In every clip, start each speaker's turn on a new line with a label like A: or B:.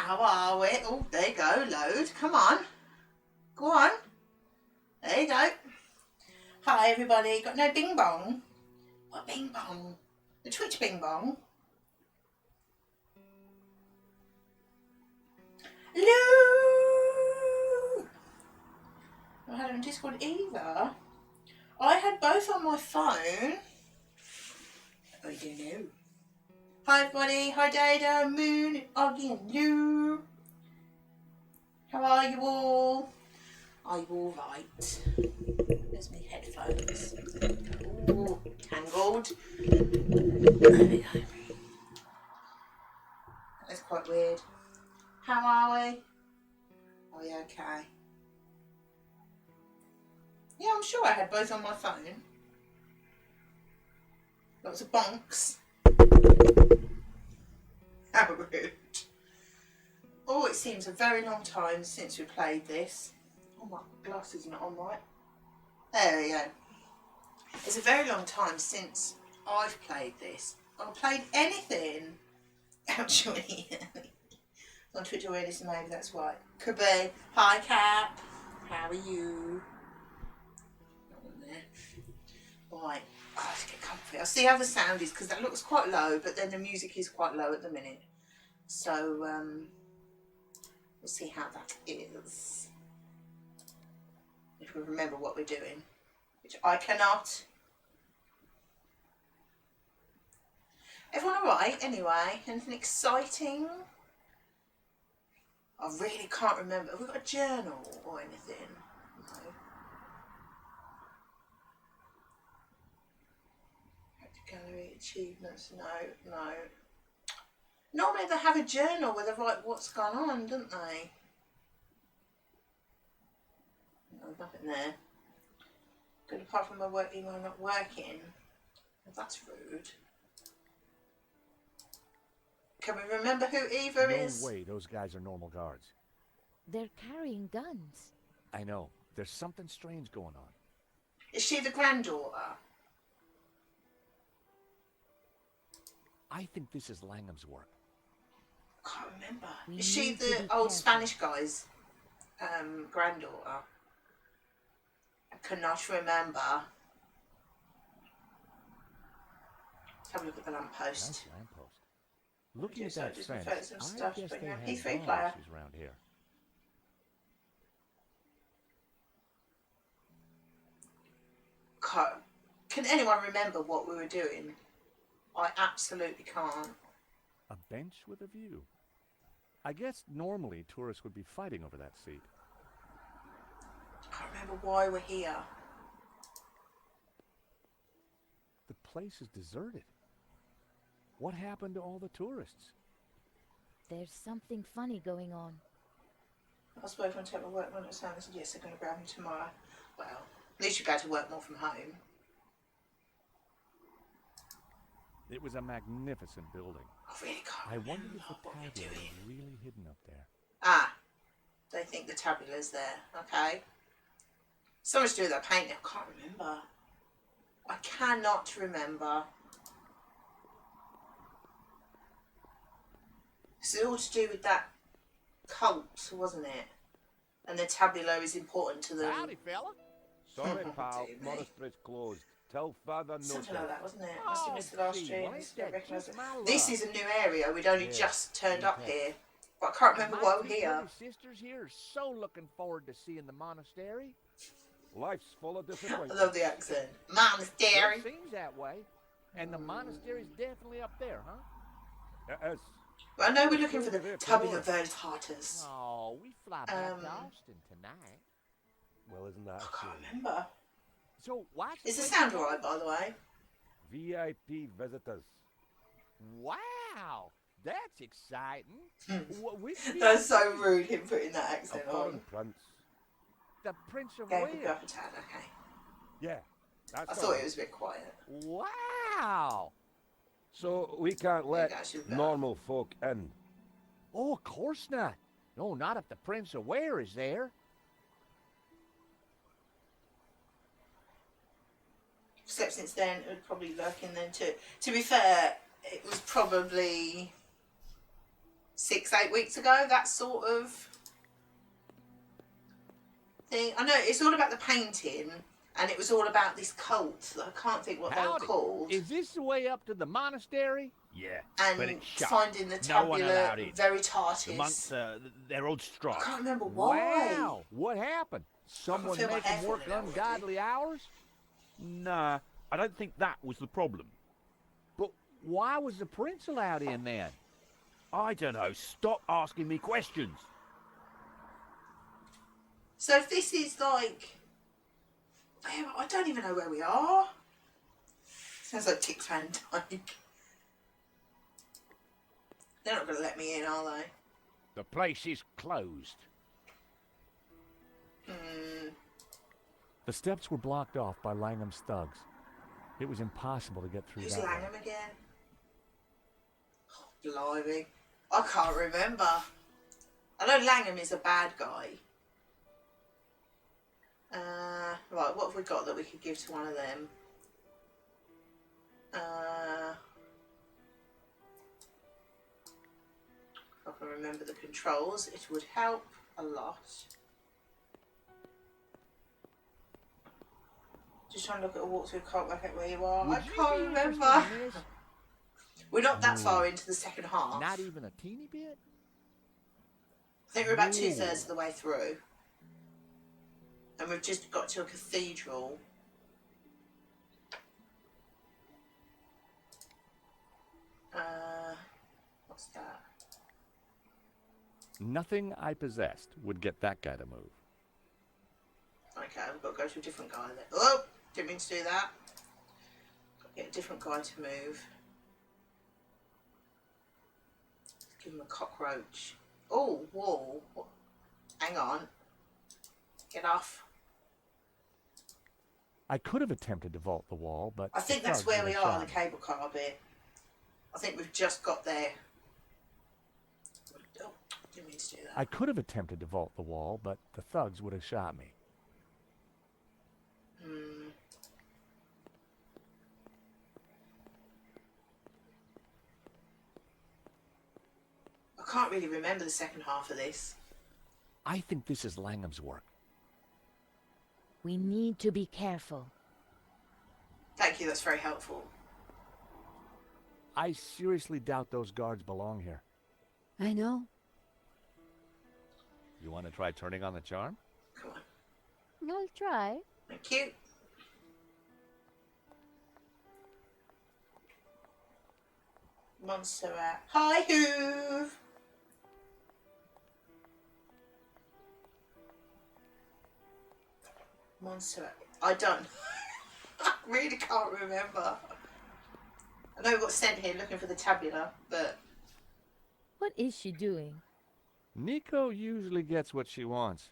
A: How are we? Oh, there you go, load. Come on. Go on. There you go. Hi, everybody. Got no bing bong? What bing bong? The Twitch bing bong. Hello. I had on Discord either. I had both on my phone. I don't know. Hi, everybody. Hi, Dada, Moon, Oggy, and Lou. How are you all? Are you all right? There's my headphones. Ooh, tangled. There we go. That's quite weird. How are we? Are we okay? Yeah, I'm sure I had both on my phone. Lots of bonks. How rude. Oh, it seems a very long time since we played this. Oh, my glasses are not on right. There we go. It's a very long time since I've played this. I've played anything. Actually, on Twitch already, so maybe that's why. Could be. Hi, Cap. How are you? Not on there. Right. Oh, let's get comfy. I'll see how the sound is because that looks quite low, but then the music is quite low at the minute. So, we'll see how that is. If we remember what we're doing, which I cannot. Everyone alright anyway? Anything exciting? I really can't remember. Have we got a journal or anything? No. Active gallery, achievements, no. Normally they have a journal where they write what's gone on, don't they? No, nothing there. Good, apart from my work email not working. That's rude. Can we remember who Eva is?
B: No way those guys are normal guards.
C: They're carrying guns.
B: I know. There's something strange going on.
A: Is she the granddaughter?
B: I think this is Langham's work.
A: I can't remember.
C: We
A: Is she
C: need to
A: the
C: be
A: old
C: careful.
A: Spanish guy's granddaughter? I cannot remember. Let's have a look at the lamppost.
B: Nice lamppost. Looking at
A: So
B: that
A: just
B: fence,
A: refer to some
B: I
A: stuff,
B: guess
A: but
B: they
A: yeah,
B: had
A: P3
B: bomb
A: player.
B: issues around here.
A: Can anyone remember what we were doing? I absolutely can't.
B: A bench with a view. I guess normally tourists would be fighting over that seat.
A: I can't remember why we're here.
B: The place is deserted. What happened to all the tourists?
C: There's something funny going on.
A: I suppose when I take my work on at home, I said, yes, they're going to grab me tomorrow. Well, at least you go to work more from home.
B: It was a magnificent building.
A: I really can't
B: I wondered
A: remember
B: if the
A: what we're
B: tabula
A: doing.
B: was really hidden up there.
A: Ah, they think the tabula's there. Okay. So much to do with that painting. I can't remember. I cannot remember. It's all to do with that cult, wasn't it? And the tabula is important to them.
D: Howdy, fella.
E: Sorry, pal.
A: Dear me.
E: Monastery's closed. Tell further notice.
A: Something like that, wasn't it? Must have missed the last
D: gee,
A: stream.
D: well, ain't that
A: Recognise
D: just
A: it.
D: my
A: This
D: luck?
A: is a new area. We'd only
E: Yeah.
A: just turned up
E: Okay.
A: here. But I can't remember why
D: My
A: we're
D: two
A: here.
D: little sisters here are so looking forward to seeing the monastery.
E: Life's full of
A: I
E: disappointment.
A: love the accent.
D: Well,
A: Monastery.
D: it seems that way. And the monastery's definitely up there, huh?
E: It is.
A: Well, I know we're looking for the Tabula Veritatis.
D: Oh, we fly back to
A: Um,
D: Austin tonight.
E: Well, isn't that
A: I can't
E: soon?
A: remember.
D: So why's
A: Is the sound alright, by the way?
E: VIP visitors.
D: Wow, that's exciting. Which
A: That's so rude, him putting that
E: A
A: accent
E: foreign
A: on.
E: prince.
D: The Prince of
A: Game could go
D: Wales.
A: up a tad, okay.
E: Yeah, that's
A: I
E: all
A: thought
E: right.
A: it was a bit quiet.
D: Wow.
E: So we can't let
A: guys should go.
E: normal folk in.
D: Oh, of course not. No, not if the Prince of Wales is there.
A: Except since then, it was probably lurking then too. To be fair, it was probably 6-8 weeks ago, that sort of thing. I know it's all about the painting, and it was all about this cult that I can't think what they were
D: Howdy.
A: called.
D: Is this the way up to the monastery?
F: Yeah, but
A: And
F: it's shut.
A: finding the
F: No one
A: Tabula
F: allowed in.
A: Veritatis.
F: The monks, they're all
A: I
F: strike.
A: can't remember why.
D: Wow. What happened? Someone
A: feel my
D: make
A: hair
D: them work
A: falling out already.
D: ungodly hours?
F: Nah, I don't think that was the problem.
D: But why was the prince allowed in then?
F: I don't know. Stop asking me questions.
A: So if this is like, I don't even know where we are. Sounds like Dick Van Dyke. They're not going to let me in, are they?
D: The place is closed.
B: The steps were blocked off by Langham's thugs. It was impossible to get through
A: Who's
B: that way.
A: Langham again? Oh, blimey. I can't remember. I know Langham is a bad guy. Right, what have we got that we could give to one of them? If I can remember the controls, it would help a lot. Just trying to look at a walkthrough, can't work out where you are.
D: Would
A: I
D: you
A: can't
D: be
A: remember.
D: interested in this?
A: We're not that far into the second half.
D: Not even a teeny bit?
A: I think we're about 2/3 of the way through. And we've just got to a cathedral. What's that?
B: Nothing I possessed would get that guy to move.
A: Okay, we've got to go to a different guy then. Oh, didn't mean to do that. Got to get a different guy to move. Give him a cockroach. Oh, whoa. Hang on. Get off.
B: I could have attempted to vault the wall, but
A: I think
B: the
A: that's
B: thugs
A: where
B: would
A: we
B: have
A: are,
B: shot
A: the
B: me.
A: cable car bit. I think we've just got there. Oh, didn't mean to do that.
B: I could have attempted to vault the wall, but the thugs would have shot me.
A: I can't really remember the second half of this.
B: I think this is Langham's work.
C: We need to be careful.
A: Thank you, that's very helpful.
B: I seriously doubt those guards belong here.
C: I know.
B: You want to try turning on the charm?
A: Come on.
C: I'll try.
A: Thank you. Montserrat. Hi, Hoove. Montserrat. I don't. I really can't remember. I know we got sent here looking for the tabula, but
C: What is she doing?
B: Nico usually gets what she wants.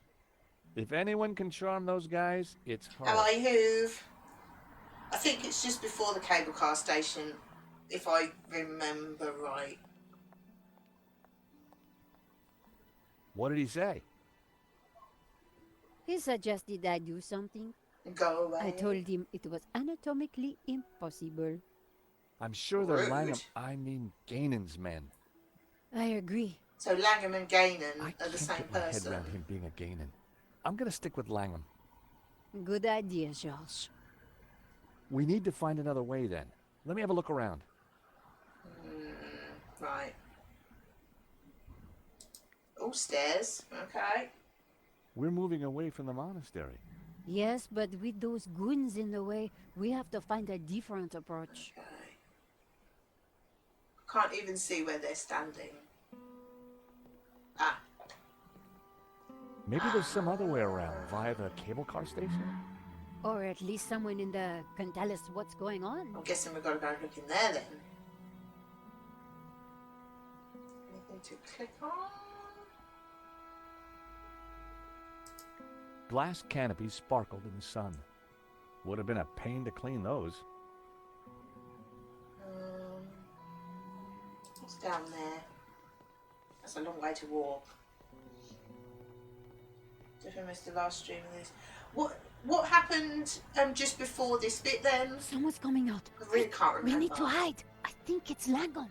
B: If anyone can charm those guys, it's her.
A: how are you, Hoove? I think it's just before the cable car station, if I remember right.
B: What did he say?
G: He suggested I do something.
A: Go away.
G: I told him it was anatomically impossible.
B: I'm sure they're
A: Rude.
B: Langham, I mean Ganon's men.
G: I agree.
A: So Langham and Ganon
B: I
A: are
B: can't
A: the same
B: get my head
A: person.
B: around him being a Ganon. I'm gonna stick with Langham.
G: Good idea, George.
B: We need to find another way then. Let me have a look around.
A: Right. Oh, stairs. Okay.
B: We're moving away from the monastery.
G: Yes, but with those goons in the way, we have to find a different approach.
A: Okay. Can't even see where they're standing. Ah,
B: Maybe there's some other way around, via the cable car station?
G: Or at least someone in the can tell us what's going on.
A: I'm guessing we've got to go look in there then. Anything to click on?
B: Glass canopies sparkled in the sun. Would have been a pain to clean those.
A: What's down there? That's a long way to walk. Definitely missed the last stream of this. What happened just before this bit then?
G: Someone's coming out.
A: I really can't remember.
G: We need to hide. I think it's Langham.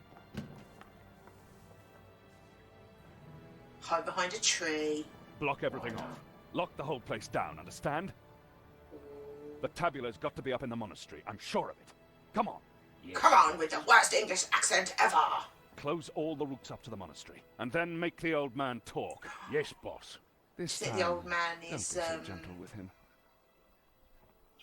A: Hide behind a tree.
H: Block everything off. Lock the whole place down, understand? The tabula's got to be up in the monastery. I'm sure of it. Come on.
F: Yes.
A: Come on with the worst English accent ever.
H: Close all the routes up to the monastery, and then make the old man talk.
F: Yes, boss.
H: This
A: I think
H: time,
A: the old man
H: don't be
A: is,
H: so gentle with him.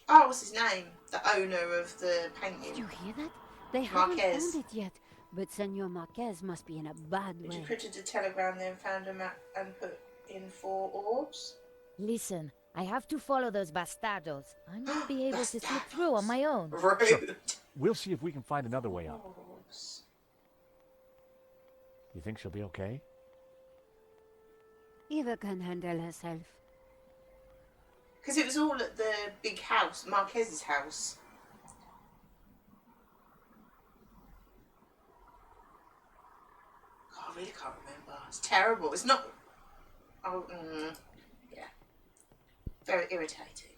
A: oh, what's his name? The owner of the
G: Did
A: painting.
G: you hear that? They haven't
A: Marquez.
G: found it yet. But Senor Marquez must be in a bad way.
A: Decrypted a telegram, then found a map and put in 4 orbs.
C: Listen, I have to follow those bastardos. I might be able to slip through on my own.
A: Rude.
B: We'll see if we can find another way up.
A: Orbs.
B: You think she'll be okay?
G: Eva can handle herself.
A: Because it was all at the big house, Marquez's house. God, I really can't remember. It's terrible. It's not. Oh, yeah. Very irritating.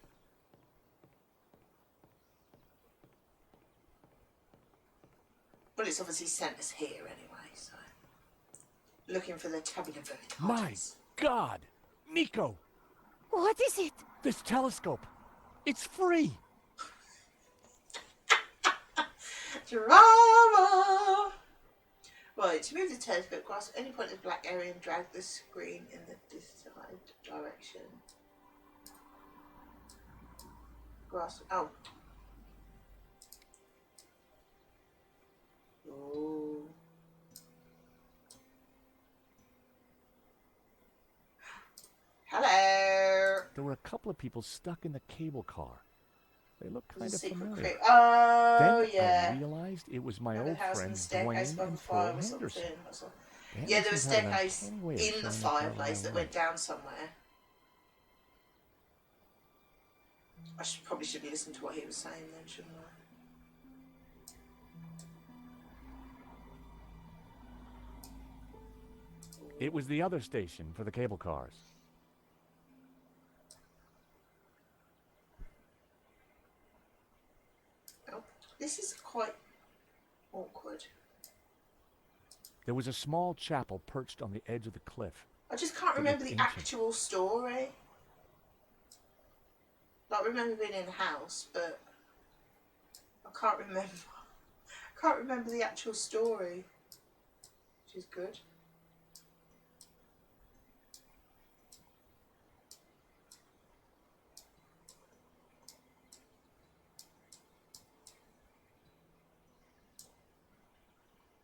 A: Well, it's obviously sent us here anyway, so. Looking for the Tabula Veritatis.
B: My God! Nico!
G: What is it?
B: This telescope! It's free!
A: Drama! Right, to move the telescope, grasp any point of the black area and drag the screen in the desired direction. Grasp. Oh. Ooh. Hello.
B: There were a couple of people stuck in the cable car. They looked kind
A: There's a
B: of
A: secret
B: familiar.
A: crypt. Oh,
B: Then
A: yeah.
B: I realized it was my
A: Another
B: old
A: house in
B: friends
A: the staircase
B: Dwayne
A: by the
B: and
A: fire
B: Phil
A: or something.
B: Henderson. The
A: Yeah, there was a
B: Hendersons had an
A: staircase
B: uncanny way of
A: in the
B: showing us where
A: fireplace
B: we
A: that
B: were.
A: went down somewhere. I probably should be listening to what he was saying then, shouldn't I?
B: It was the other station for the cable cars.
A: Oh, this is quite awkward.
B: There was a small chapel perched on the edge of the cliff.
A: I just can't
B: It
A: remember
B: looked
A: the
B: ancient.
A: actual story. Like, I remember being in the house, but I can't remember. I can't remember the actual story, which is good.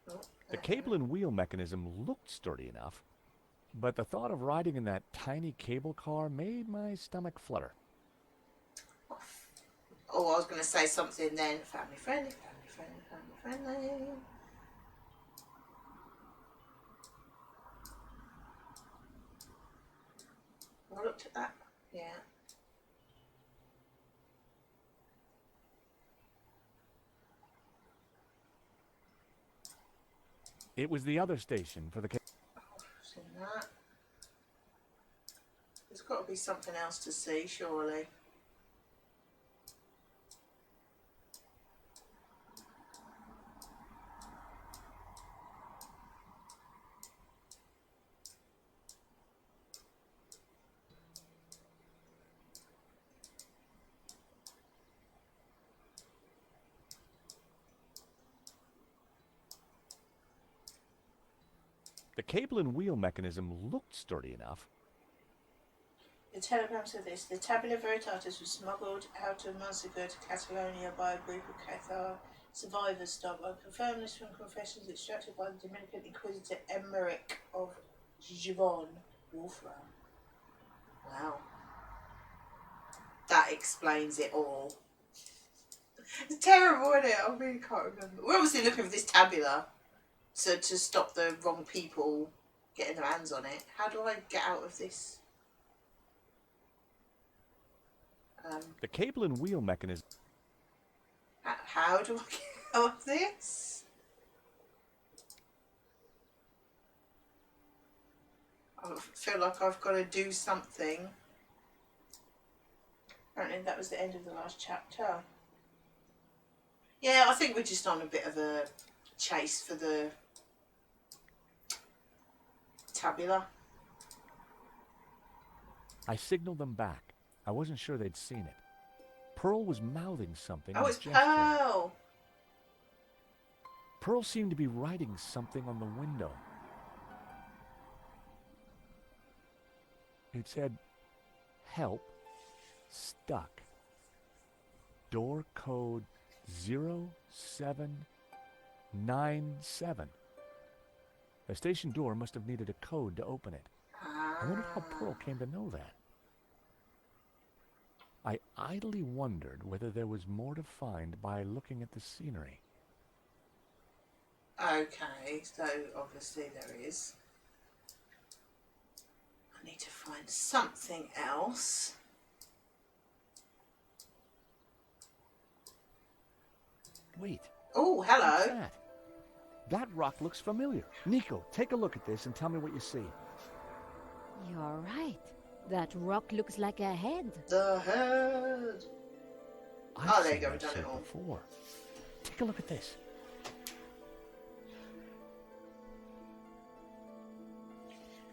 A: Oh,
B: The cable and wheel mechanism looked sturdy enough, but the thought of riding in that tiny cable car made my stomach flutter.
A: Oh, I was going to say something then. Family friendly, family friendly, family friendly. I looked at that. Yeah.
B: It was the other station for the cable.
A: Seen that. There's got to be something else to see, surely.
B: The cable and wheel mechanism looked sturdy enough.
A: The telegram said this: the Tabula Veritatis was smuggled out of Monsegur to Catalonia by a group of Cathar survivors. Stop. I confirm this from confessions extracted by the Dominican Inquisitor Emmerich of Givon, Wolfram. Wow. That explains it all. It's terrible, isn't it? I really can't remember. We're obviously looking for this tabula, so to stop the wrong people getting their hands on it. How do I get out of this?
B: The cable and wheel mechanism.
A: How do I get out of this? I feel like I've got to do something. Apparently that was the end of the last chapter. Yeah, I think we're just on a bit of a chase for the tabula.
B: I signaled them back. I wasn't sure they'd seen it. Pearl was mouthing something.
A: Oh,
B: and
A: it's
B: gesturing.
A: Pearl.
B: Pearl seemed to be writing something on the window. It said, "Help, stuck. Door code 0797. The station door must have needed a code to open it. I wondered how Pearl came to know that. I idly wondered whether there was more to find by looking at the scenery.
A: Okay, so obviously there is. I need to find something else.
B: Wait,
A: Oh,
B: what's
A: hello.
B: that? That rock looks familiar. Nico, take a look at this and tell me what you see.
G: You're right. That rock looks like a head.
A: The head.
B: I've
A: there you
B: seen
A: go,
B: that
A: we've done it
B: shape
A: all.
B: before. Take a look at this.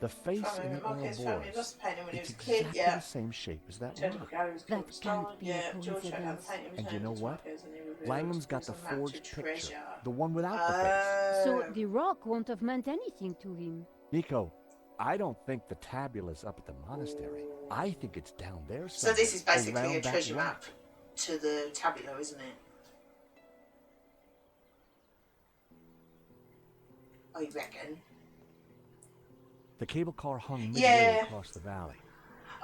B: The face in the
A: Marcus family
B: Ouroboros.
A: lost the painting when he
B: It's
A: was a kid.
B: exactly
A: Yeah.
B: the same shape as that
A: Turned to
B: rock.
A: the gallery's
G: That
A: called Star.
G: can't be a
A: Yeah, George showed how the
G: coincidence.
A: painting was
B: And you
A: named
B: know
A: to
B: what?
A: Marcus and he revealed
B: Langham's
A: it
B: got
A: was
B: the
A: a match
B: forged
A: of
B: picture.
A: treasure.
B: The one without the face.
G: So the rock won't have meant anything to him.
B: Nico, I don't think the tabula's up at the monastery. I think it's down there
A: So
B: somewhere.
A: this is basically
B: around
A: a
B: that
A: treasure
B: rock.
A: map to the tabula, isn't it? Oh, you reckon?
B: The cable car hung midway
A: Yeah.
B: across the valley.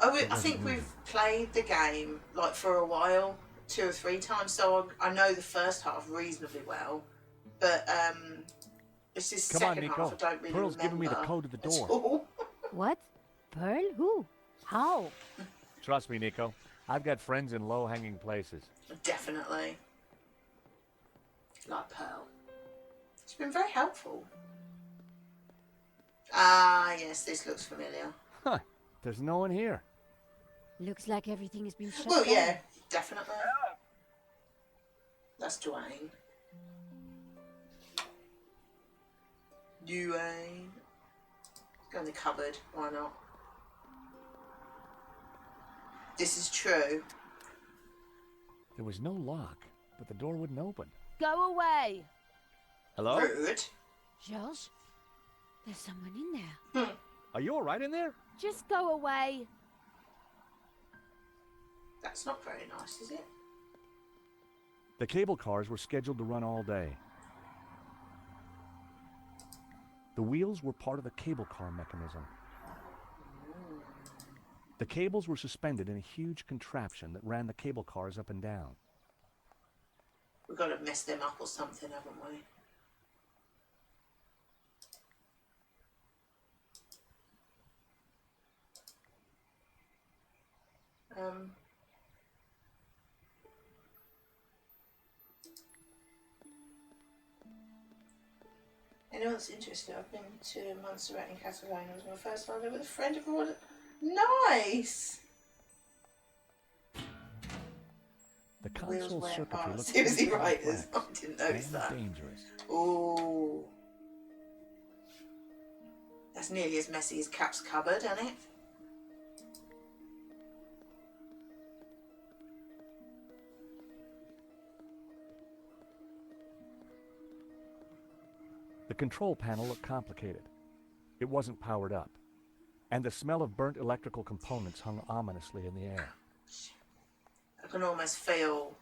A: I
B: wasn't
A: think
B: moving.
A: we've played the game like for a while, 2 or 3 times, so I know the first half reasonably well. But it's this
B: Come on,
A: second
B: Nico.
A: half I don't really
B: Pearl's
A: remember.
B: giving me the code to the
A: at
B: door.
A: all.
G: What? Pearl? Who? How?
B: Trust me, Nico. I've got friends in low-hanging places.
A: Definitely. Like Pearl. It's been very helpful. Ah, yes, this looks familiar.
B: Huh. There's no one here.
G: Looks like everything has been shut
A: Well,
G: down.
A: yeah, definitely. That's Dwayne. Dwayne. Go in the cupboard, why not? This is true.
B: There was no lock, but the door wouldn't open.
C: Go away!
B: Hello?
A: Rude.
G: George? There's someone in there.
B: Are you all right in there?
C: Just go away!
A: That's not very nice, is it?
B: The cable cars were scheduled to run all day. The wheels were part of the cable car mechanism. The cables were suspended in a huge contraption that ran the cable cars up and down.
A: We've got to mess them up or something, haven't we? Anyone's interested? I've been to Montserrat in Catalonia. It was my first holiday with a friend abroad. Nice!
B: The
A: Wheels
B: console
A: wear
B: circuitry
A: bars.
B: looked
A: Seriously,
B: pretty
A: right?
B: complex
A: I didn't notice
B: and
A: that.
B: dangerous.
A: Oh, that's nearly as messy as Cap's cupboard, isn't it?
B: The control panel looked complicated. It wasn't powered up, and the smell of burnt electrical components hung ominously in the air.
A: I can almost feel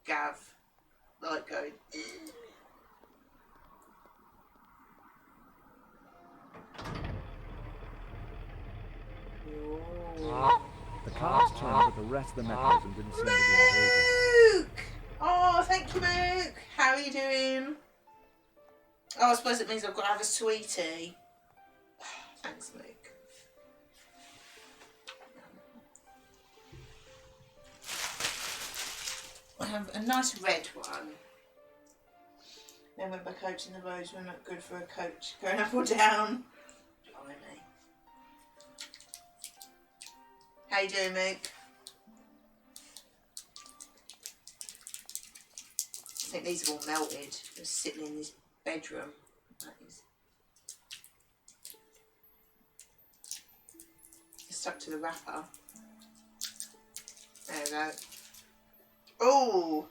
A: Gav like going.
B: The cops turned, but the rest of the mechanism didn't seem to be engaging.
A: Mook! Oh, thank you, Mook. How are you doing? Oh, I suppose it means I've got to have a sweetie. Thanks, Mook. I have a nice red one. Then went by coach in the roads were not good for a coach going up or down. Blimey. How you doing, Mook? I think these are all melted. They're sitting in this bedroom. That is. They're stuck to the wrapper. There we go. Oh.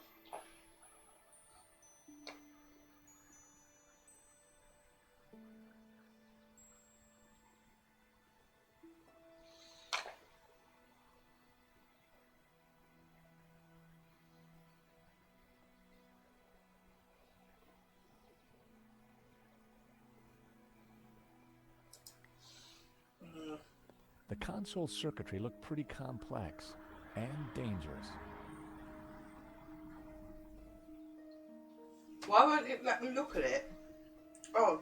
B: The console circuitry looked pretty complex and dangerous.
A: Why won't it let me look at it? Oh.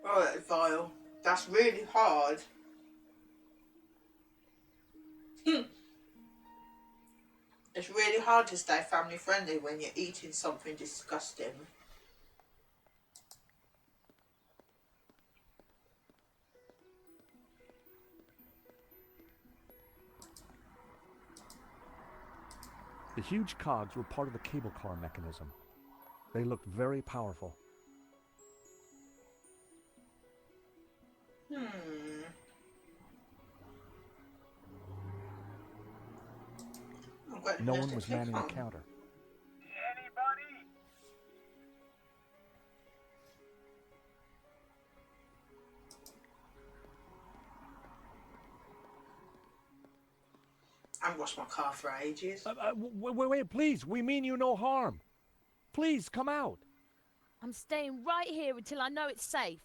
A: Oh, that's vile. That's really hard. It's really hard to stay family friendly when you're eating something disgusting.
B: The huge cogs were part of the cable car mechanism. They looked very powerful. No one was manning the counter.
F: Anybody?
A: I haven't washed my car for ages.
B: Wait, please. We mean you no harm. Please, come out.
C: I'm staying right here until I know it's safe.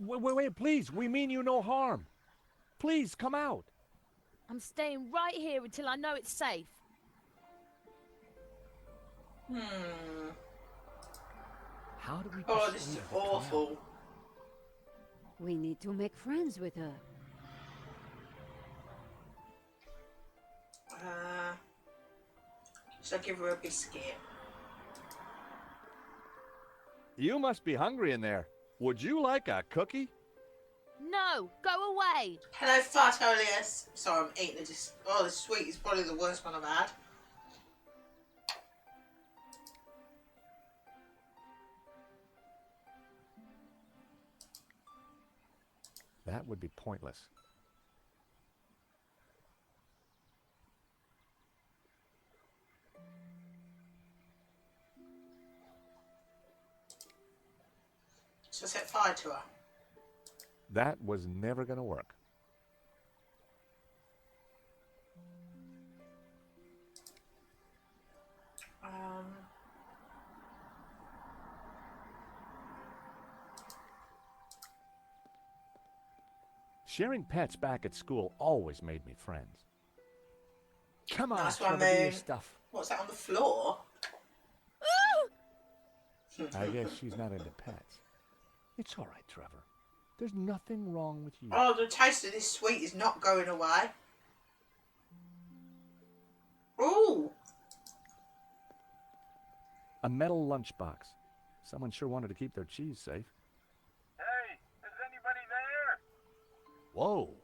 B: Wait, please. We mean you no harm. Please, come out.
C: I'm staying right here until I know it's safe.
B: How do we
A: Oh, this is
B: persuade her to come out?
A: awful.
G: We need to make friends with her.
A: Should I give her a biscuit?
B: You must be hungry in there. Would you like a cookie?
C: No, go away.
A: Hello, Fartolius. Sorry, I'm eating this. Oh, this sweet is probably the worst one I've had.
B: That would be pointless.
A: So set fire to her.
B: That was never going to work. Sharing pets back at school always made me friends. Come on,
A: Nice one,
B: Trevor, do your
A: Moon.
B: stuff.
A: What's that on the floor?
B: I guess she's not into pets. It's all right, Trevor. There's nothing wrong with you.
A: Oh, the taste of this sweet is not going away. Ooh.
B: A metal lunchbox. Someone sure wanted to keep their cheese safe.
F: Hey, is anybody there?
B: Whoa.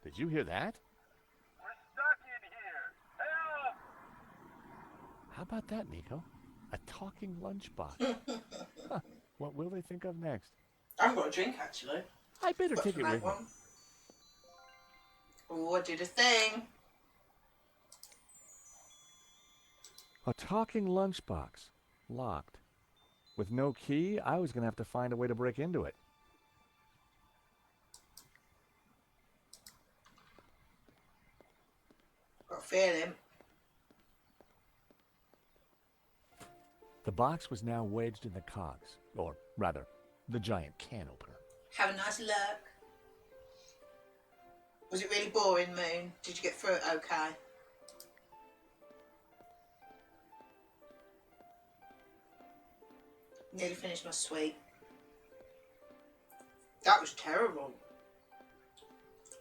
B: Did you hear that?
F: We're stuck in here. Help!
B: How about that, Nico? A talking lunchbox. Huh. What will they think of next?
A: I've got a drink actually.
B: I better
A: Got
B: take
A: from
B: it
A: that
B: with me.
A: one. Oh, I did a thing.
B: A talking lunchbox. Locked. With no key, I was going to have to find a way to break into it.
A: Got a feeling.
B: The box was now wedged in the cogs, or rather, the giant can opener.
A: Have a nice look. Was it really boring, Moon? Did you get through it okay? Nearly finished my sweet. That was terrible.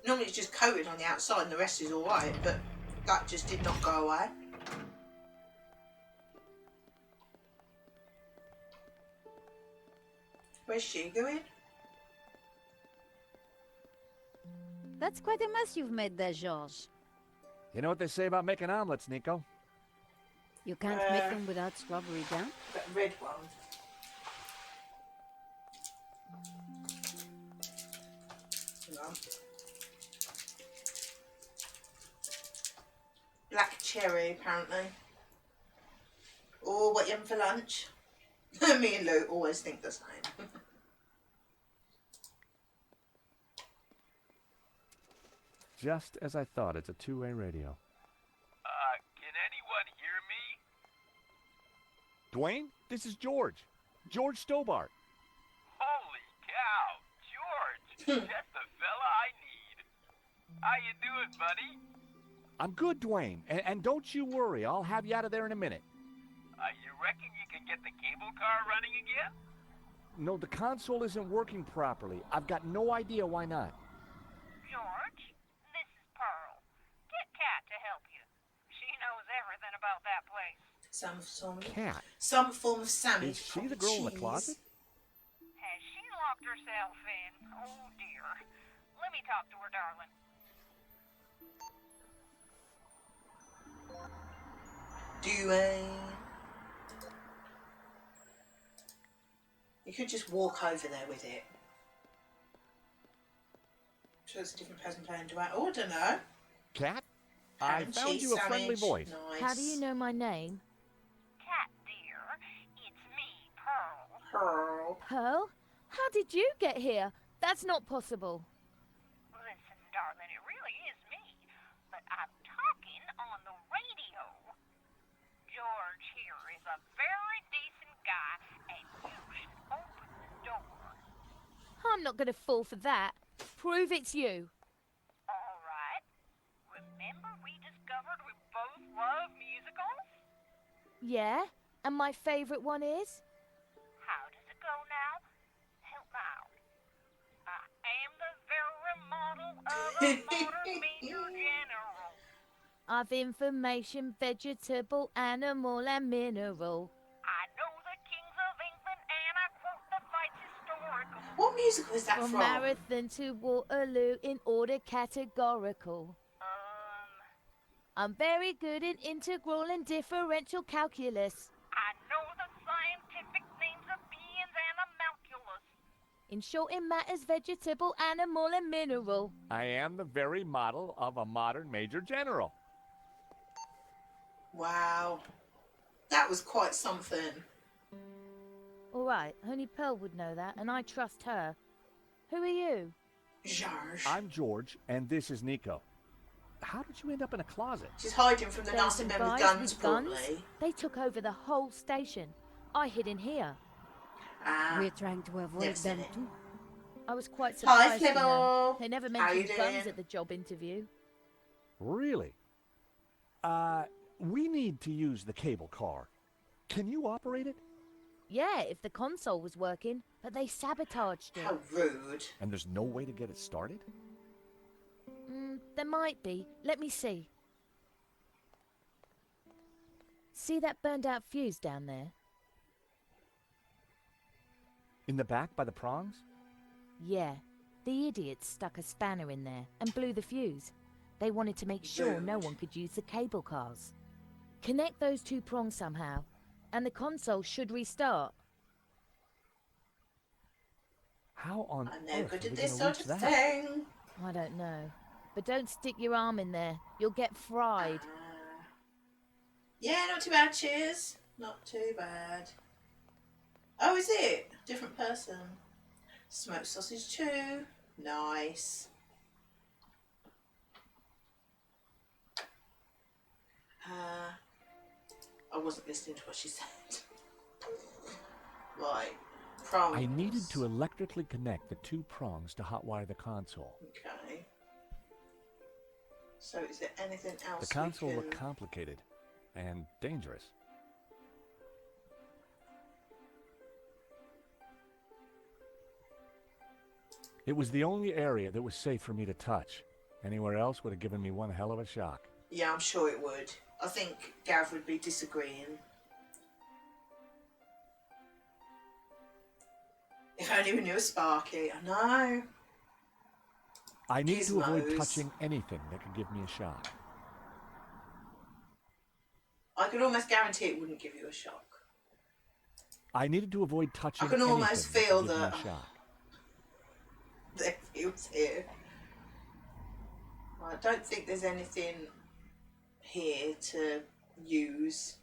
A: Normally it's just coated on the outside and the rest is alright, but that just did not go away. Where's she going?
G: That's quite a mess you've made there, Georges.
B: You know what they say about making omelets, Nico?
G: You can't make them without strawberry jam?
A: That red one. Hang on. Black cherry, apparently. Oh, what you having for lunch? Me and Lou always think the same.
B: Just as I thought, it's a two-way radio.
F: Can anyone hear me?
B: Dwayne, this is George. George Stobart.
F: Holy cow, George! Just the fella I need. How you doing, buddy?
B: I'm good, Dwayne. And don't you worry, I'll have you out of there in a minute.
F: You reckon you can get the cable car running again?
B: No, the console isn't working properly. I've got no idea why not.
I: George, this is Pearl. Get Kat to help you. She knows everything about that place.
A: Some form of,
B: Cat.
A: some form of sandwich.
B: Is she the girl in the
A: cheese.
B: closet?
I: Has she locked herself in? Oh, dear. Let me talk to her, darling.
A: Dwayne. You could just walk over there with it. I'm sure it's a different person playing Dwayne. Oh, I don't know.
B: Cat? I
A: Ham and
B: found
A: cheese
B: you a friendly
A: sandwich.
B: voice.
A: Nice.
C: How do you know my name?
I: Kat, dear, it's me, Pearl.
A: Pearl.
C: Pearl? How did you get here? That's not possible.
I: Listen, darling, it really is me. But I'm talking on the radio. George here is a very decent guy, and you should open the door.
C: I'm not going to fall for that. Prove it's you.
I: All right. Remember we discovered we both love musicals?
C: Yeah? And my favourite one is?
I: How does it go now? Help out. I am the very model of a modern major general.
C: Of information, vegetable, animal, and mineral.
I: I know the kings of England and I quote the fights historical.
A: What musical is that
C: From
A: from?
C: Marathon to Waterloo in order categorical. I'm very good in integral and differential calculus.
I: I know the scientific names of beings and a calculus.
C: In short, it matters vegetable, animal, and mineral.
B: I am the very model of a modern major general.
A: Wow. That was quite something.
C: All right, only Pearl would know that, and I trust her. Who are you?
A: George.
B: I'm George, and this is Nico. How did you end up in a closet?
A: She's hiding from the
C: There were
A: nasty
C: some
A: men with
C: guys
A: guns,
C: with guns.
A: probably.
C: They took over the whole station. I hid in here.
A: Ah.
G: We're trying to avoid
A: Yes,
G: them
A: innit?
G: too.
C: I was quite
A: Hi,
C: surprised. You know.
A: Flibble.
C: They never
A: How you
C: mentioned guns
A: doing?
C: at the job interview.
B: Really? We need to use the cable car. Can you operate it?
C: Yeah, if the console was working, but they sabotaged it.
A: How rude.
B: And there's no way to get it started?
C: There might be. Let me see. See that burned out fuse down there?
B: In the back by the prongs?
C: Yeah. The idiots stuck a spanner in there and blew the fuse. They wanted to make sure no one could use the cable cars. Connect those two prongs somehow, and the console should restart.
B: How on
A: I'm no
B: earth
A: good
B: are
A: at
B: we
A: this
B: gonna
A: sort
B: reach
A: of
B: that?
A: thing.
C: I don't know. But don't stick your arm in there. You'll get fried.
A: Yeah, not too bad, cheers. Not too bad. Oh, is it? Different person. Smoked sausage too. Nice. I wasn't listening to what she said. Right. Prongs.
B: I needed to electrically connect the two prongs to hotwire the console.
A: Okay. So is there anything else
B: The console
A: we
B: looked
A: can...
B: complicated and dangerous. It was the only area that was safe for me to touch. Anywhere else would have given me one hell of a shock.
A: Yeah, I'm sure it would. I think Gav would be disagreeing. If only we knew a Sparky. I know.
B: I need to avoid
A: Gizmos.
B: touching anything that could give me a shock.
A: I can almost guarantee it wouldn't give you a shock.
B: I needed to avoid touching
A: I can almost
B: anything
A: feel
B: that could give me
A: that.
B: a shock.
A: There he was here. I don't think there's anything here to use,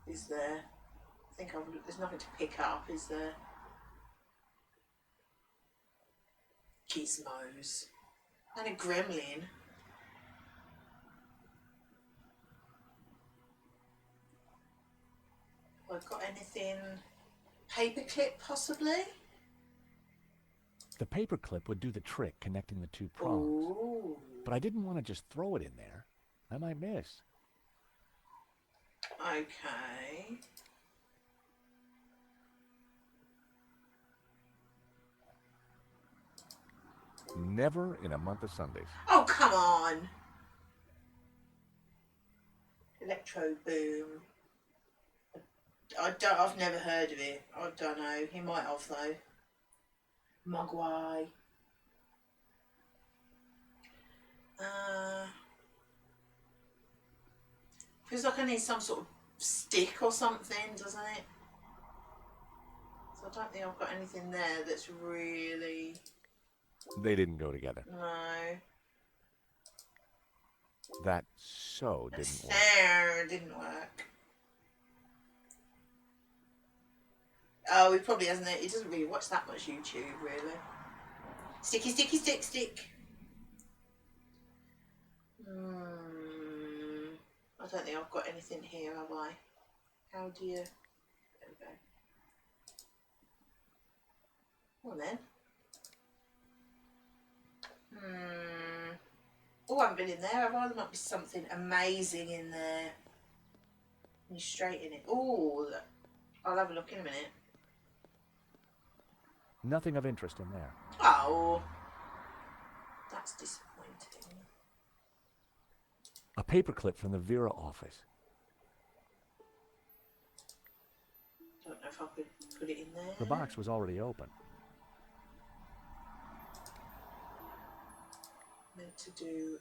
A: is there? I think there's nothing to pick up, is there? Gizmos. And a gremlin. Have I got anything? Paperclip, possibly?
B: The paperclip would do the trick connecting the two prongs.
A: Ooh.
B: But I didn't want to just throw it in there. I might miss.
A: Okay.
B: Never in a month of Sundays.
A: Oh, come on. Electro Boom. I've never heard of it. I don't know. He might have, though. Mogwai. Feels like I need some sort of stick or something, doesn't it? So I don't think I've got anything there that's really...
B: They didn't go together.
A: No.
B: That so didn't work.
A: There, didn't work. Oh, he probably hasn't. He doesn't really watch that much YouTube, really. Sticky, sticky, stick, stick. I don't think I've got anything here, have I? How do you... There we go. Well then. Oh, I haven't been in there, have I? There might be something amazing in there. You straighten it. Oh, I'll have a look in a minute.
B: Nothing of interest in there.
A: Oh, that's disappointing.
B: A paperclip from the Vera office.
A: Don't know if I could put it in there.
B: The box was already open.
A: Meant to do...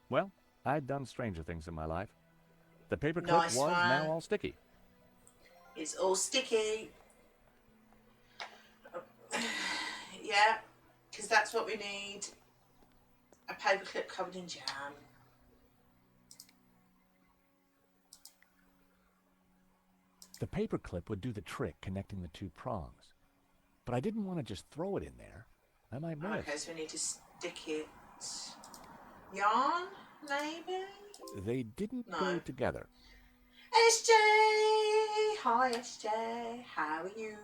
B: Well, I'd done stranger things in my life. The paperclip
A: Nice
B: was
A: one.
B: now all sticky.
A: It's all sticky. Yeah, because that's what we need. A paperclip covered in jam.
B: The paperclip would do the trick connecting the two prongs. But I didn't want to just throw it in there. I might miss.
A: Okay, so we need to stick it. Yarn, maybe?
B: They didn't
A: No.
B: go together.
A: SJ! Hi, SJ. How are you?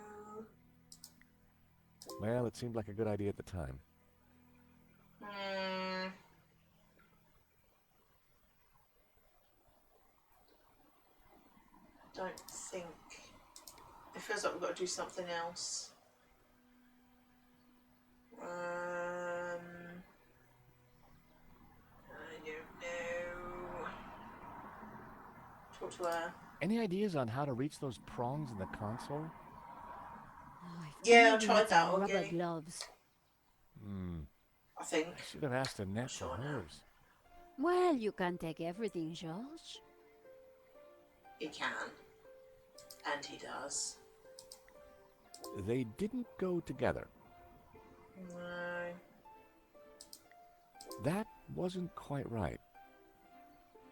B: Well, it seemed like a good idea at the time.
A: Don't think. It feels like we've got to do something else. I don't know. Talk to her.
B: Any ideas on how to reach those prongs in the console?
G: Oh, if
A: Yeah,
G: only
A: I
G: we
A: tried
G: had
A: that
G: some rubber
A: already.
G: gloves.
A: I think.
B: I should have asked Annette for
A: Sure now.
B: hers.
G: Well, you can't take everything, George.
A: He can. And he does.
B: They didn't go together.
A: No.
B: That wasn't quite right.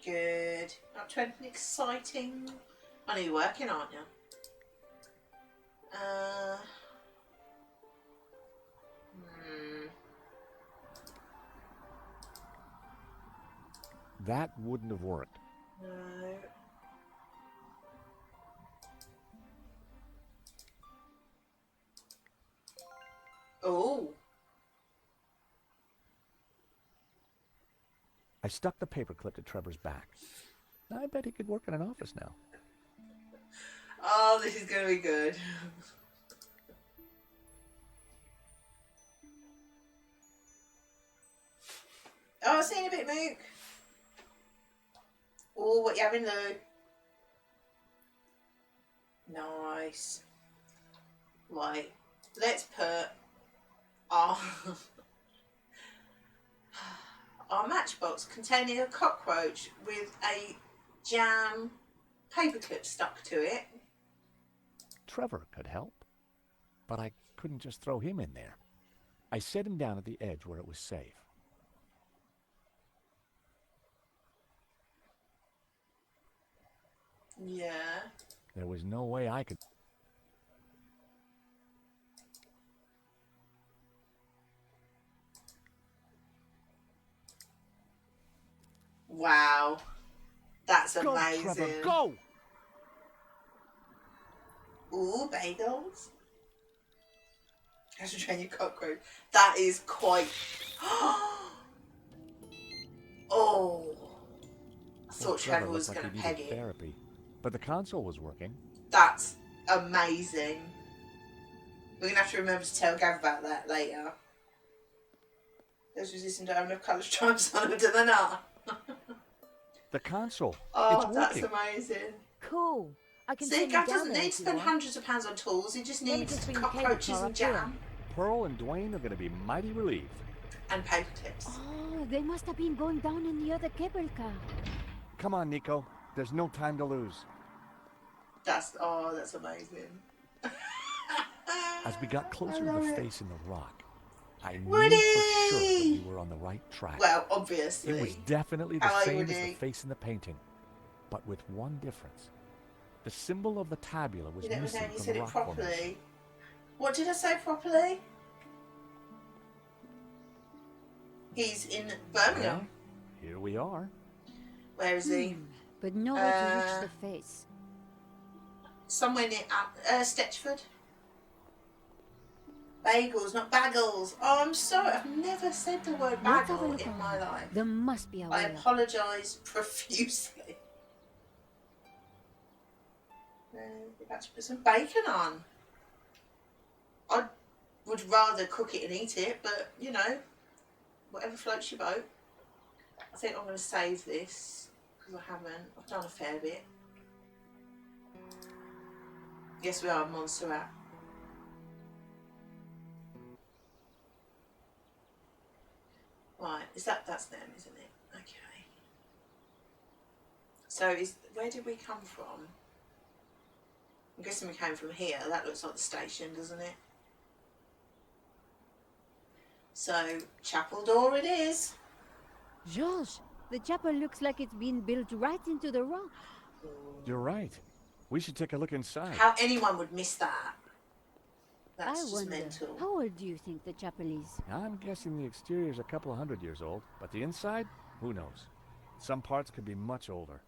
A: Good. Up to anything exciting? I know you're working, aren't you?
B: That wouldn't have worked.
A: No. Oh.
B: I stuck the paperclip to Trevor's back. I bet he could work in an office now.
A: Oh, this is going to be good. Oh, I've seen a bit, Mook. Oh, what you having, Lou? Nice. Right, let's put Our, our matchbox containing a cockroach with a jam paperclip stuck to it.
B: Trevor could help, but I couldn't just throw him in there. I set him down at the edge where it was safe.
A: Yeah.
B: There was no way I could...
A: Wow. That's
B: Go,
A: amazing.
B: Trevor, go!
A: Ooh, bagels. How to train your cockroach. That is quite... Oh. I thought Trevor was
B: looked
A: going
B: like
A: to
B: he
A: peg
B: needed
A: it.
B: therapy, but the console was working.
A: That's amazing. We're going to have to remember to tell Gav about that later. Those resistant don't have enough colour stripes on them, do they not?
B: The console.
A: Oh,
B: it's
A: that's
B: working.
A: amazing.
C: Cool. I can
A: See,
C: send you
A: Gav
C: down
A: doesn't
C: there
A: need
C: if
A: to
C: you
A: spend
C: want.
A: hundreds of pounds on tools. He just
C: Let me
A: needs
C: just bring the cable
A: cockroaches
C: car
A: and
C: up here.
A: jam
B: Pearl and Dwayne are going to be mighty relieved.
A: and paper clips.
G: Oh, they must have been going down in the other cable car.
B: Come on, Nico. There's no time to lose.
A: That's amazing.
B: As we got closer to
A: love
B: the
A: it.
B: face in the rock, I knew
A: Woody!
B: for sure that we were on the right track.
A: Well, obviously.
B: It was definitely the
A: Hello,
B: same as the
A: Woody.
B: face in the painting, but with one difference. The symbol of the tabula was
A: You never
B: missing
A: know, you
B: from
A: said
B: the
A: it
B: rock
A: properly.
B: formation.
A: What did I say properly? He's in Birmingham.
B: Well, here we are.
A: Where is he?
G: But no way to reach the face.
A: Somewhere near Stetchford. Bagels, not bagels. Oh, I'm sorry. I've never said the word
G: Let's have a
A: bagel
G: look
A: in my
G: around.
A: life.
G: There must be a
A: I
G: way up.
A: apologise profusely. We're about to put some bacon on. I would rather cook it and eat it, but you know, whatever floats your boat. I think I'm going to save this because I haven't. I've done a fair bit. Yes, we are Montserrat. Right, that's them, isn't it? Okay. So where did we come from? I'm guessing we came from here. That looks like the station, doesn't it? So, chapel door it is.
G: George, the chapel looks like it's been built right into the rock.
B: You're right. We should take a look inside.
A: How anyone would miss that? That's
G: I
A: just
G: wonder,
A: mental.
G: how old do you think the chapel is?
B: I'm guessing the exterior's a couple of 100 years old, but the inside, who knows? Some parts could be much older.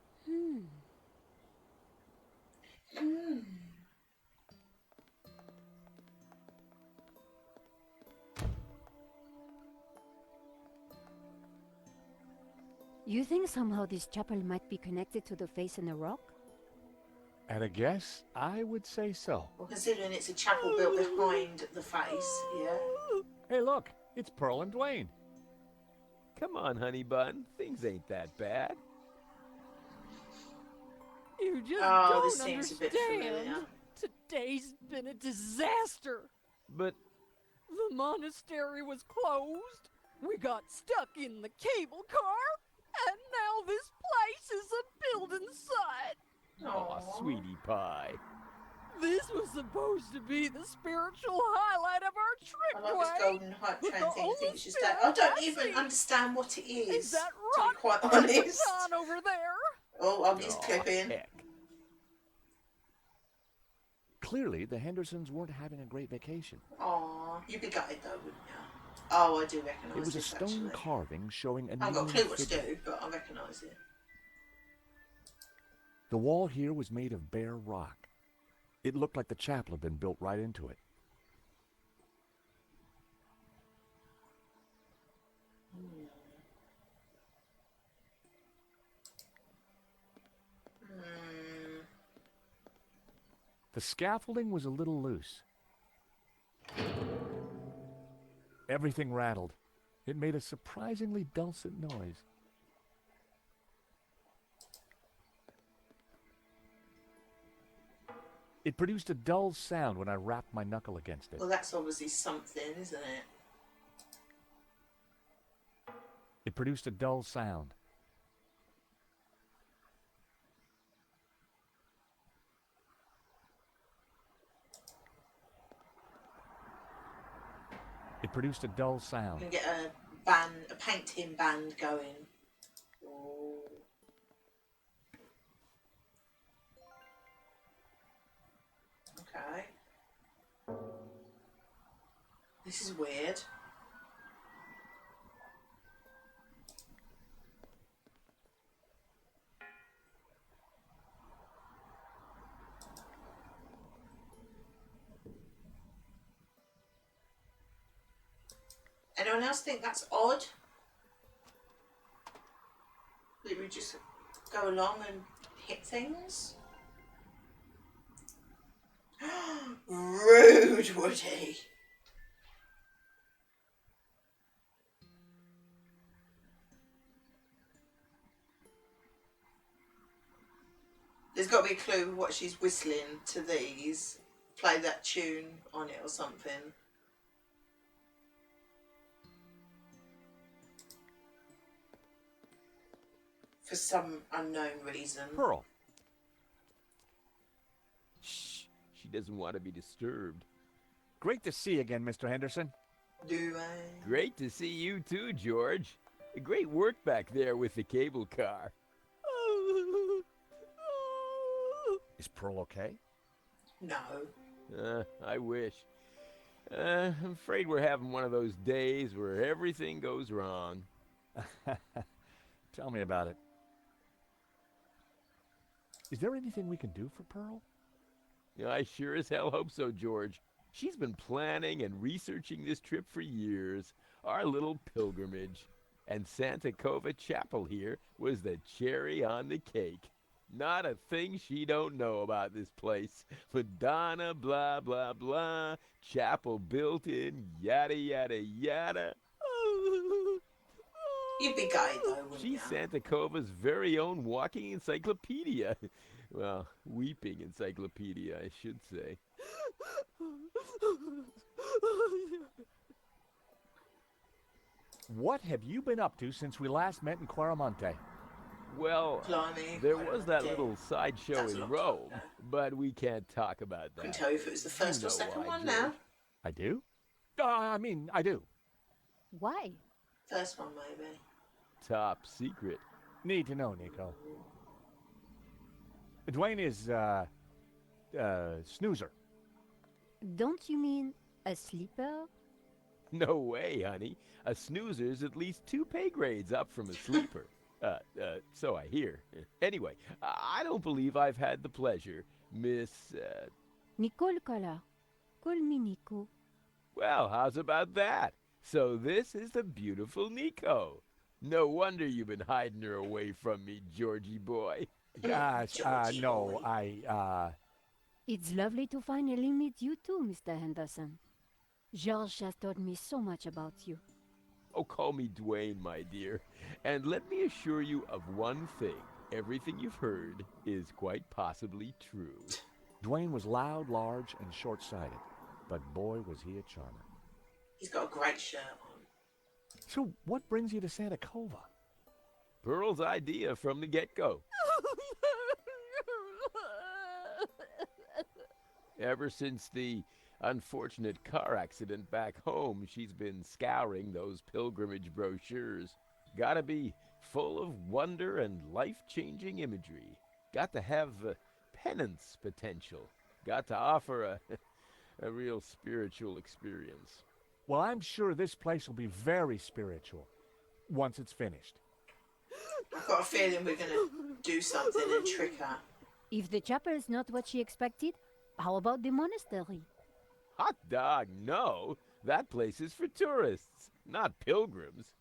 G: You think somehow this chapel might be connected to the face in the rock?
B: At a guess, I would say so.
A: Well, considering it's a chapel built behind the face, yeah.
B: Hey, look, it's Pearl and Dwayne.
J: Come on, honey bun. Things ain't that bad.
K: You just
A: Oh,
K: don't
A: this seems a bit familiar.
K: understand. Today's been a disaster.
J: But
K: The monastery was closed. We got stuck in the cable car. And now this place is a building site.
J: aw, sweetie pie.
K: This was supposed to be the spiritual highlight of our
A: I
K: trip,
A: like this
K: Dwayne.
A: golden hype
K: But
A: train
K: the
A: thing. I
K: only
A: think it's just
K: spirit
A: that. I don't
K: I
A: even
K: see
A: understand what it is,
K: Is that
A: to be
K: rock
A: quite
K: paper
A: honest.
K: baton over there?
A: Oh, I'll just
J: Aw,
A: clip in.
J: heck.
B: Clearly, the Hendersons weren't having a great vacation.
A: Aw, you'd be gutted though, wouldn't you? Oh, I do recognise
B: It was a
A: this,
B: stone
A: actually.
B: carving showing a
A: I haven't got a
B: kneeling
A: clue what to
B: figure.
A: do, but I recognise it.
B: The wall here was made of bare rock. It looked like the chapel had been built right into it. The scaffolding was a little loose. Everything rattled. It made a surprisingly dulcet noise. It produced a dull sound when I rapped my knuckle against it.
A: Well, that's obviously something, isn't it?
B: It produced a dull sound. It produced a dull sound.
A: I'm gonna get a painting band going. Oh. Okay. This is weird. Anyone else think that's odd? That we just go along and hit things? Rude, Woody. There's got to be a clue what she's whistling to these. Play that tune on it or something. For some unknown reason.
J: Pearl. Shh. She doesn't want to be disturbed.
B: Great to see you again, Mr. Henderson.
A: Do I?
J: Great to see you too, George. Great work back there with the cable car.
B: Is Pearl okay?
A: No.
J: I wish. I'm afraid we're having one of those days where everything goes wrong.
B: Tell me about it. Is there anything we can do for Pearl?
J: I sure as hell hope so, George. She's been planning and researching this trip for years. Our little pilgrimage. And Santa Cova Chapel here was the cherry on the cake. Not a thing she don't know about this place. Madonna, blah, blah, blah. Chapel built in, yada, yada, yada.
A: You'd be gay though, wouldn't you?
J: She's Santa Cova's very own walking encyclopedia. Well, weeping encyclopedia, I should say.
B: What have you been up to since we last met in Claramonte?
J: Well,
A: Blimey,
J: there was that
A: Claramonte.
J: little sideshow
A: That's a
J: in
A: long
J: Rome,
A: time ago.
J: but we can't talk about
A: I can
J: that.
A: tell you if it was the first
J: You
A: or
J: know
A: second
J: why,
A: one
J: George.
A: now.
B: I do? I do.
G: Why?
A: First one, maybe.
J: Top secret.
B: Need to know, Nico. Dwayne is, snoozer.
G: Don't you mean a sleeper?
J: No way, honey. A snoozer's at least 2 pay grades up from a sleeper. So I hear. Anyway, I don't believe I've had the pleasure, Miss,
G: Nicole Collar. Call me Nico.
J: Well, how's about that? So this is the beautiful Nico. No wonder you've been hiding her away from me, Georgie boy.
B: Gosh,
A: Georgie
B: no,
A: boy.
G: It's lovely to finally meet you too, Mr. Henderson. George has told me so much about you.
J: Oh, call me Dwayne, my dear. And let me assure you of one thing. Everything you've heard is quite possibly true.
B: Dwayne was loud, large, and short-sighted, but boy, was he a charmer.
A: He's got a great shirt on.
B: So what brings you to Santa Cova?
J: Pearl's idea from the get-go. Ever since the unfortunate car accident back home, she's been scouring those pilgrimage brochures. Gotta be full of wonder and life-changing imagery. Got to have penance potential. Got to offer a real spiritual experience.
B: Well, I'm sure this place will be very spiritual once it's finished.
A: I've got a feeling we're going to do something and trick her.
G: If the chapel is not what she expected, how about the monastery?
J: Hot dog, no. That place is for tourists, not pilgrims.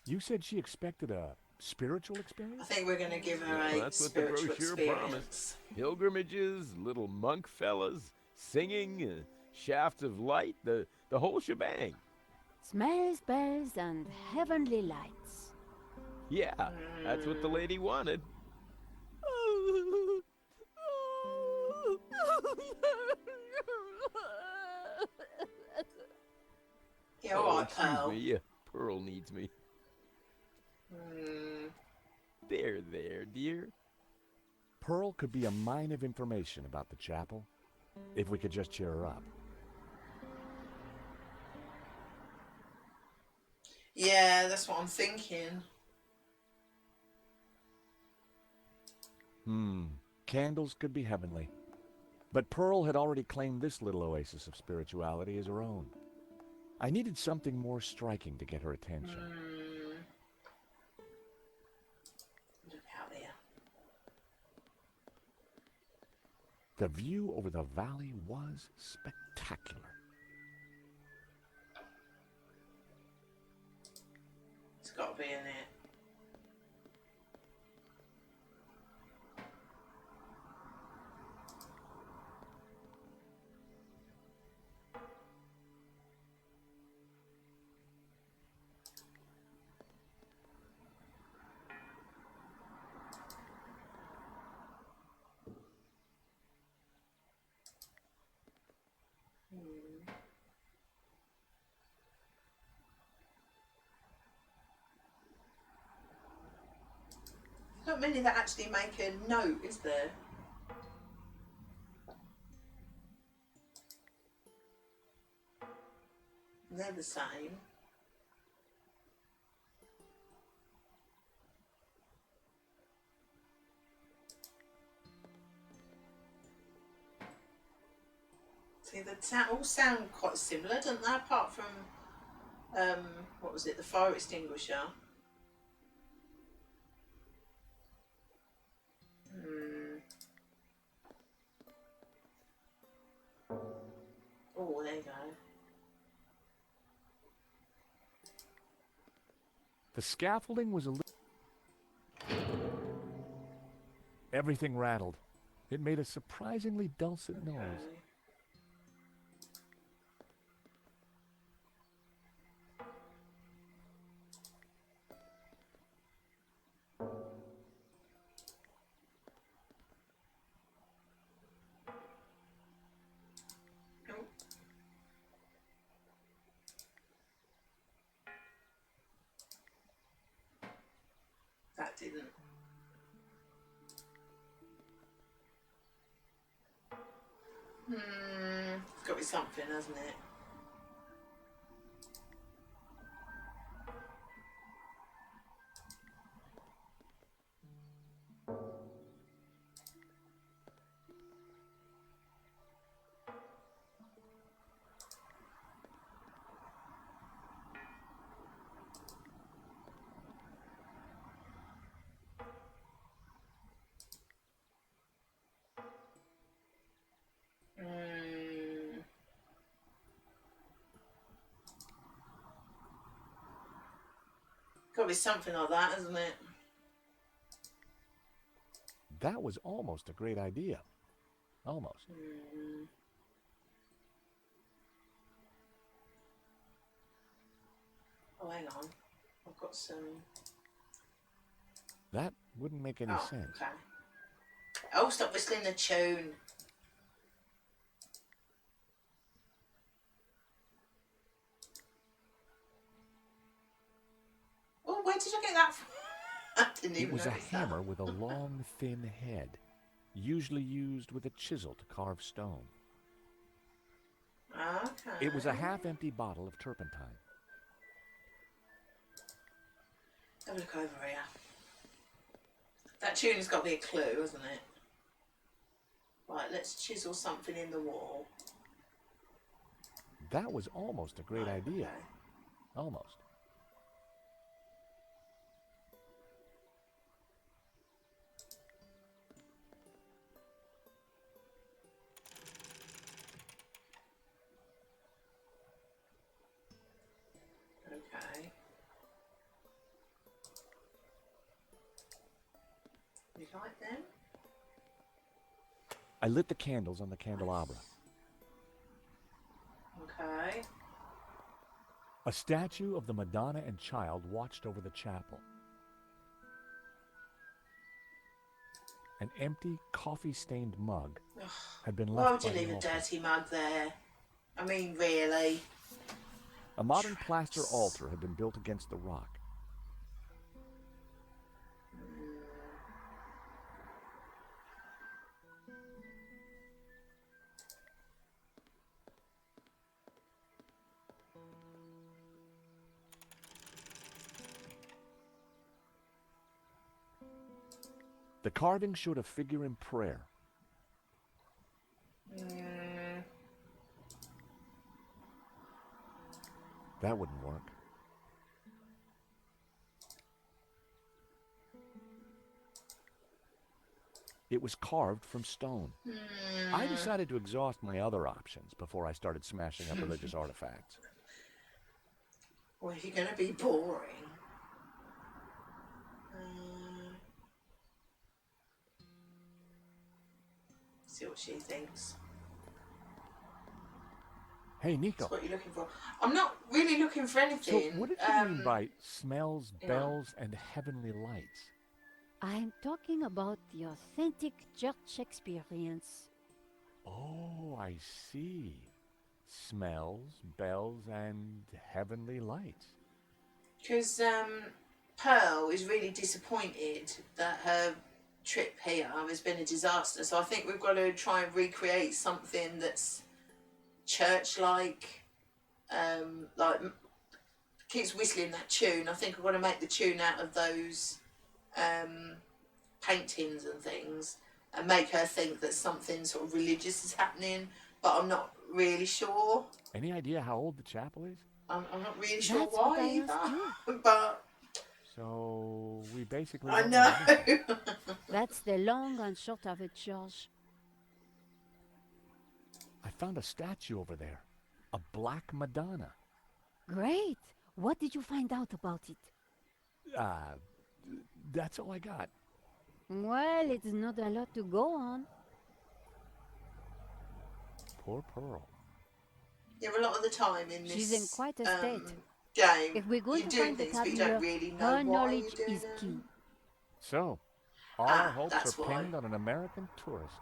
B: You said she expected a spiritual
A: I
B: experience?
A: think we're going to give her
J: Well,
A: a
J: that's what the
A: spiritual
J: brochure
A: experience.
J: promised. Pilgrimages, little monk fellas, singing, shafts of light, the whole shebang.
G: Smells, bells, and heavenly lights.
J: Yeah, that's what the lady wanted.
A: Yeah, all right,
J: excuse
A: pal.
J: me. Pearl needs me.
A: Hmm.
J: There, dear.
B: Pearl could be a mine of information about the chapel, if we could just cheer her up.
A: Yeah, that's what I'm thinking.
B: Candles could be heavenly. But Pearl had already claimed this little oasis of spirituality as her own. I needed something more striking to get her attention.
A: Look out there.
B: The view over the valley was spectacular.
A: It's got to be in it. Not many that actually make a note, is there? They're the same. See, they all sound quite similar, don't they? Apart from, what was it, the fire extinguisher. Oh, there you go.
B: The scaffolding was a little... Everything rattled. It made a surprisingly dulcet noise.
A: That didn't. It's got to be something, hasn't it? Got to be something like that, isn't it?
B: That was almost a great idea. Almost.
A: Oh, hang on. I've got some...
B: That wouldn't make any sense.
A: Okay. Oh, stop whistling the tune. Oh, where did you get that from? I didn't even
B: It was a
A: notice
B: hammer
A: that.
B: with a long, thin head, usually used with a chisel to carve stone.
A: Okay.
B: It was a half-empty bottle of turpentine.
A: Have a look over here. That tune's got to be a clue, hasn't it? Right, let's chisel something in the wall.
B: That was almost a great idea.
A: Okay.
B: Almost.
A: Okay. You like them?
B: I lit the candles on the candelabra.
A: Okay.
B: A statue of the Madonna and Child watched over the chapel. An empty, coffee-stained mug had been
A: Why
B: left
A: would you
B: by the
A: leave a
B: altar.
A: dirty mug there? I mean, really?
B: A modern plaster altar had been built against the rock. The carving showed a figure in prayer. That wouldn't work. It was carved from stone. I decided to exhaust my other options before I started smashing up religious artifacts.
A: Well, if you're going to be boring. See what she thinks.
B: Hey, Nico.
A: That's what you're looking for. I'm not really looking for anything.
B: So what did you mean by smells, bells, and heavenly lights?
G: I'm talking about the authentic church experience.
B: Oh, I see. Smells, bells, and heavenly lights.
A: Because Pearl is really disappointed that her trip here has been a disaster. So I think we've got to try and recreate something that's church-like. Like keeps whistling that tune. I think I've got to make the tune out of those paintings and things and make her think that something sort of religious is happening, but I'm not really sure.
B: Any idea how old the chapel is?
A: I'm not really sure
G: That's
A: why
G: what I
A: either.
G: asked
A: But
B: So we basically
A: I
B: don't
A: know.
B: anything.
G: That's the long and short of it, George.
B: I found a statue over there. A black Madonna.
G: Great. What did you find out about it?
B: That's all I got.
G: Well, it's not a lot to go on.
B: Poor Pearl.
A: Yeah, a lot of the time in this
G: She's in quite a state.
A: game,
G: If we're going
A: you
G: to
A: do
G: find the
A: things, but you
G: tabular,
A: don't really know
G: her
A: why
G: knowledge
A: you're doing
G: is
A: it.
G: key.
B: So, all our hopes
A: that's
B: are
A: why.
B: pinned on an American tourist.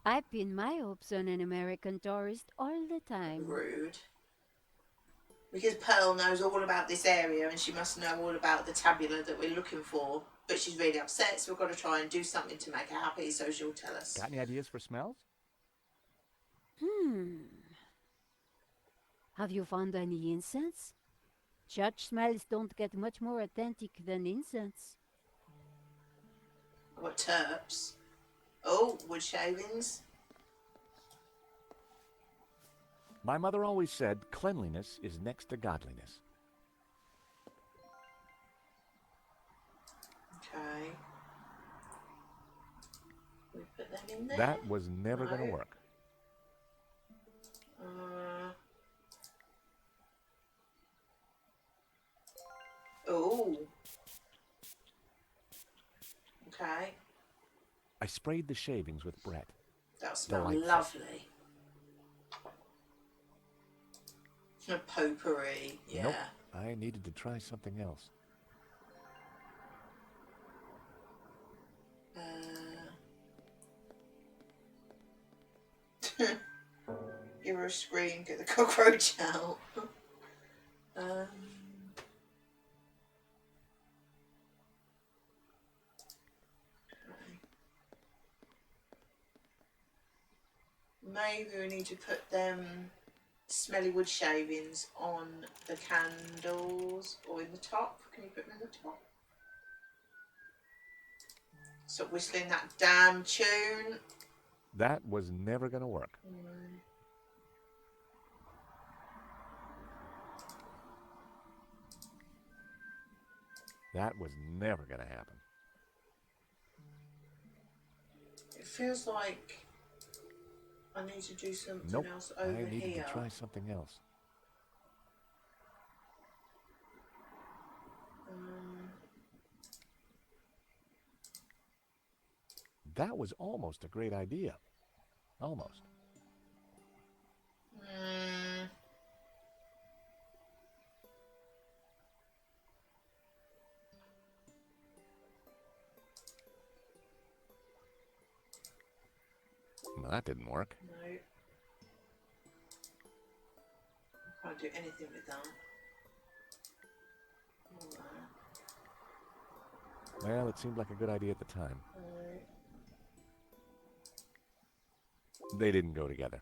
G: I pin my hopes on an American tourist all the time.
A: Rude. Because Pearl knows all about this area and she must know all about the tabula that we're looking for. But she's really upset, so we've got to try and do something to make her happy, so she'll tell us.
B: Got any ideas for smells?
G: Have you found any incense? Church smells don't get much more authentic than incense.
A: What terps? Oh, wood shavings.
B: My mother always said cleanliness is next to godliness.
A: Okay. We put them in there.
B: That was never going to
A: No.
B: work.
A: Oh. Okay.
B: I sprayed the shavings with Brett.
A: That smells
B: Delightful.
A: lovely. A potpourri, yeah.
B: Nope. I needed to try something else.
A: Give her a scream, get the cockroach out. Maybe we need to put them smelly wood shavings on the candles or in the top. Can you put them in the top? Stop whistling that damn tune.
B: That was never going to work. That was never going to happen.
A: It feels like I need to do something
B: Nope.
A: else
B: I
A: over
B: needed
A: here.
B: to try something else. That was almost a great idea. Almost. Well, that didn't work.
A: No. Can't do anything with that.
B: Well, it seemed like a good idea at the time. They didn't go together.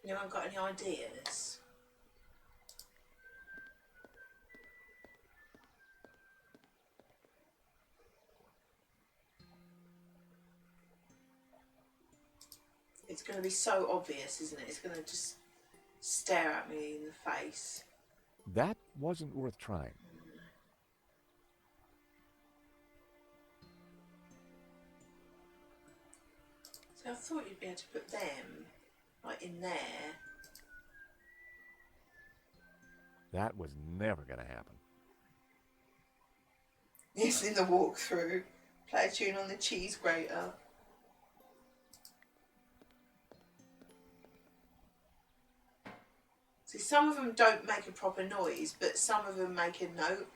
A: Anyone got any ideas? It's going to be so obvious, isn't it? It's going to just stare at me in the face.
B: That wasn't worth trying.
A: So I thought you'd be able to put them, like, in there.
B: That was never going to happen.
A: Yes, in the walkthrough. Play a tune on the cheese grater. See, some of them don't make a proper noise, but some of them make a note.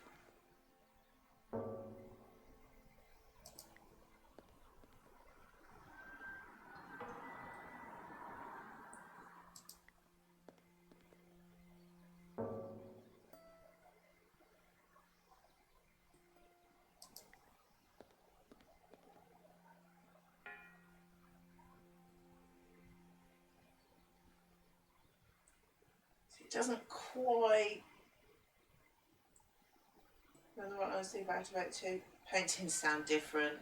A: It doesn't quite. Another one I was thinking about too. Paintings sound different.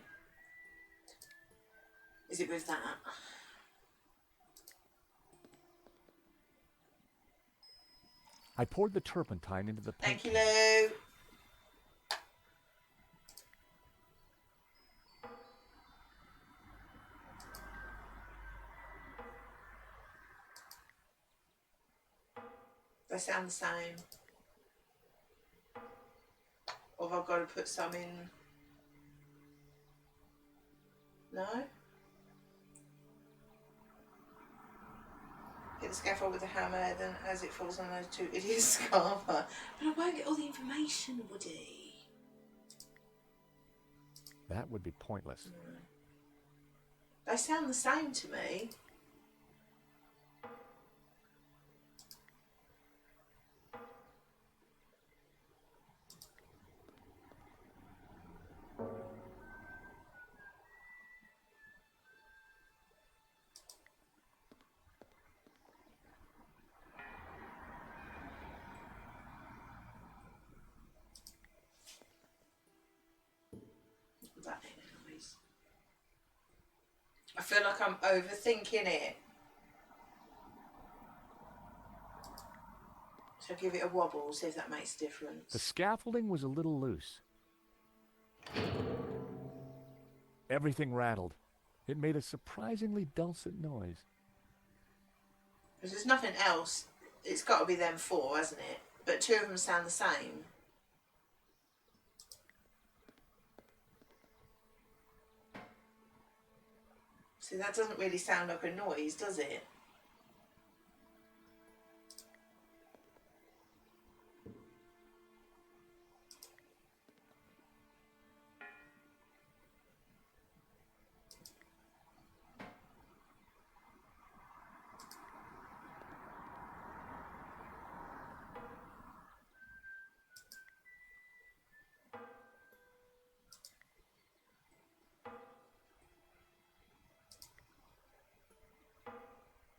A: Is it with that?
B: I poured the turpentine into the paint.
A: Thank you, Lou. They sound the same. Or have I got to put some in? No? Hit the scaffold with a hammer, then as it falls on those two idiots scarper. But I won't get all the information, would he?
B: That would be pointless.
A: They sound the same to me. That noise. I feel like I'm overthinking it. So give it a wobble, see if that makes a difference.
B: The scaffolding was a little loose. Everything rattled. It made a surprisingly dulcet noise.
A: If there's nothing else, it's got to be them four, hasn't it? But two of them sound the same. See, that doesn't really sound like a noise, does it?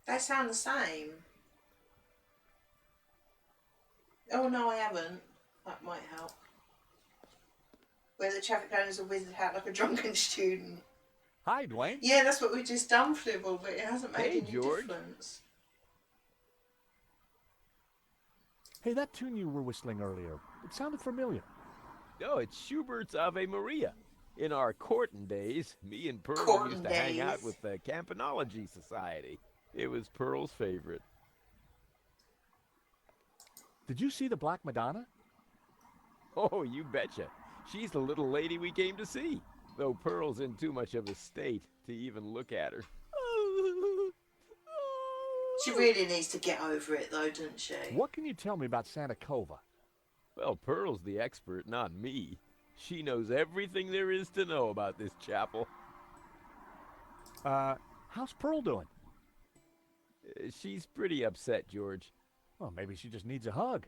A: They sound the same. Oh no, I haven't. That might help. Where the traffic owners are whizzed out like a drunken student.
B: Hi, Dwayne.
A: Yeah, that's what we just done, Flibble, but it hasn't made
J: Hey,
A: any
J: George.
A: difference.
B: Hey, that tune you were whistling earlier, it sounded familiar.
J: Oh, it's Schubert's Ave Maria. In our courting days, me and Pearl
A: Courting
J: used to hang out
A: days.
J: with the Campanology Society. It was Pearl's favorite.
B: Did you see the Black Madonna?
J: Oh, you betcha. She's the little lady we came to see, though Pearl's in too much of a state to even look at her.
A: She really needs to get over it, though, doesn't she?
B: What can you tell me about Santa Cova?
J: Well, Pearl's the expert, not me. She knows everything there is to know about this chapel.
B: How's Pearl doing?
J: She's pretty upset, George.
B: Well, maybe she just needs a hug.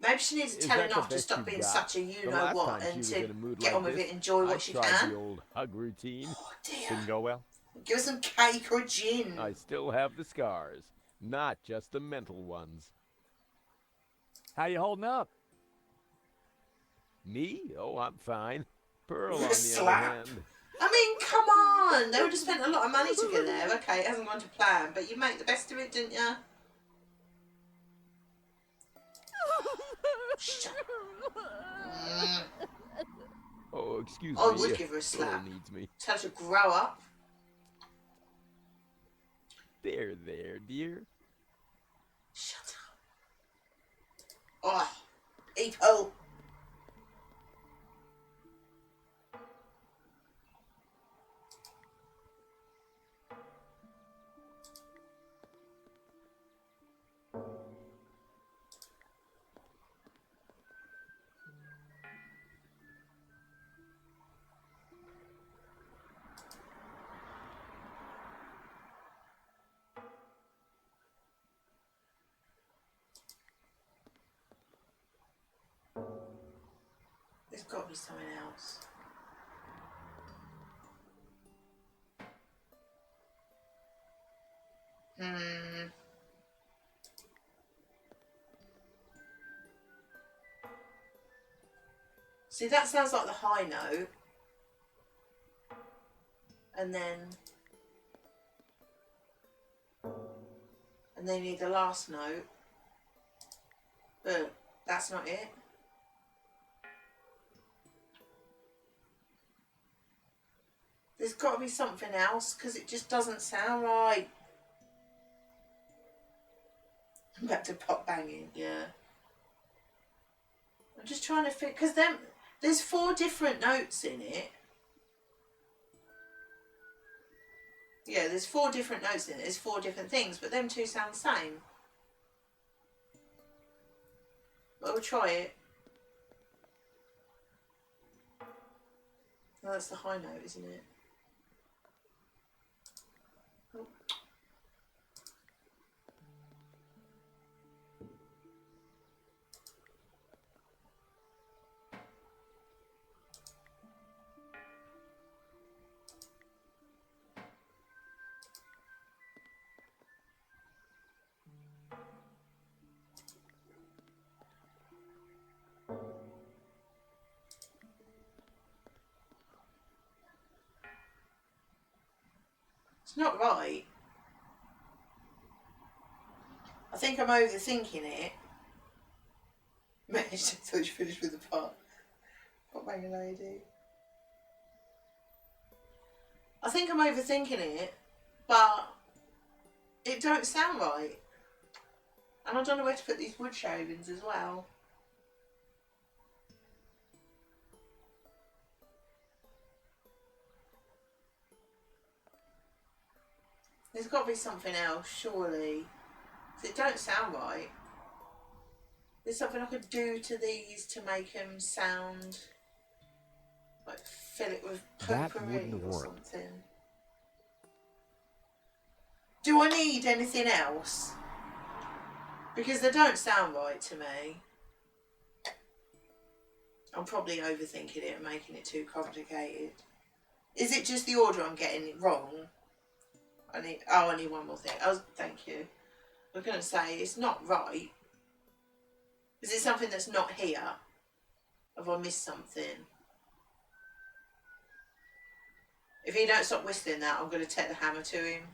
A: Maybe she needs to
J: Is
A: tell
J: that
A: her
J: the
A: not to
J: best
A: stop
J: you've
A: being
J: got?
A: such a
J: The
A: you-know-what
J: last time
A: and
J: she was
A: to
J: in a mood
A: get
J: like
A: on with
J: this,
A: it, enjoy
J: I
A: what she
J: tried
A: can.
J: the old hug routine.
A: Oh, dear.
B: Didn't go well?
A: Give her some cake or gin.
J: I still have the scars, not just the mental ones.
B: How you holding up?
J: Me? Oh, I'm fine. Pearl, on the other
A: Slap.
J: hand.
A: I mean, come on. They would have spent a lot of money to get there. Okay, it hasn't gone to plan, but you make the best of it, didn't you? Shut up.
J: Oh, excuse
A: I
J: me.
A: would give her a
J: Pearl
A: slap.
J: needs me.
A: Tell her to grow up.
J: There, dear.
A: Shut up. Oh, people. There's got to be something else. See, that sounds like the high note. And then you need the last note. But that's not it. There's got to be something else because it just doesn't sound right. I'm back to pop banging, yeah. I'm just trying to fit because there's 4 different notes in it. Yeah, there's 4 different notes in it. There's 4 different things, but them 2 sound the same. But we'll try it. No, that's the high note, isn't it? Oh. It's not right. I think I'm overthinking it. I thought you finished with the part. Pop banging lady. I think I'm overthinking it, but it don't sound right. And I don't know where to put these wood shavings as well. There's got to be something else, surely. 'Cause it don't sound right. There's something I could do to these to make them sound like fill it with
B: That
A: potpourri
B: wouldn't
A: or
B: work.
A: something. Do I need anything else? Because they don't sound right to me. I'm probably overthinking it and making it too complicated. Is it just the order I'm getting it wrong? I need one more thing. Thank you. I was going to say, it's not right. Is it something that's not here? Have I missed something? If he don't stop whistling that, I'm going to take the hammer to him.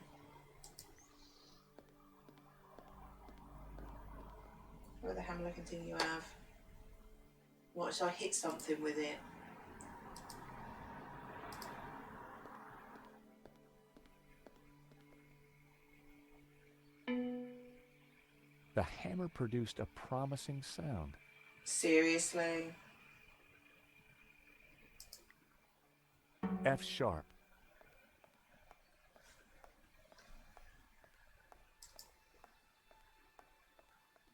A: What the hammer looking thing you have? What if I hit something with it?
B: The hammer produced a promising sound.
A: Seriously?
B: F sharp.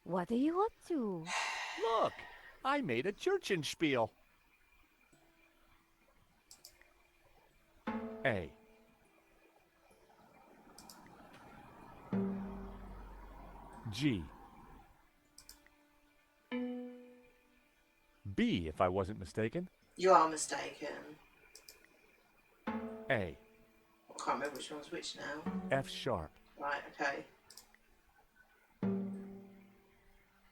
G: What are you up to?
B: Look, I made a Churchenspiel. A. G. B, if I wasn't mistaken.
A: You are mistaken.
B: A.
A: I can't remember which one's which now.
B: F sharp.
A: Right, okay.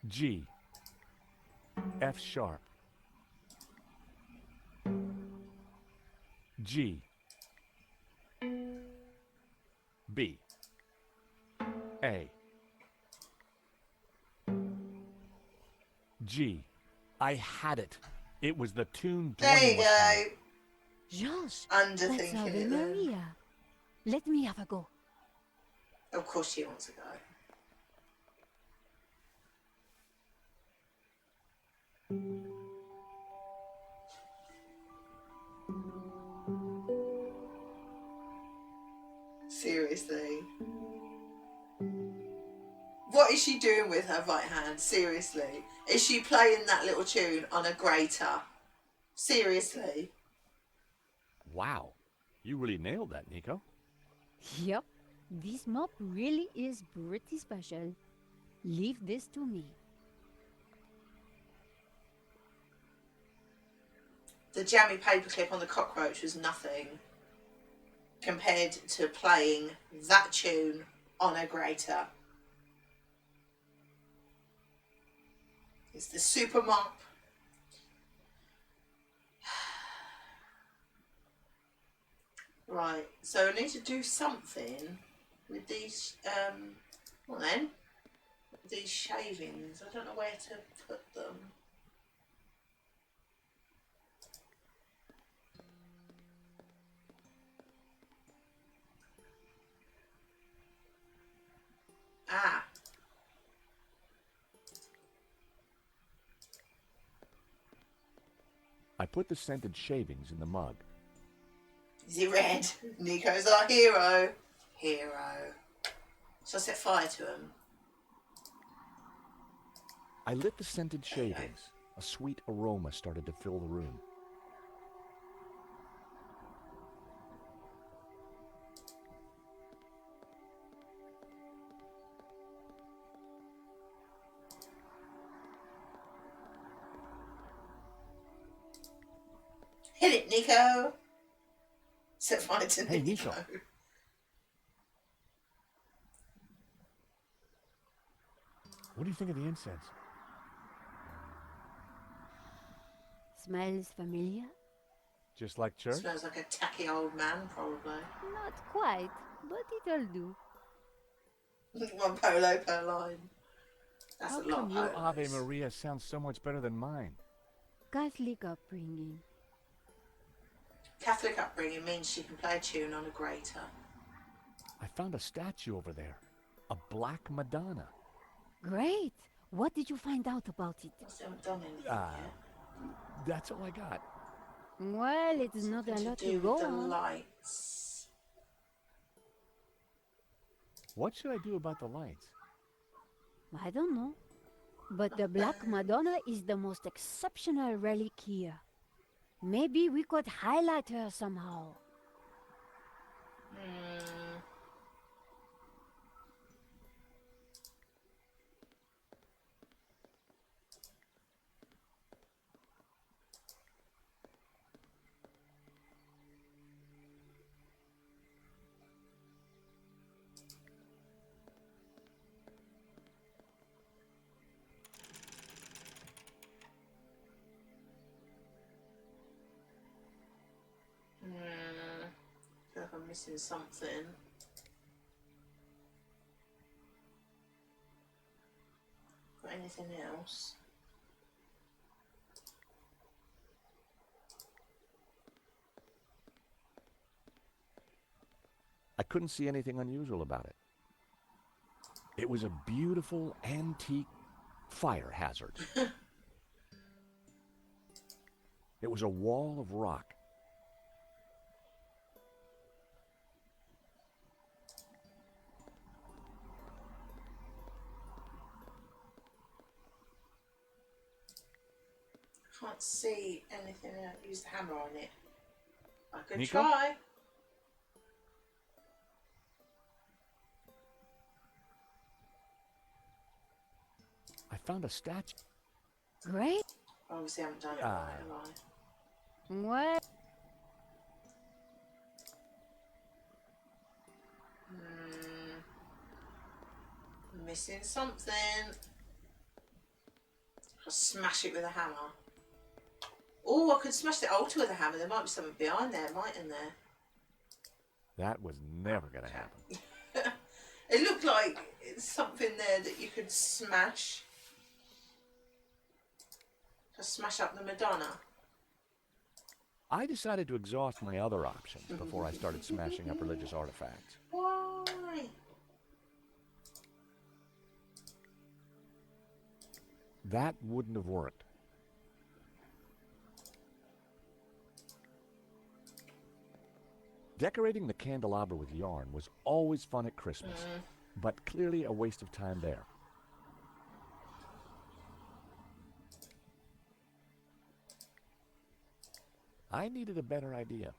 B: G. F sharp. G. B. A. G. I had it. It was the tune
A: There
B: Dwayne
A: you
B: was
A: go.
B: playing.
G: George, that's
A: Underthinking
G: Ave
A: it then.
G: Maria. Let me have a go.
A: Of course she wants to go. Seriously. What is she doing with her right hand? Seriously. Is she playing that little tune on a grater? Seriously.
B: Wow. You really nailed that, Nico.
G: Yep, this mop really is pretty special. Leave this to me.
A: The jammy paperclip on the cockroach was nothing compared to playing that tune on a grater. It's the super mop. Right, so I need to do something with these, well then, these shavings. I don't know where to put them. Ah.
B: I put the scented shavings in the mug.
A: Is he red? Nico's our hero. Hero. Shall I set fire to him?
B: I lit the scented shavings. A sweet aroma started to fill the room.
A: Hit it, Nico. Set fire to
B: Hey,
A: Nico.
B: Nico. What do you think of the incense?
G: Smells familiar?
B: Just like church?
A: Smells like a tacky old man, probably.
G: Not quite, but it'll do.
A: One polo per line. That's
B: How
A: a lot
B: come
A: of
B: your
A: polos.
B: Ave Maria sounds so much better than mine?
G: Catholic upbringing.
A: Catholic upbringing means she can play a tune on a grater.
B: I found a statue over there. A black Madonna.
G: Great! What did you find out about it?
A: I still haven't done anything
B: Ah.
A: yet.
B: That's all I got.
G: Well, it's not a
A: Something
G: lot
A: to
G: to
A: do
G: go
A: with the
G: on.
A: lights.
B: What should I do about the lights?
G: I don't know. But the Black Madonna is the most exceptional relic here. Maybe we could highlight her somehow.
A: I feel like I'm missing something. Got anything else?
B: I couldn't see anything unusual about it. It was a beautiful antique fire hazard. It was a wall of rock.
A: Can't see anything. Use the hammer on it. I could
B: Nico?
A: try.
B: I found a statue.
G: Great.
A: Obviously, I haven't done it
B: Ah.
A: right, have I?
G: What?
A: Missing something. I'll smash it with a hammer. Oh, I could smash the altar with a hammer. There might be something behind there, mightn't there?
B: That was never going to happen.
A: It looked like it's something there that you could smash. Just smash up the Madonna.
B: I decided to exhaust my other options before I started smashing up religious artifacts.
A: Why?
B: That wouldn't have worked. Decorating the candelabra with yarn was always fun at Christmas, but clearly a waste of time there. I needed a better idea.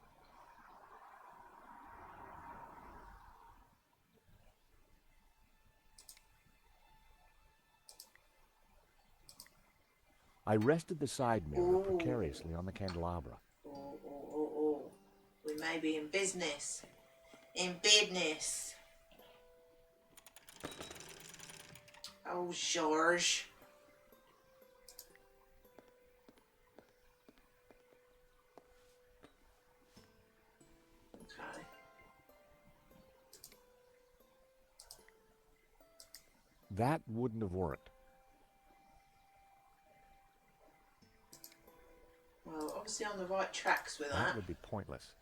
B: I rested the side mirror precariously on the candelabra.
A: Oh. We may be in business. In business. Oh, George. Okay.
B: That wouldn't have worked.
A: Well, obviously on the right tracks with
B: That
A: that.
B: would be pointless.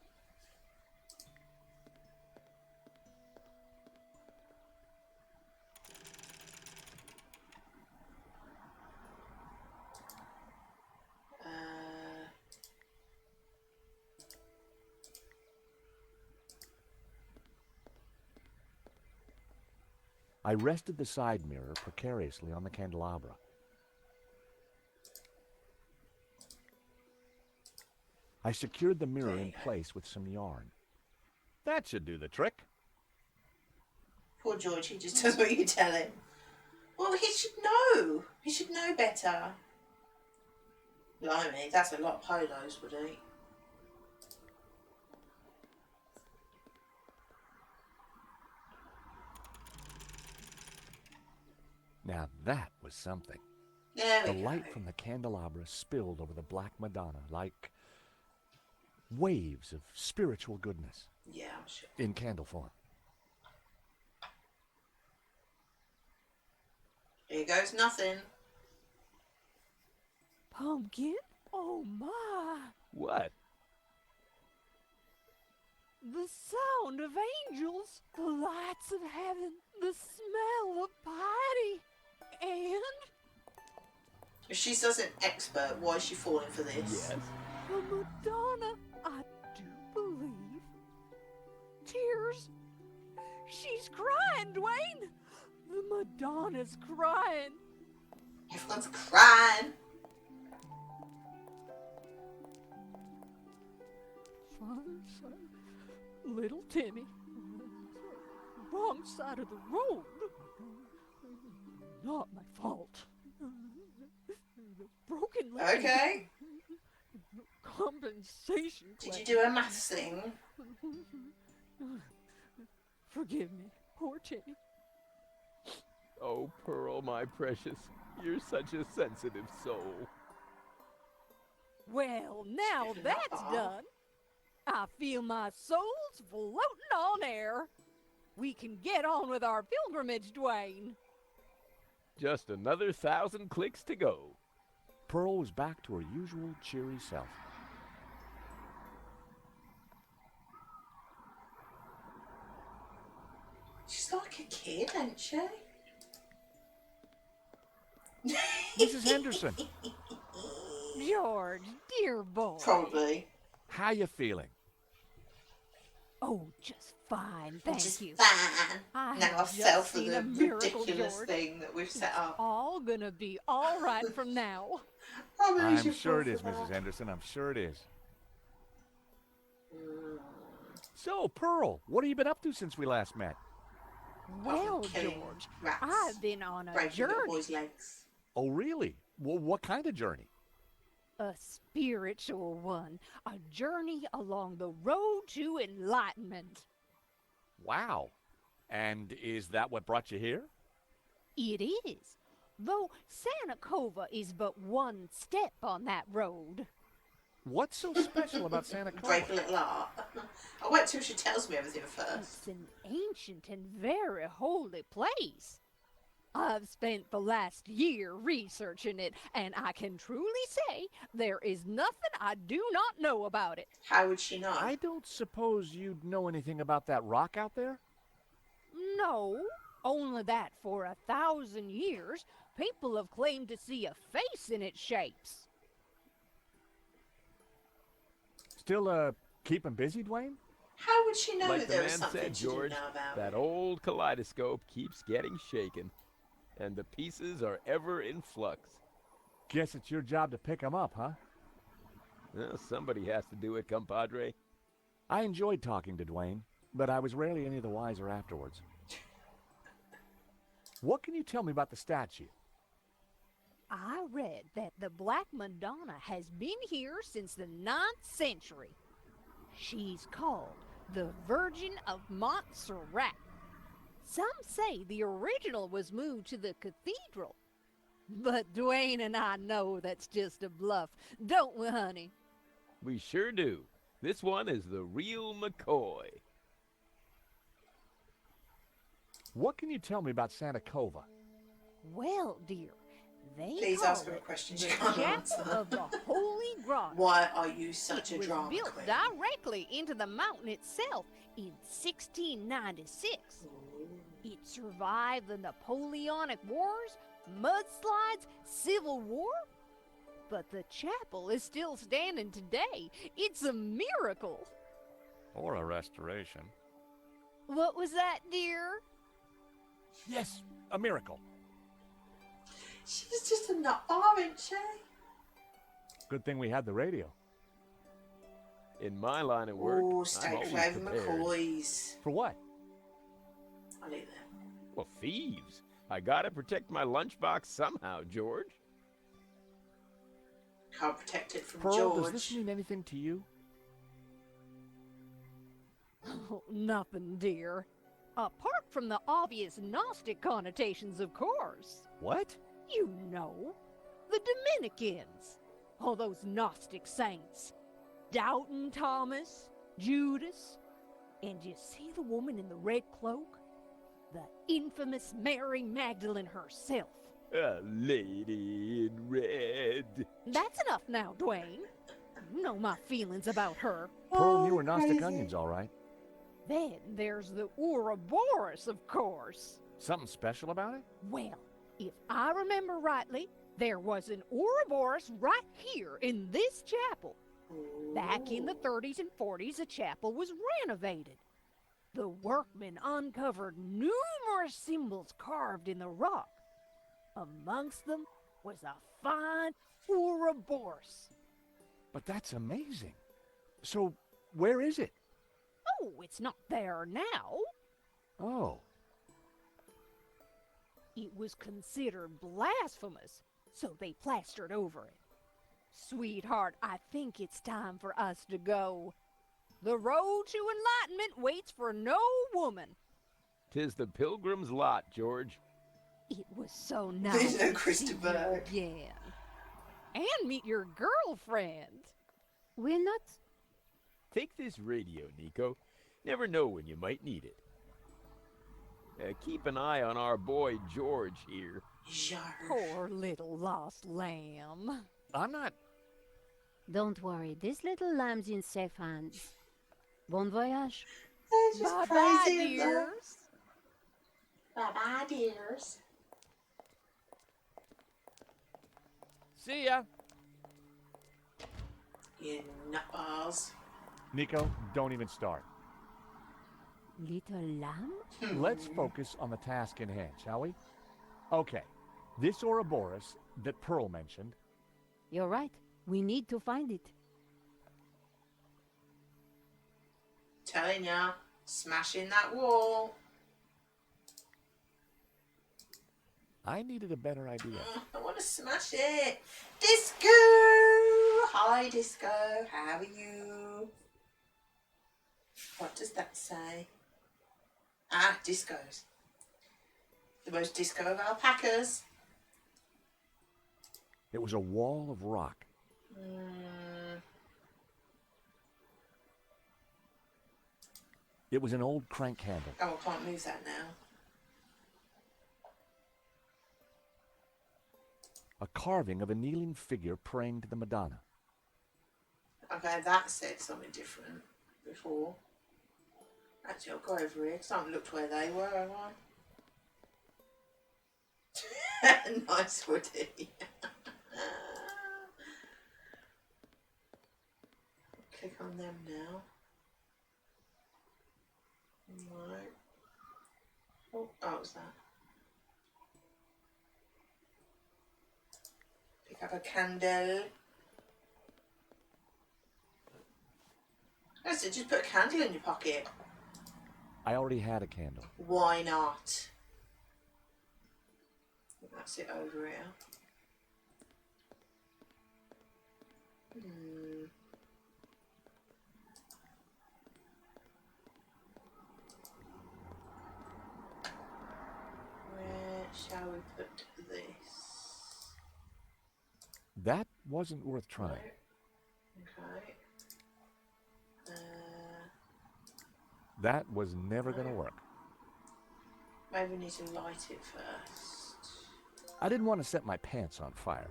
B: I rested the side mirror precariously on the candelabra. I secured the mirror in place with some yarn. That should do the trick.
A: Poor George, he just does what you tell him. Well, he should know. He should know better. Blimey, that's a lot of polos, would he?
B: Now that was something.
A: There
B: The
A: we
B: light
A: go.
B: from the candelabra spilled over the Black Madonna like waves of spiritual goodness
A: Yeah, I'm sure.
B: in candle form.
A: Here goes nothing.
K: Pumpkin? Oh my!
J: What?
K: The sound of angels, the lights of heaven, the smell of piety, and
A: If she's such an expert, why is she falling for this?
J: Yes.
K: the Madonna, I do believe. Tears. She's crying, Dwayne. The Madonna's crying.
A: Everyone's crying.
K: Father, son, little Timmy. Wrong side of the road. Not my fault. The broken leg.
A: Okay.
K: Compensation
A: Did you
K: claim.
A: do a maths thing?
K: Forgive me, poor Timmy.
J: Oh, Pearl, my precious, you're such a sensitive soul.
K: Well, now
A: Shouldn't
K: that's
A: have.
K: done. I feel my soul's floating on air. We can get on with our pilgrimage, Dwayne.
J: Just another 1,000 clicks to go.
B: Pearl was back to her usual cheery self.
A: She's like a kid, ain't she?
B: Mrs. Henderson,
K: George, dear boy.
A: Probably.
B: how you feeling?
K: Oh, just fine, thank
A: Just
K: you.
A: fine.
K: I
A: Now I
K: have
A: fell
K: just
A: for
K: seen
A: the
K: a miracle,
A: ridiculous
K: George.
A: thing that we've set up.
K: All gonna be all right from now.
A: Oh, maybe
B: I'm
A: she'll
B: sure it
A: fall
B: is,
A: for that.
B: Mrs. Henderson. I'm sure it is. So, Pearl, what have you been up to since we last met?
K: Well,
A: killing
K: George,
A: rats,
K: I've been on a
A: breaking little
K: journey.
A: boys' legs.
B: Oh, really? Well, what kind of journey?
K: A spiritual one. A journey along the road to enlightenment.
B: Wow. And is that what brought you here?
K: It is. Though Santa Cova is but one step on that road.
B: What's so special about Santa
A: Break a
B: Clara?
A: little heart. I'll wait till she tells me everything first.
K: It's an ancient and very holy place. I've spent the last year researching it, and I can truly say there is nothing I do not know about it.
A: How would she know?
B: I don't suppose you'd know anything about that rock out there?
K: No, only that for 1,000 years, people have claimed to see a face in its shapes.
B: Still, keeping busy, Dwayne?
A: How would she know
J: Like the
A: there was
J: man
A: something
J: said,
A: she didn't
J: George,
A: know about?
J: that old kaleidoscope keeps getting shaken, and the pieces are ever in flux.
B: Guess it's your job to pick 'em up, huh?
J: Well, somebody has to do it, compadre.
B: I enjoyed talking to Dwayne, but I was rarely any the wiser afterwards. What can you tell me about the statue?
K: I read that the Black Madonna has been here since the 9th century. She's called the Virgin of Montserrat. Some say the original was moved to the cathedral. But Dwayne and I know that's just a bluff, don't we, honey?
J: We sure do. This one is the real McCoy.
B: What can you tell me about Santa Cova?
K: Well, dear, they
A: Please
K: call
A: ask her a
K: it
A: question
K: the
A: she can't
K: Chapel
A: answer.
K: of the Holy Grotto.
A: Why are you such
K: It
A: a
K: was
A: drama
K: built
A: queen?
K: directly into the mountain itself in 1696. It survived the Napoleonic Wars, mudslides, Civil War. But the chapel is still standing today. It's a miracle.
B: Or a restoration.
K: What was that, dear?
B: Yes, a miracle.
A: She's just a nut bar, isn't she?
B: Good thing we had the radio.
J: In my line of work,
A: Oh,
J: I'm
A: stay
J: always
A: clear of
J: prepared.
A: McCoys.
B: For what?
A: I'll leave that.
J: Well, thieves. I gotta protect my lunchbox somehow, George.
A: Can't protect it from
B: Pearl,
A: George.
B: does this mean anything to you?
K: Oh, nothing, dear. Apart from the obvious Gnostic connotations, of course.
B: What?
K: You know, the Dominicans. All those Gnostic saints. Doubting Thomas, Judas, and you see the woman in the red cloak? The infamous Mary Magdalene herself.
J: A lady in red.
K: That's enough now, Dwayne. You know my feelings about her.
B: Pearl knew her Gnostic
A: crazy.
B: onions, all right.
K: Then there's the Ouroboros, of course.
B: Something special about it?
K: Well, if I remember rightly, there was an Ouroboros right here in this chapel. Back in the 30s and 40s, the chapel was renovated. The workmen uncovered numerous symbols carved in the rock. Amongst them was a fine Ouroboros.
B: But that's amazing. So, where is it?
K: Oh, it's not there now.
B: Oh.
K: It was considered blasphemous, so they plastered over it. Sweetheart, I think it's time for us to go. The road to enlightenment waits for no woman.
J: 'Tis the pilgrim's lot, George.
K: It was so
A: There's
K: nice
A: no
K: to see you
A: Christopher.
K: again. And meet your girlfriend.
G: We're not.
J: Take this radio, Nico. Never know when you might need it. Keep an eye on our boy George here.
K: Poor little lost lamb.
B: I'm not.
G: Don't worry, this little lamb's in safe hands. Bon voyage.
A: They're just
K: Bye-bye,
A: crazy.
K: dears.
A: Bye-bye, dears.
D: See ya.
A: You nutballs.
B: Nico, don't even start.
G: Little lamb?
B: Let's focus on the task in hand, shall we? Okay. This Ouroboros that Pearl mentioned,
G: You're right. We need to find it.
A: Telling ya, smashing that wall.
B: I needed a better idea.
A: I want to smash it. Disco! Hi, Disco. How are you? What does that say? Ah, Disco's. The most disco of alpacas.
B: It was a wall of rock. It was an old crank handle.
A: Oh, I can't move that now.
B: A carving of a kneeling figure praying to the Madonna.
A: Okay, that said something different before. Actually, I'll go over here because I haven't looked where they were, have I? Nice Woody. Click on them now. Right. Oh, what was that? Pick up a candle. I said just put a candle in your pocket.
B: I already had a candle.
A: Why not? That's it over here. Where shall we put this?
B: That wasn't worth trying.
A: Okay.
B: That was never going to work.
A: Maybe we need to light it first.
B: I didn't want to set my pants on fire.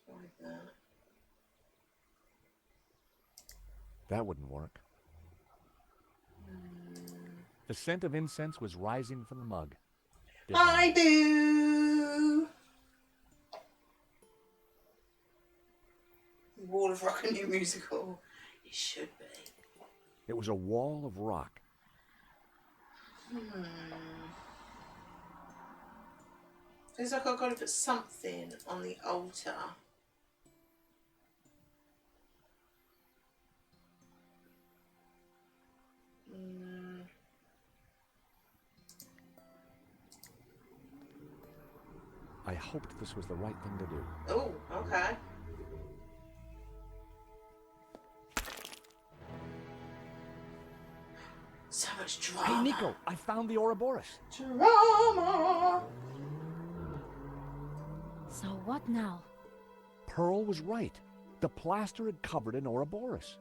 A: Like that.
B: That wouldn't work. The scent of incense was rising from the mug.
A: Hi, Boo! Wall of Rock, a new musical. It should be.
B: It was a wall of rock.
A: Feels like I've got to put something on the altar.
B: I hoped this was the right thing to do.
A: Oh, okay. So much drama.
B: Hey, Nico, I found the Ouroboros.
A: Drama!
G: So what now?
B: Pearl was right. The plaster had covered an Ouroboros.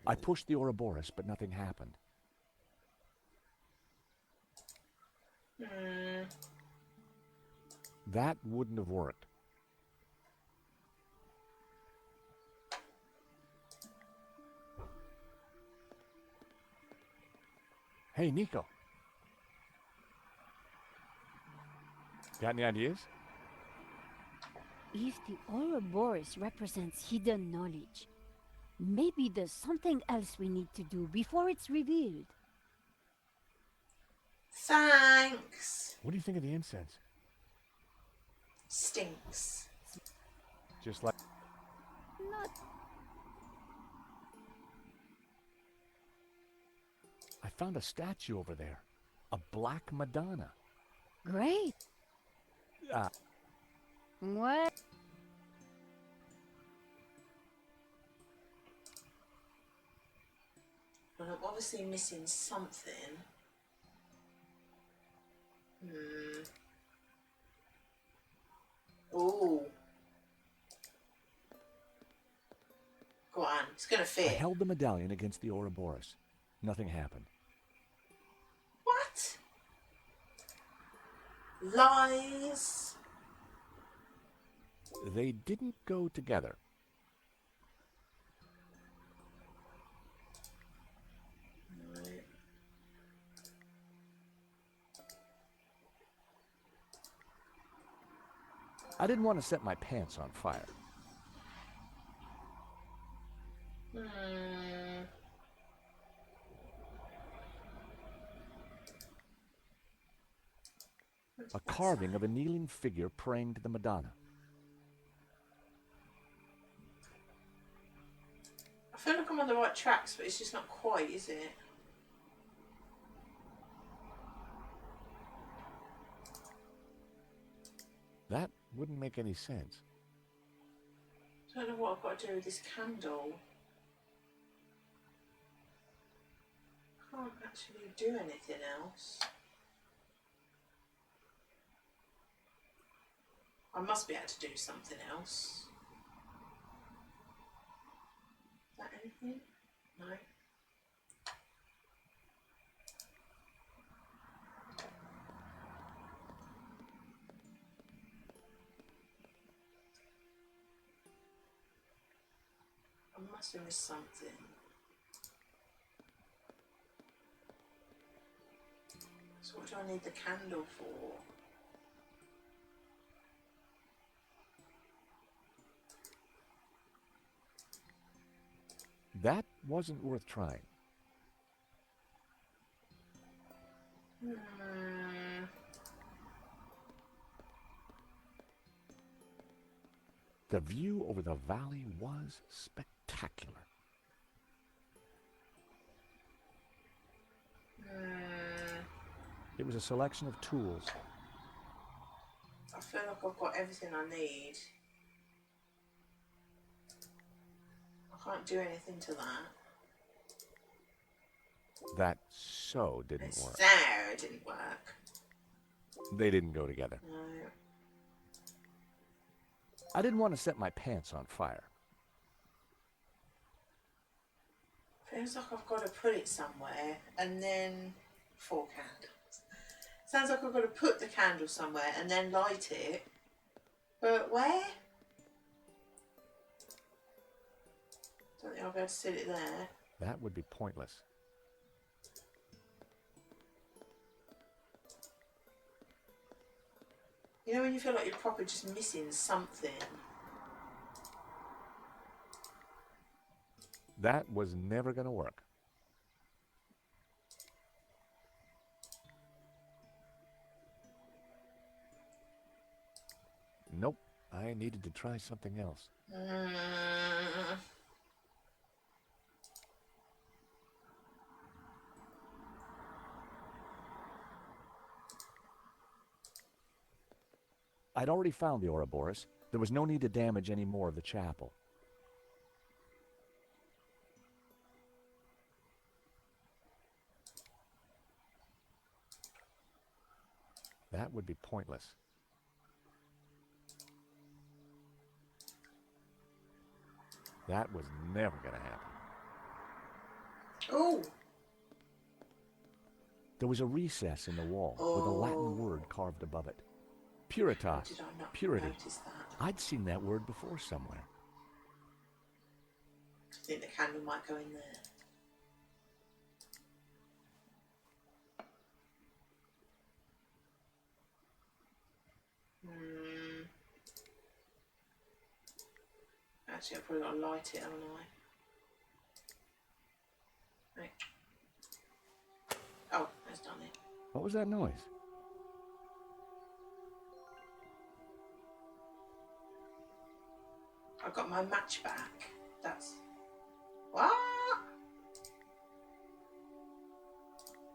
B: I pushed the Ouroboros, but nothing happened. That wouldn't have worked. Hey, Nico. Got any ideas?
G: If the Ouroboros represents hidden knowledge, maybe there's something else we need to do before it's revealed.
A: Thanks.
B: What do you think of the incense?
A: Stinks.
B: Just like...
G: Not
B: I found a statue over there. A black Madonna.
G: great. What?
A: Well, I'm obviously missing something. Ooh. Go on, it's gonna
B: I
A: fit.
B: held the medallion against the Ouroboros. Nothing happened.
A: What? Lies.
B: They didn't go together.
A: Right.
B: I didn't want to set my pants on fire. A carving of a kneeling figure praying to the Madonna.
A: I feel like I'm on the right tracks, but it's just not quite, is it?
B: That wouldn't make any sense.
A: I don't know what I've got to do with this candle. I can't actually do anything else. I must be able to do something else. Is that anything? No. I must have missed something. So what do I need the candle for?
B: That wasn't worth trying. The view over the valley was spectacular. It was a selection of tools.
A: I feel like I've got everything I need. I can't do anything to that.
B: That so didn't work.
A: So it didn't work.
B: They didn't go together.
A: No.
B: I didn't want to set my pants on fire.
A: Feels like I've got to put it somewhere and then 4 candles. Sounds like I've got to put the candle somewhere and then light it. But where? Don't think I'll be able to sit it there.
B: That would be pointless.
A: You know when you feel like you're probably just missing something?
B: That was never going to work. Nope. I needed to try something else. I'd already found the Ouroboros. There was no need to damage any more of the chapel. That would be pointless. That was never going to happen.
A: Oh!
B: There was a recess in the wall with a Latin word carved above it. Puritas,
A: Did I not
B: purity.
A: notice that?
B: I'd seen that word before somewhere.
A: I think the candle might go in there. Actually, I've probably got to light it, haven't I? Right. Oh, that's done it.
B: What was that noise?
A: I got my match back. That's... What?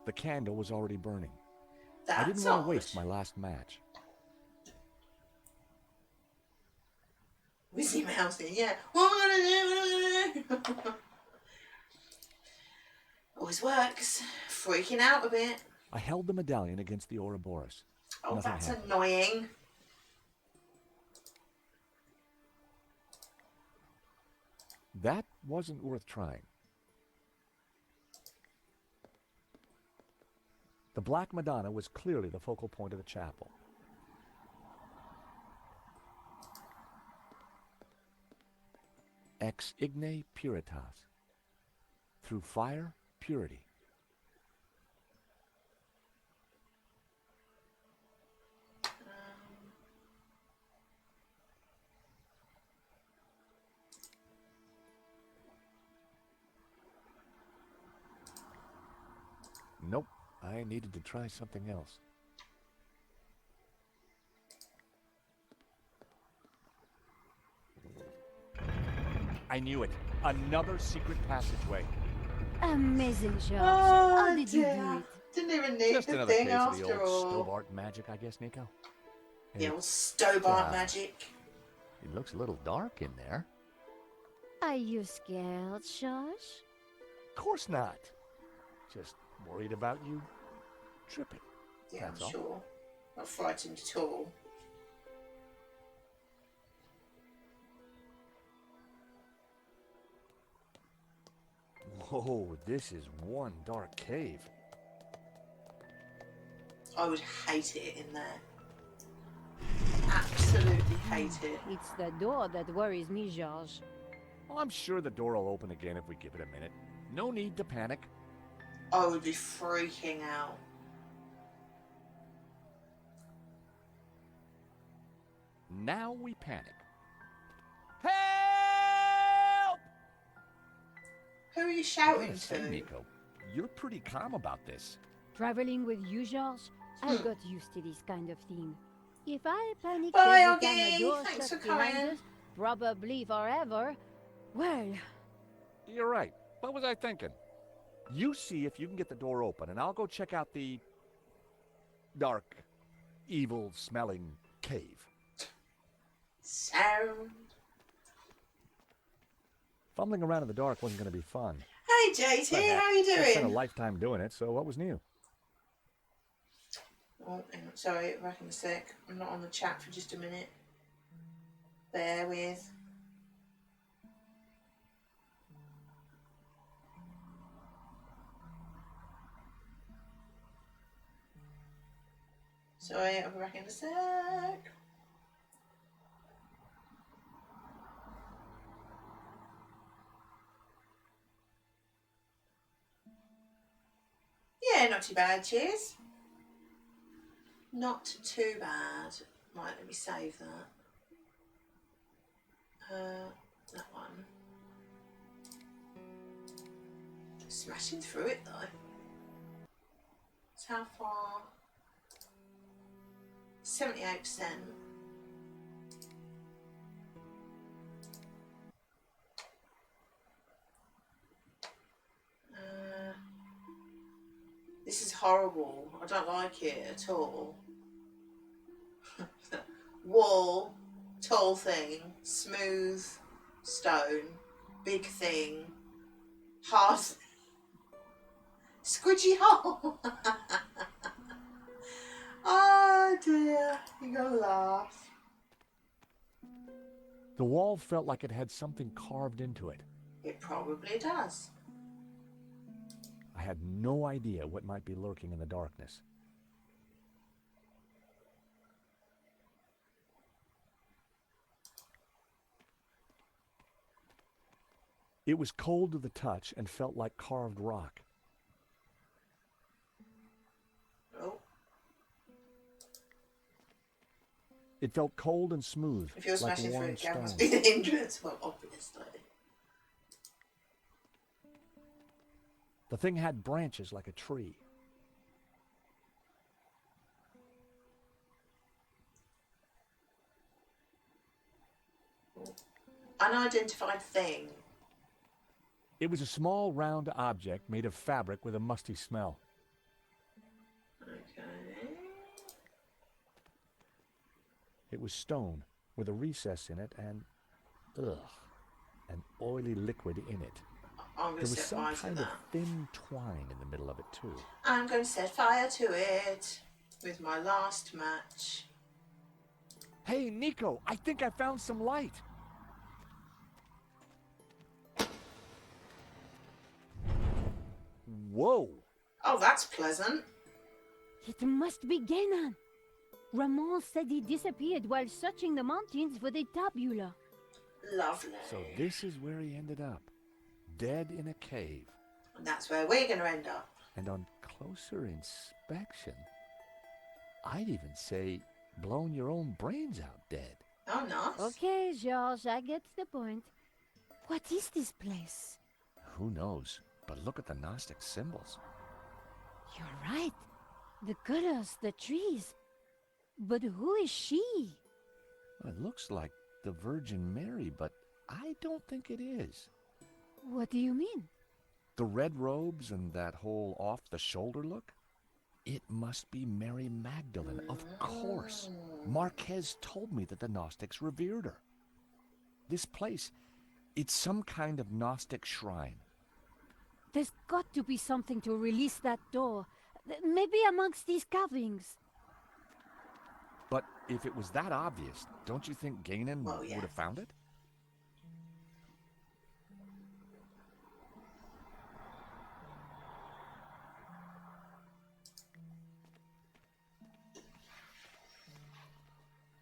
B: The candle was already burning.
A: That's
B: I didn't want
A: odd.
B: to waste my last match.
A: Wizzy Mousey, yeah. What am I gonna do? Always works. Freaking out a bit.
B: I held the medallion against the Ouroboros.
A: Oh,
B: Nothing
A: that's
B: happened.
A: annoying.
B: That wasn't worth trying. The Black Madonna was clearly the focal point of the chapel. Ex igne puritas. Through fire, purity. Nope. I needed to try something else. I knew it. Another secret passageway.
G: Amazing, George.
A: Oh
G: How did you
A: dear.
G: do it?
A: Didn't even need
B: Just
A: the
B: another
A: thing
B: case of the
A: after
B: old
A: all.
B: Stobart magic, I guess, Nico.
A: The old
B: It's,
A: Stobart magic.
B: It looks a little dark in there.
G: Are you scared, George?
B: Of course not. Just worried about you tripping.
A: Yeah,
B: That's
A: I'm
B: all.
A: sure. Not frightened at all.
B: Whoa, this is one dark cave.
A: I would hate it in there. Absolutely hate it.
G: It's the door that worries me, George.
B: Well, I'm sure the door will open again if we give it a minute. No need to panic.
A: I would be freaking out.
B: Now we panic.
J: Help!
A: Who are you
B: I
A: shouting
B: gotta say,
A: to?
B: Nico, you're pretty calm about this.
G: Traveling with you, George, I got used to this kind of thing. If I panic
A: Bye,
G: every time
A: Augie.
G: a door
A: Thanks
G: shuts
A: for
G: behind
A: coming.
G: us, probably forever, well,
B: You're right. What was I thinking? You see if you can get the door open, and I'll go check out the dark, evil-smelling cave.
A: Sound.
B: Fumbling around in the dark wasn't going to be fun.
A: Hey JT,
B: But,
A: how you
B: I spent a
A: doing?
B: lifetime doing it, so what was new?
A: Oh, hang on, sorry, back in a sec. I'm not on the chat for just a minute. Bear with. Sorry, I'll be back in a sec. Yeah, not too bad, cheers. Not too bad. Right, let me save that. That one. Smashing through it though. So how far? 78%. This is horrible. I don't like it at all. Wall, tall thing, smooth stone, big thing, hard, squidgy hole. Oh dear, you're gonna laugh.
B: The wall felt like it had something carved into it.
A: It probably does.
B: I had no idea what might be lurking in the darkness. It was cold to the touch and felt like carved rock.
A: Oh,
B: It felt cold and smooth,
A: if you're
B: like
A: smashing through
B: worn
A: it, Gavin must
B: stone.
A: be the hindrance. Well, obviously.
B: The thing had branches like a tree.
A: Unidentified thing.
B: It was a small round object made of fabric with a musty smell.
A: Okay.
B: It was stone with a recess in it and, an oily liquid in it.
A: I'm
B: There
A: going to
B: was
A: set
B: some
A: fire to
B: kind of
A: that.
B: thin twine in the middle of it too.
A: I'm going to set fire to it with my last match.
B: Hey, Nico, I think I found some light. Whoa.
A: Oh, that's pleasant.
G: it must be Genan. Ramon said he disappeared while searching the mountains for the tabula.
A: Lovely.
B: So this is where he ended up. Dead in a cave.
A: And that's where we're going to end up.
B: And on closer inspection, I'd even say blown your own brains out dead.
A: Oh, nice.
G: Okay, George, I get the point. What is this place?
B: Who knows? But look at the Gnostic symbols.
G: You're right. The colors, the trees. But who is she?
B: It looks like the Virgin Mary, but I don't think it is.
G: What do you mean?
B: The red robes and that whole off-the-shoulder look? It must be Mary Magdalene, of course. Marquez told me that the Gnostics revered her. This place, it's some kind of Gnostic shrine.
G: There's got to be something to release that door. Maybe amongst these carvings.
B: But if it was that obvious, don't you think Ganon would have found it?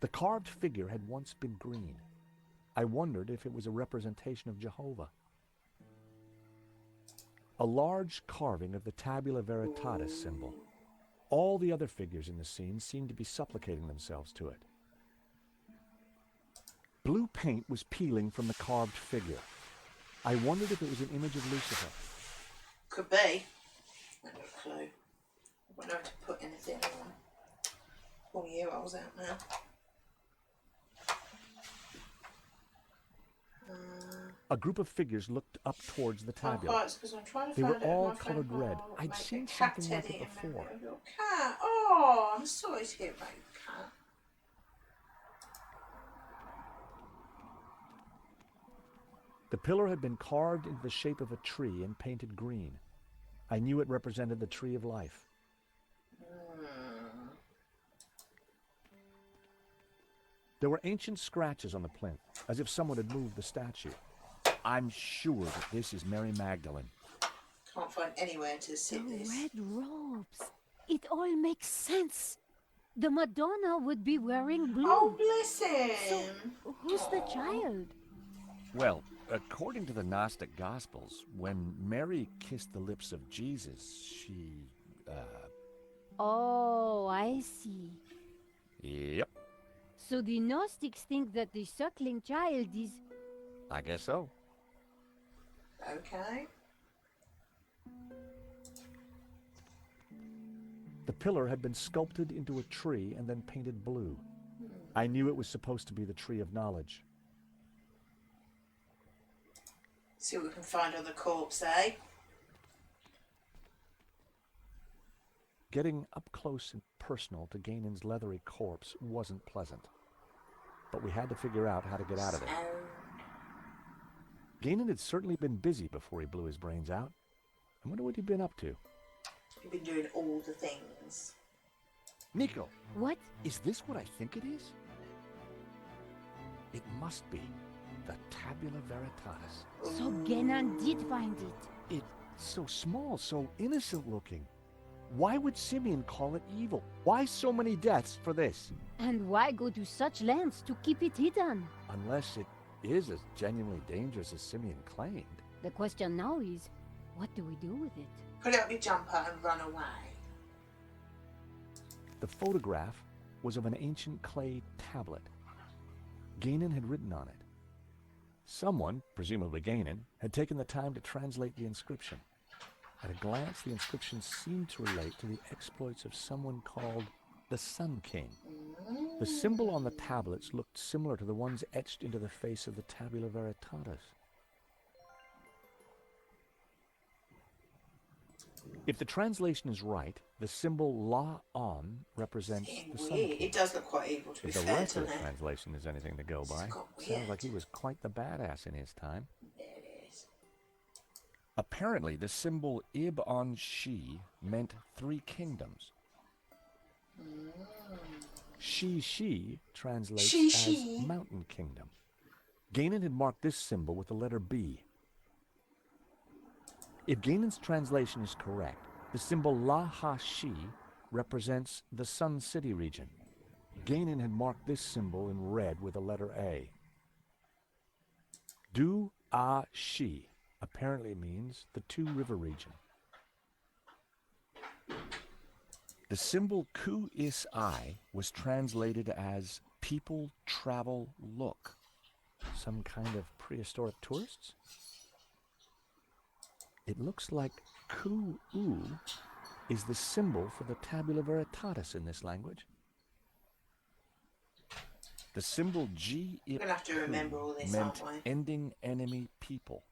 B: The carved figure had once been green. I wondered if it was a representation of Jehovah. A large carving of the Tabula Veritatis symbol. All the other figures in the scene seemed to be supplicating themselves to it. Blue paint was peeling from the carved figure. I wondered if it was an image of Lucifer.
A: Could be. I have no clue. I wouldn't know how to put anything on. All year I was out now.
B: A group of figures looked up towards the tabula. They were all colored red. I'd seen something like it before.
A: Cat. Oh, I'm sorry to hear about your cat.
B: The pillar had been carved into the shape of a tree and painted green. I knew it represented the tree of life. There were ancient scratches on the plinth, as if someone had moved the statue. I'm sure that this is Mary Magdalene.
A: Can't find anywhere to sit
G: The
A: this.
G: red robes. It all makes sense. The Madonna would be wearing blue.
A: Oh, bless him.
G: So, who's the child?
B: Well, according to the Gnostic Gospels, when Mary kissed the lips of Jesus, she,
G: Oh, I see.
B: Yep,
G: So the Gnostics think that the suckling child is...
B: I guess so.
A: Okay.
B: The pillar had been sculpted into a tree and then painted blue. I knew it was supposed to be the tree of knowledge.
A: See what we can find on the corpse, eh?
B: Getting up close and personal to Ganon's leathery corpse wasn't pleasant. But we had to figure out how to get out of there. Ganon had certainly been busy before he blew his brains out. I wonder what he'd been up to.
A: You've been doing all the things.
B: Nico!
G: What?
B: Is this what I think it is? It must be the Tabula Veritatis.
G: So Ganon did find it.
B: It's so small, so innocent looking. Why would Simeon call it evil? Why so many deaths for this?
G: And why go to such lengths to keep it hidden?
B: Unless it is as genuinely dangerous as Simeon claimed.
G: The question now is, what do we do with it?
A: Put it up your jumper and run away.
B: The photograph was of an ancient clay tablet. Ganon had written on it. Someone, presumably Ganon, had taken the time to translate the inscription. At a glance, the inscription seemed to relate to the exploits of someone called the Sun King. The symbol on the tablets looked similar to the ones etched into the face of the Tabula Veritatis. If the translation is right, the symbol La-On represents the Sun
A: Weird.
B: King.
A: It does look quite evil, to be
B: If the
A: fair,
B: rest of
A: doesn't
B: the
A: it?
B: translation is anything to go by, sounds like he was quite the badass in his time.
A: It is.
B: Apparently, the symbol Ib-on-Shi meant 3 kingdoms. Shi translates
A: Shi.
B: as Mountain Kingdom. Ganon had marked this symbol with the letter B. If Ganon's translation is correct, the symbol La-Ha-Shi represents the Sun City region. Ganon had marked this symbol in red with the letter A. Du-A-Shi apparently means the Two River region. The symbol Ku-Is-I was translated as people, travel, look. Some kind of prehistoric tourists? It looks like Ku-U is the symbol for the Tabula Veritatis in this language. The symbol G
A: We're going to have to remember all this,
B: meant
A: aren't we?
B: ending enemy people.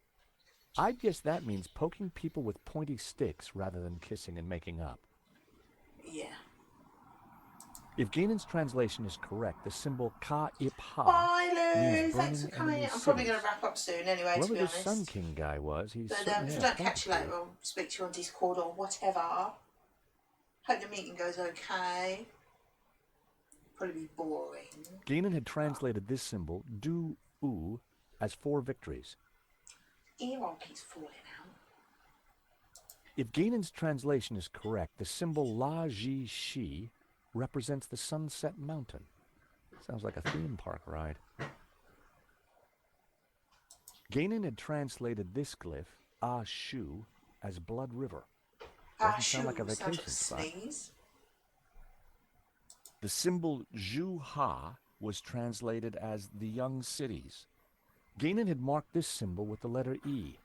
B: I'd guess that means poking people with pointy sticks rather than kissing and making up.
A: Yeah.
B: If Ganon's translation is correct, the symbol Ka-Ip-Ha
A: Bye, Lou.
B: means
A: Thanks for
B: burning
A: coming.
B: enemy
A: I'm probably going
B: cities.
A: to wrap up soon anyway, to
B: Whoever
A: be
B: this
A: honest.
B: Sun King guy was, he's
A: But
B: certainly
A: if I
B: had a
A: don't
B: point
A: catch you
B: to
A: later,
B: prove.
A: I'll speak to you on Discord or whatever. Hope the meeting goes okay. Probably be boring.
B: Ganon had translated this symbol, Du-U, as 4 victories.
A: Earroll keeps falling out.
B: If Ganon's translation is correct, the symbol La-Ji-Shi represents the Sunset Mountain. Sounds like a theme park ride. Ganon had translated this glyph, Ah-Shu, as Blood River. Doesn't sound like a vacation spot.
A: Sneeze.
B: The symbol Zhu-Ha was translated as the Young Cities. Ganon had marked this symbol with the letter E.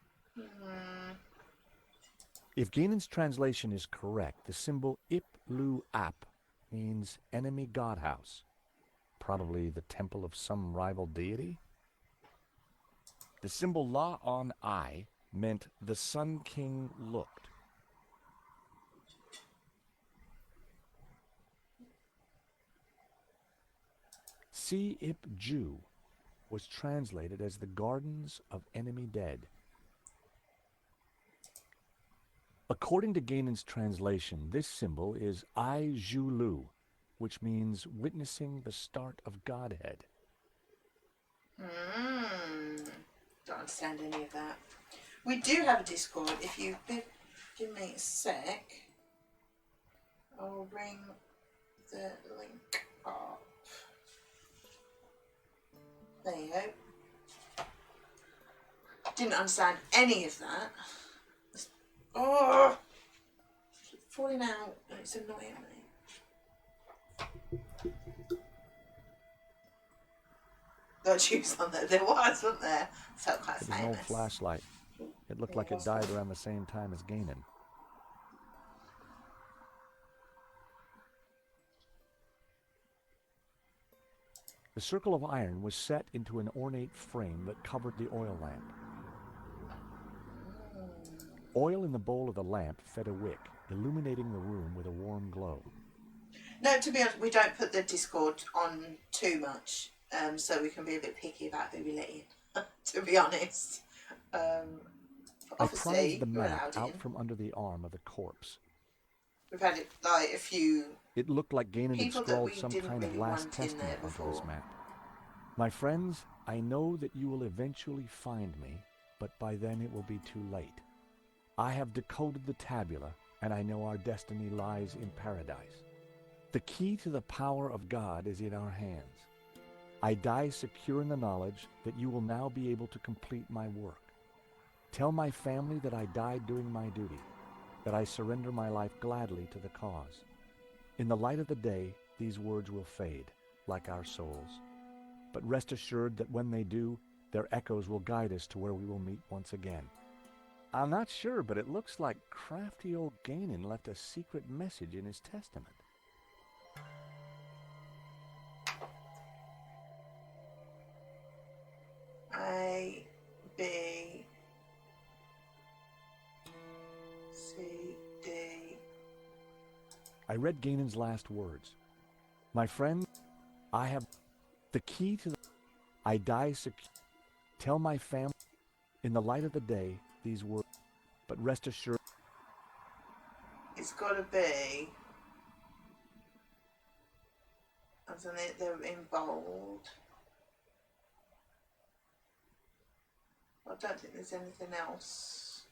B: If Ganon's translation is correct, the symbol Ip-Lu-Ap means enemy godhouse. Probably the temple of some rival deity? The symbol La-On-I meant the Sun King looked. Si-Ip-Ju was translated as the Gardens of Enemy Dead. According to Ganon's translation, this symbol is Ai-Ju-Lu, which means witnessing the start of Godhead.
A: Don't understand any of that. We do have a Discord. If you give me a sec, I'll bring the link up. There you go. Didn't understand any of that. Oh, keep falling out, and it's annoying me. Got juice on there. There was, wasn't there? Felt quite
B: It was an old
A: famous.
B: flashlight. It looked like it died around the same time as Ganon. The circle of iron was set into an ornate frame that covered the oil lamp. Oil in the bowl of the lamp fed a wick, illuminating the room with a warm glow.
A: No, to be honest, we don't put the Discord on too much, so we can be a bit picky about who we let in. To be honest,
B: I
A: obviously
B: prized the
A: we're
B: map
A: allowed
B: out
A: in.
B: from under the arm of the corpse.
A: We've had it like a few.
B: It looked like Ganon had
A: People that
B: scrawled
A: we
B: some
A: didn't
B: kind of
A: really
B: last
A: want in
B: testament
A: there
B: onto this
A: before.
B: map. My friends, I know that you will eventually find me, but by then it will be too late. I have decoded the tabula, and I know our destiny lies in paradise. The key to the power of God is in our hands. I die secure in the knowledge that you will now be able to complete my work. Tell my family that I died doing my duty, that I surrender my life gladly to the cause. In the light of the day, these words will fade, like our souls. But rest assured that when they do, their echoes will guide us to where we will meet once again. I'm not sure, but it looks like crafty old Ganon left a secret message in his testament.
A: A, B, C, D.
B: I read Ganon's last words. My friend, I have the key to the... I die secure. Tell my family, in the light of the day, these words. But rest assured...
A: It's got to be. Isn't it? They're in bold. I don't think there's anything else.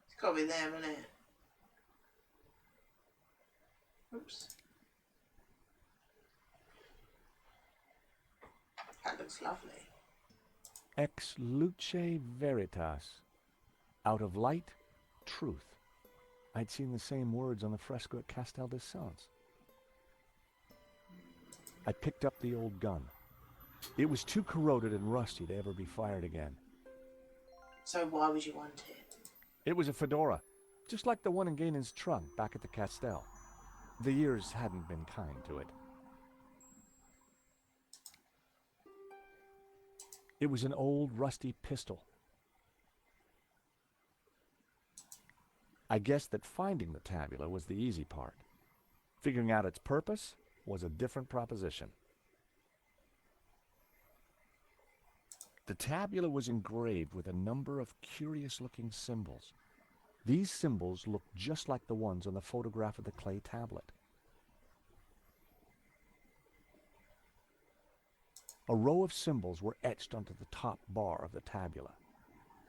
A: It's got to be there, isn't it? Oops. That looks lovely.
B: Ex luce veritas. Out of light, truth. I'd seen the same words on the fresco at Castel des Saints. I picked up the old gun. It was too corroded and rusty to ever be fired again.
A: So why would you want it?
B: It was a fedora, just like the one in Ganon's trunk back at the Castel. The years hadn't been kind to it. It was an old, rusty pistol. I guessed that finding the tabula was the easy part. Figuring out its purpose was a different proposition. The tabula was engraved with a number of curious-looking symbols. These symbols looked just like the ones on the photograph of the clay tablet. A row of symbols were etched onto the top bar of the tabula.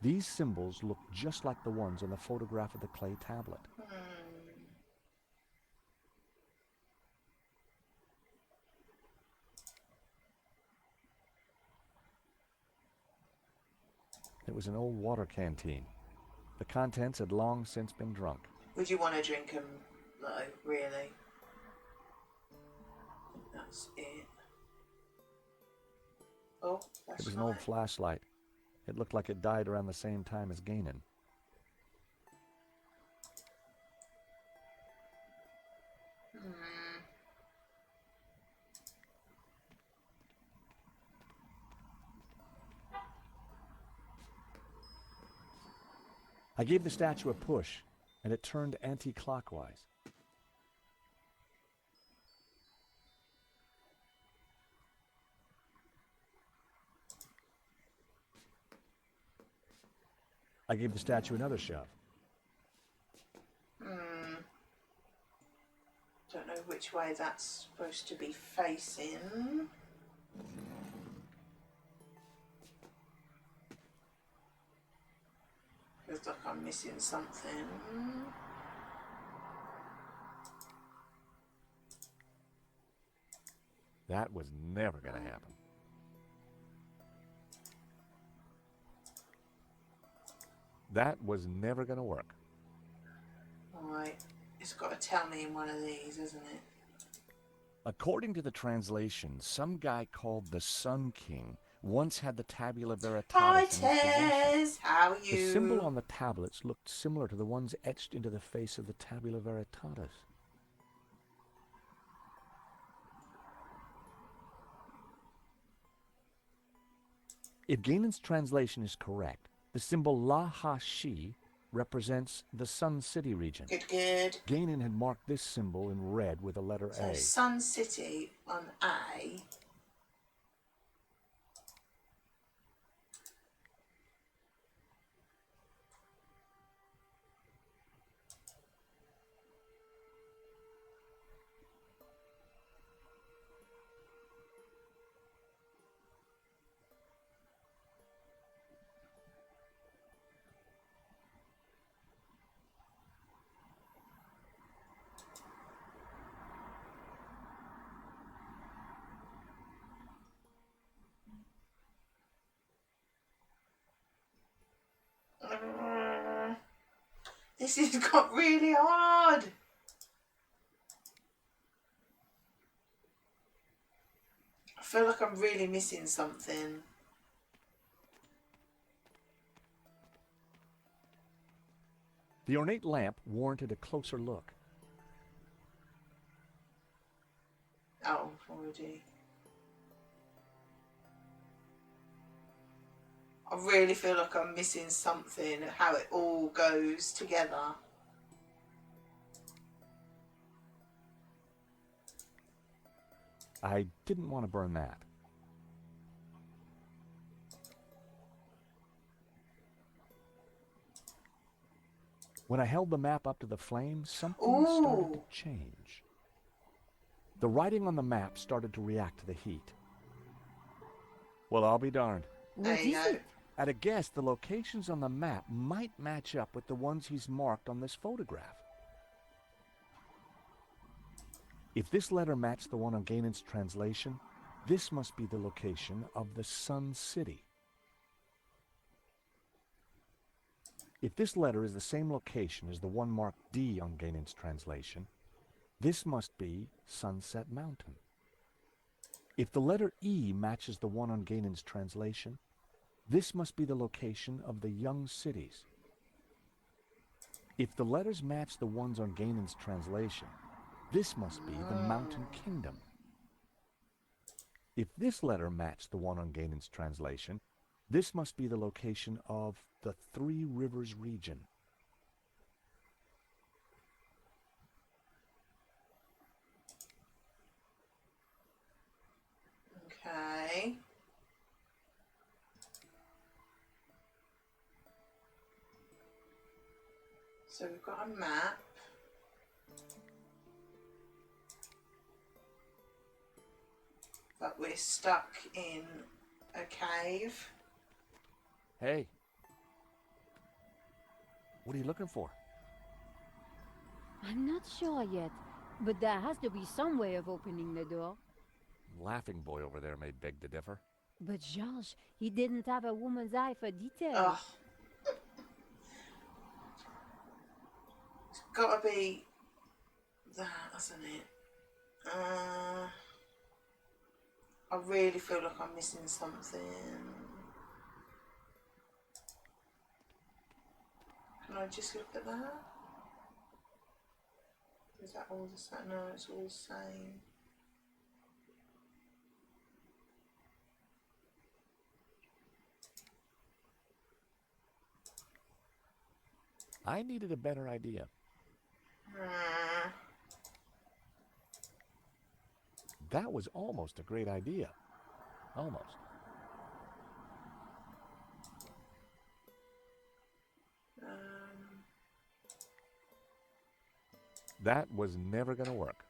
B: These symbols looked just like the ones on the photograph of the clay tablet. It was an old water canteen. The contents had long since been drunk.
A: Would you want to drink them, though, really? I think that's it. Oh, that's
B: It was an old flashlight. It looked like it died around the same time as Ganon. I gave the statue a push, and it turned anti-clockwise. I gave the statue another shove.
A: Don't know which way that's supposed to be facing. Feels like I'm missing something.
B: That was never going to happen. That was never going to work.
A: Right. It's got to tell me in one of these, isn't it?
B: According to the translation, some guy called the Sun King once had the Tabula Veritatis
A: Hi,
B: in his possession.
A: Tez. How are you?
B: The symbol on the tablets looked similar to the ones etched into the face of the Tabula Veritatis. If Ganon's translation is correct, the symbol La-Ha-Shi represents the Sun City region.
A: Good, good.
B: Ganon had marked this symbol in red with the letter
A: So
B: A.
A: Sun City on A. This has got really hard. I feel like I'm really missing something.
B: The ornate lamp warranted a closer look.
A: Oh, already. I really feel like I'm missing something, how it all goes together.
B: I didn't want to burn that. When I held the map up to the flame, something started to change. The writing on the map started to react to the heat. Well, I'll be darned.
A: There you go.
B: At a guess, the locations on the map might match up with the ones he's marked on this photograph. If this letter matched the one on Ganon's translation, this must be the location of the Sun City. If this letter is the same location as the one marked D on Ganon's translation, this must be Sunset Mountain. If the letter E matches the one on Ganon's translation, this must be the location of the Young Cities. If the letters match the ones on Ganon's translation, This must be the Mountain Kingdom. If this letter matched the one on Ganon's translation, this must be the location of the Three Rivers region.
A: Okay. So we've got a map. But we're stuck in a cave.
B: Hey. What are you looking for?
G: I'm not sure yet, but there has to be some way of opening the door.
B: Laughing boy over there may beg to differ.
G: But George, he didn't have a woman's eye for detail.
A: Ugh. It's gotta be that, hasn't it? I really feel like I'm missing something. Can I just look at that? Is that all the same? No, it's all the same.
B: I needed a better idea. That was almost a great idea. Almost. That was never going to work.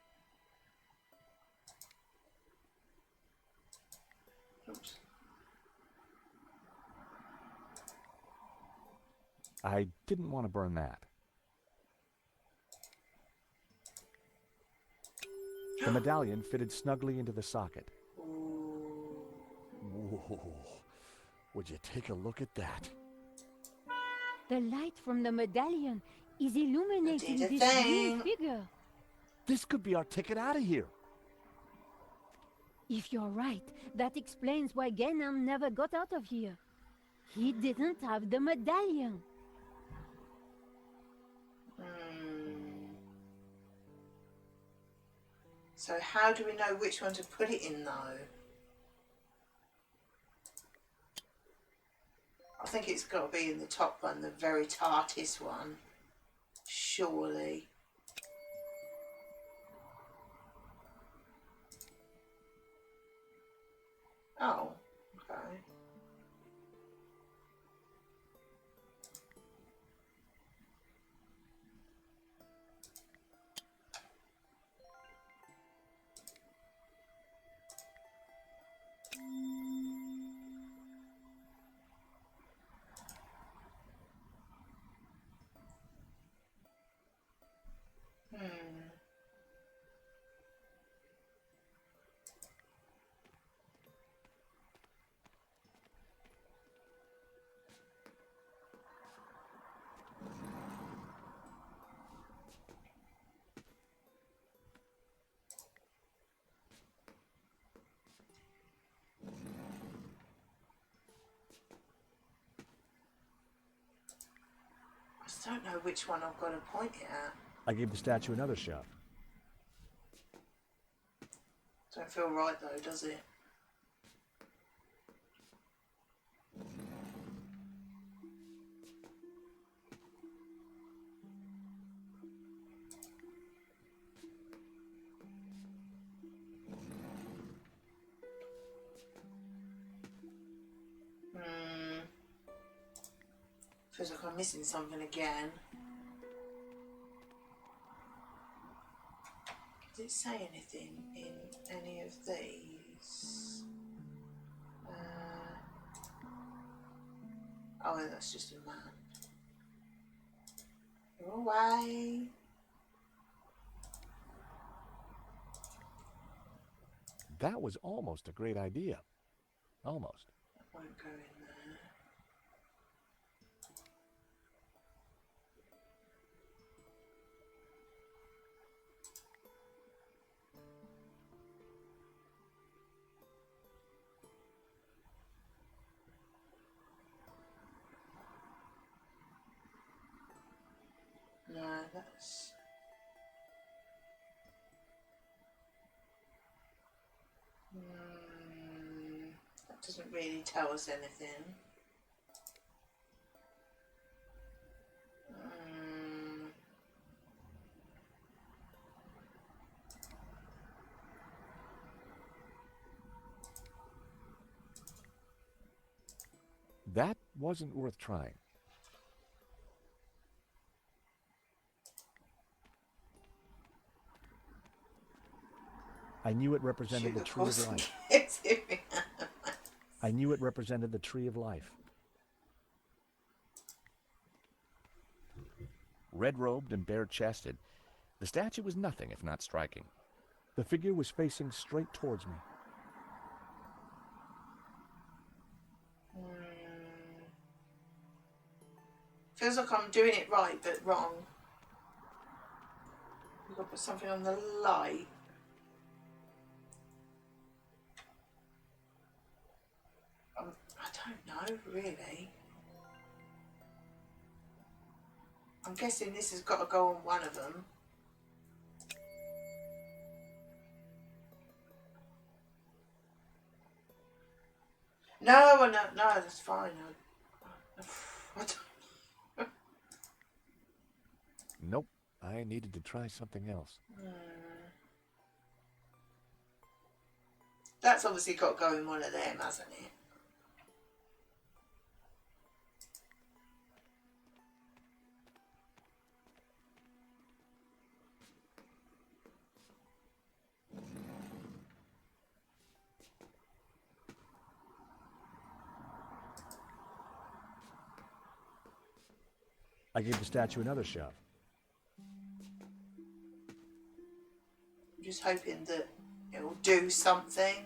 A: Oops.
B: I didn't want to burn that. The medallion fitted snugly into the socket. Whoa. Would you take a look at that?
G: The light from the medallion is illuminating
A: Did a
G: this
A: thing.
G: green figure.
B: This could be our ticket out of here.
G: If you're right, that explains why Ganon never got out of here. He didn't have the medallion.
A: So how do we know which one to put it in, though? I think it's got to be in the top one, the very tartest one. Surely. Oh, okay. I just don't know which one I've got to point it at.
B: I gave the statue another shove.
A: Don't feel right though, does it? Feels like I'm missing something again. Does it say anything in any of these? Oh, that's just a map. Go away.
B: That was almost a great idea. Almost.
A: That won't go in there. No, that's... Doesn't really tell us anything.
B: That wasn't worth trying. I knew it represented the tree of life. I knew it represented the tree of life. Red-robed and bare-chested, the statue was nothing if not striking. The figure was facing straight towards me.
A: Feels like I'm doing it right, but wrong. We've got to put something on the light. I don't know, really. I'm guessing this has got to go on one of them. No, that's fine. I don't.
B: Nope, I needed to try something else.
A: That's obviously got to go in one of them, hasn't it?
B: I gave the statue another shove.
A: I'm just hoping that it will do something.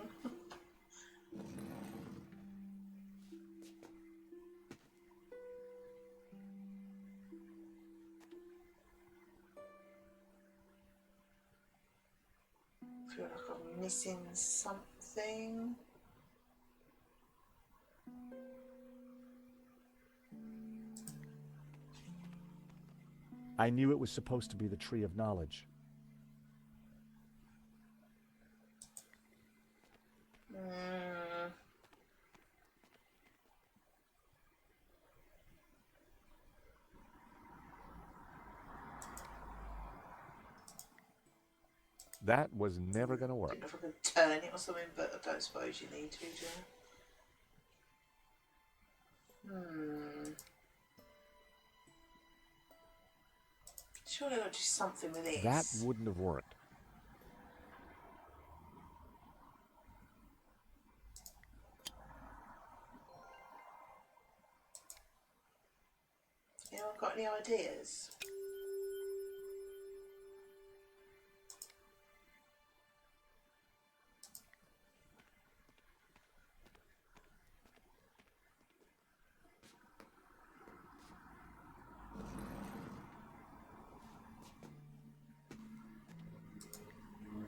A: I feel like I'm missing something.
B: I knew it was supposed to be the tree of knowledge. That was never going to work.
A: I don't know if I could turn it or something, but I don't suppose you need to, do you? Surely I'll do something with this.
B: That wouldn't have worked.
A: Anyone got any ideas?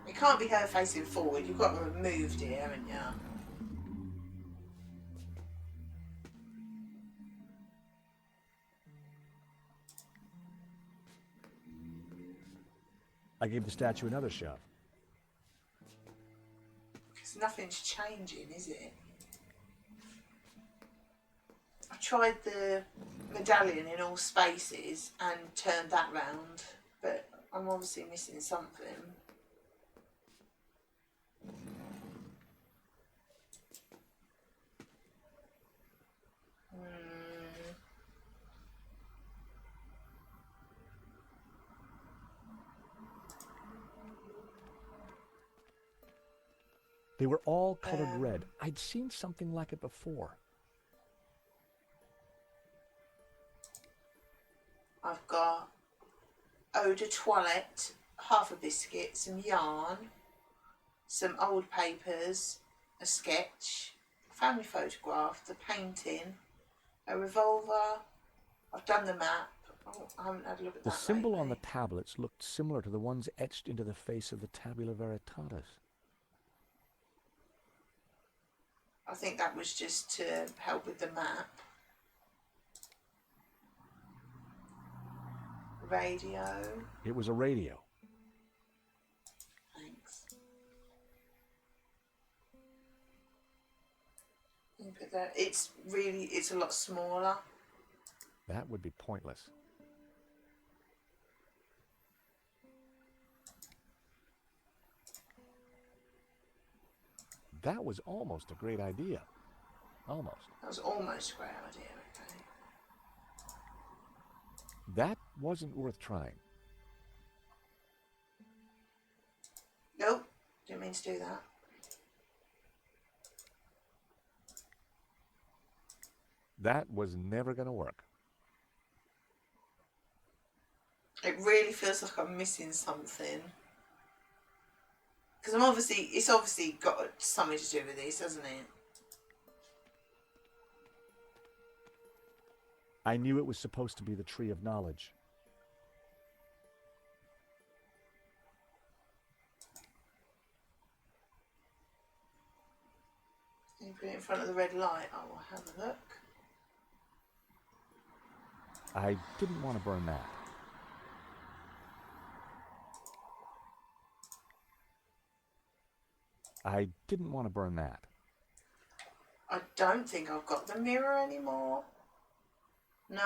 A: It can't be her facing forward. You've got to remove it, haven't you?
B: I gave the statue another shove.
A: Because nothing's changing, is it? I tried the medallion in all spaces and turned that round, but I'm obviously missing something.
B: They were all colored red. I'd seen something like it before.
A: I've got eau de toilette, half a biscuit, some yarn, some old papers, a sketch, a family photograph, the painting, a revolver. I've done the map. Oh, I haven't had a look at that.
B: The symbol on the
A: lately.
B: tablets looked similar to the ones etched into the face of the Tabula Veritatis.
A: I think that was just to help with the map. Radio.
B: It was a radio.
A: Thanks. that. It's a lot smaller.
B: That would be pointless. That was almost a great idea. Almost.
A: That was almost a great idea, okay.
B: That wasn't worth trying.
A: Nope, didn't mean to do that.
B: That was never going to work.
A: It really feels like I'm missing something. Because it's obviously got something to do with this, hasn't it?
B: I knew it was supposed to be the Tree of Knowledge.
A: Can you put it in front of the red light? I will have a look.
B: I didn't want to burn that. I didn't want to burn that.
A: I don't think I've got the mirror anymore. No.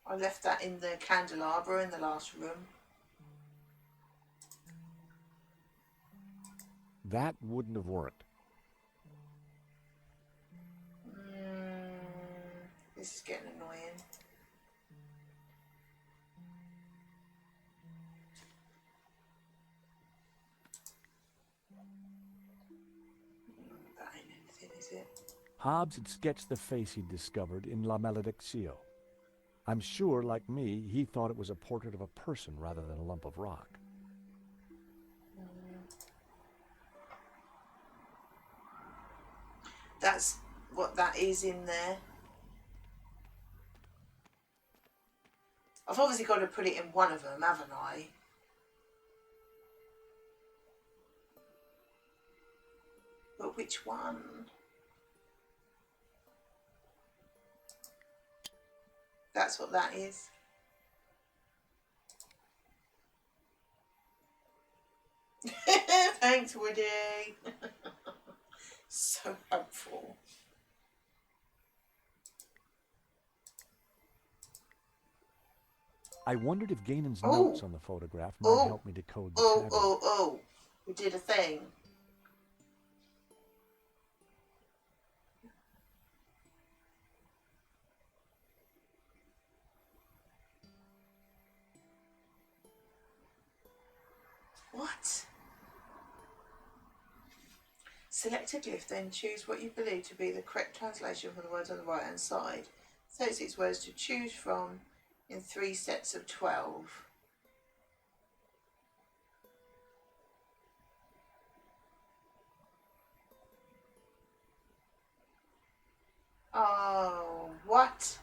A: I left that in the candelabra in the last room.
B: That wouldn't have worked.
A: This is getting annoying. That ain't anything, is it?
B: Hobbs had sketched the face he'd discovered in La Malediccio. I'm sure, like me, he thought it was a portrait of a person rather than a lump of rock.
A: That's what that is in there. I've obviously got to put it in one of them, haven't I? But which one? That's what that is. Thanks, Woody. So helpful.
B: I wondered if Ganon's notes on the photograph might help me decode the tablet.
A: We did a thing. What? Select a glyph, then choose what you believe to be the correct translation for the words on the right hand side. 36 words to choose from in 3 sets of 12. Oh, what?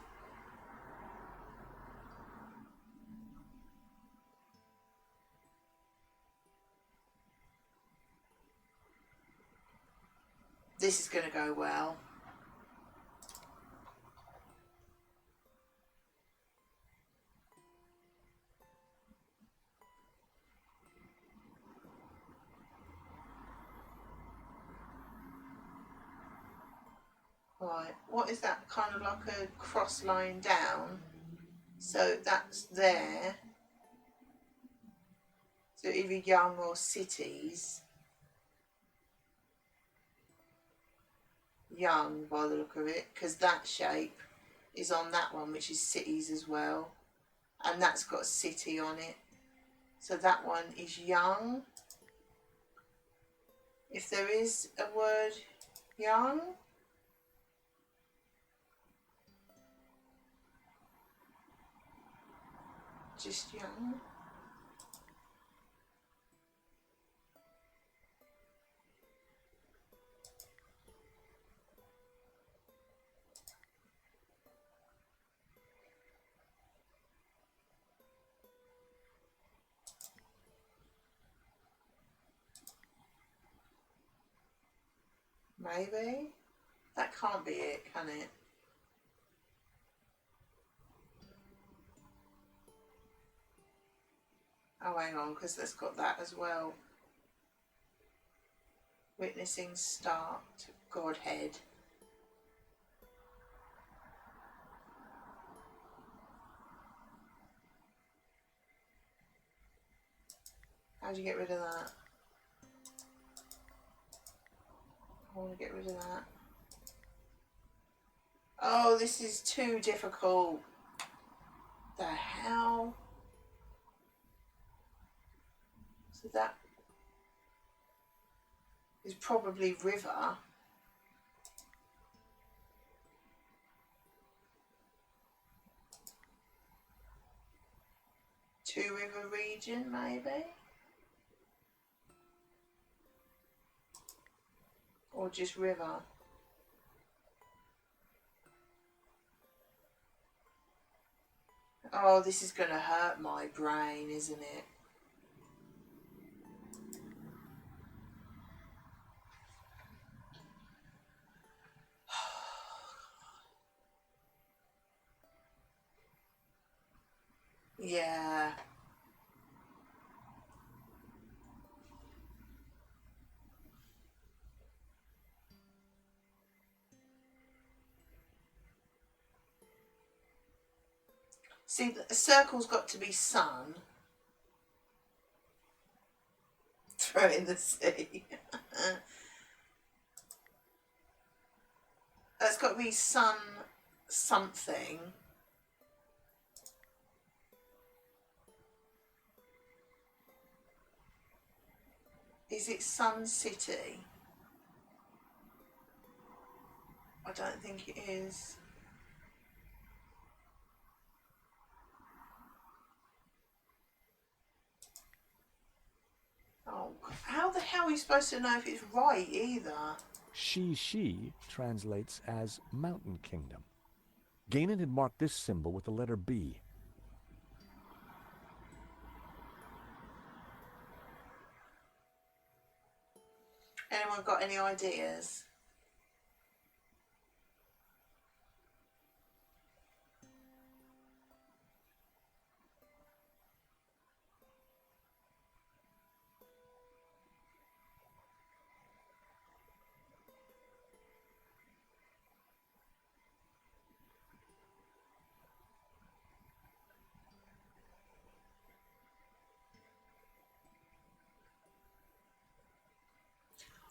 A: This is going to go well. Right, what is that? Kind of like a cross line down. So that's there. So either young or cities. Young by the look of it, because that shape is on that one, which is cities as well. And that's got a city on it. So that one is young. If there is a word young. Just young. Maybe. That can't be it, can it? Oh, hang on, because that's got that as well. Witnessing start Godhead. How do you get rid of that? I want to get rid of that. Oh, this is too difficult. The hell? So that is probably river. Two river region, maybe? Or just river? Oh, this is going to hurt my brain, isn't it? Yeah. See, the circle's got to be sun. Throw it in the sea. That's got to be sun something. Is it Sun City? I don't think it is. Oh, how the hell are you supposed to know if it's right either?
B: She translates as Mountain Kingdom. Ganon had marked this symbol with the letter B.
A: Anyone got any ideas?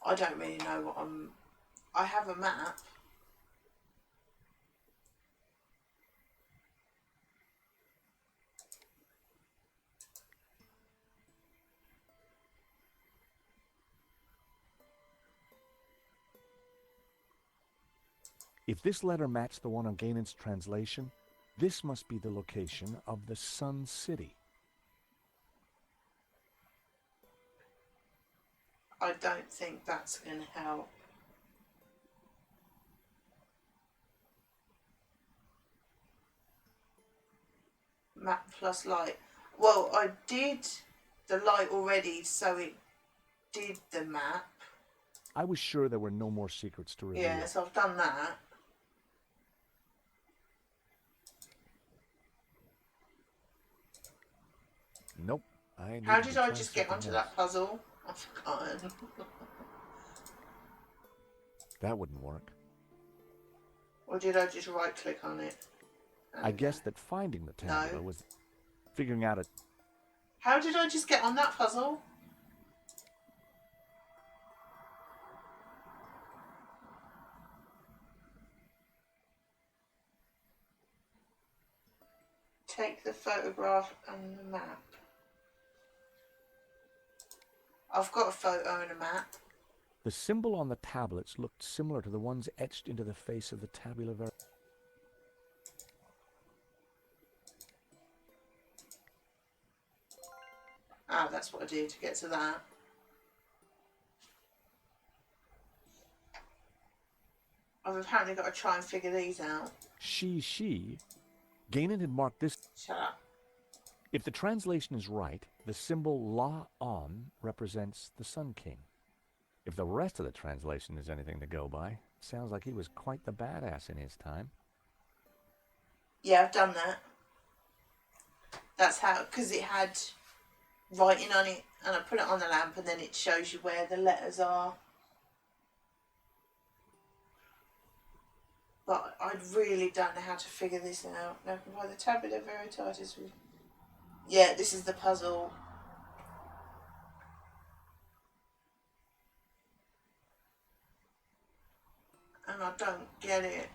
A: I don't really know what I have a map.
B: If this letter matched the one on Ganon's translation, this must be the location of the Sun City.
A: I don't think that's going to help. Map plus light. Well, I did the light already, so it did the map.
B: I was sure there were no more secrets to reveal.
A: Yeah, so I've done that.
B: Nope.
A: How did I just get onto that puzzle? I've forgotten.
B: That wouldn't work.
A: Or did I just right click on it?
B: I guess that finding the tabula was figuring out it.
A: How did I just get on that puzzle? Take the photograph and the map. I've got a photo and a map.
B: The symbol on the tablets looked similar to the ones etched into the face of the tabula vera.
A: Ah, that's what I did to get to that. I've apparently got to try and figure these out.
B: She. Ganon had marked this.
A: Shut up.
B: If the translation is right, the symbol La-On represents the Sun King. If the rest of the translation is anything to go by, sounds like he was quite the badass in his time.
A: Yeah, I've done that. That's how, because it had writing on it, and I put it on the lamp, and then it shows you where the letters are. But I really don't know how to figure this out. Now, by the Tabula Veritatis. Yeah, this is the puzzle. And I don't get it.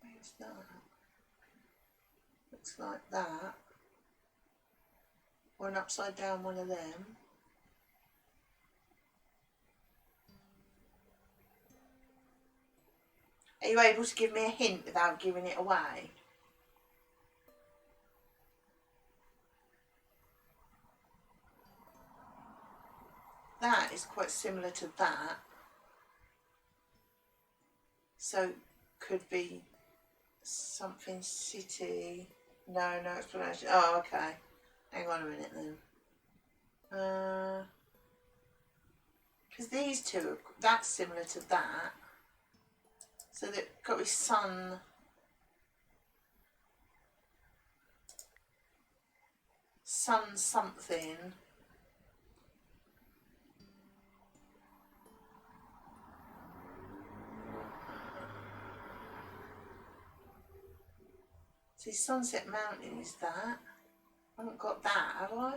A: Where's that? Looks like that. Or an upside down one of them. Are you able to give me a hint without giving it away? That is quite similar to that. So could be something city. No, no explanation. Oh, okay. Hang on a minute then. Because these two, that's similar to that. So they've got to be sun. Sun something. See, Sunset Mountain is that. I haven't got that, have I?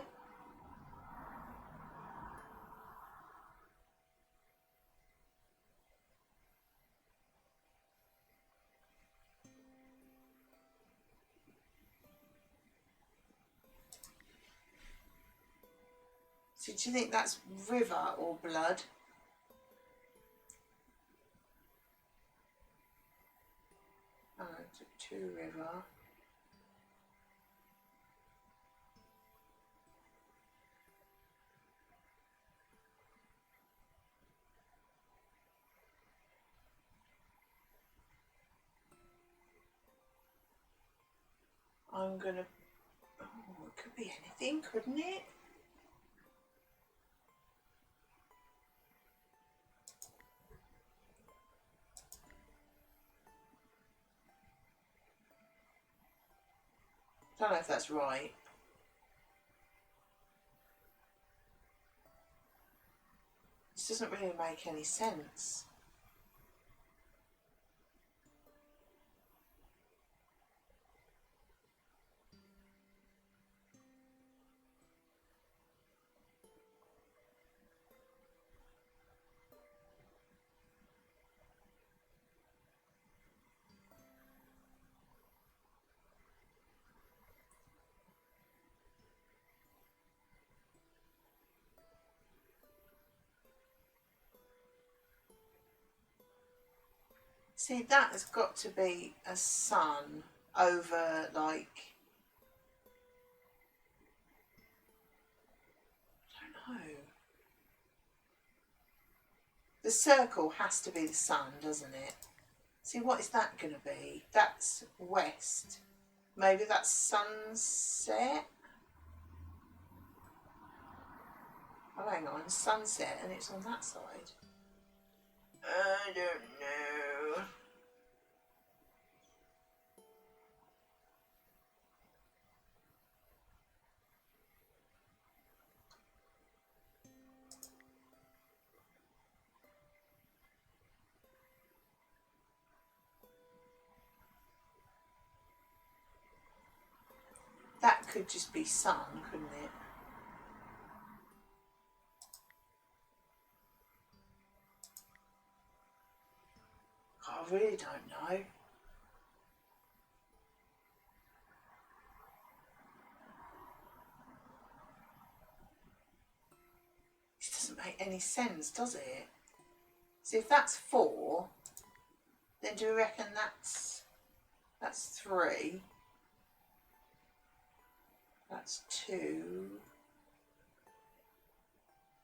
A: So do you think that's river or blood? Oh, two river. I'm gonna. Oh, it could be anything, couldn't it? Don't know if that's right. This doesn't really make any sense. See, that has got to be a sun over, like, I don't know. The circle has to be the sun, doesn't it? See, what is that going to be? That's west. Maybe that's sunset? Oh, hang on, sunset, and it's on that side. I don't know. That could just be sun, couldn't it? I really don't know. This doesn't make any sense, does it? See, if that's 4, then do we reckon that's 3? That's 2.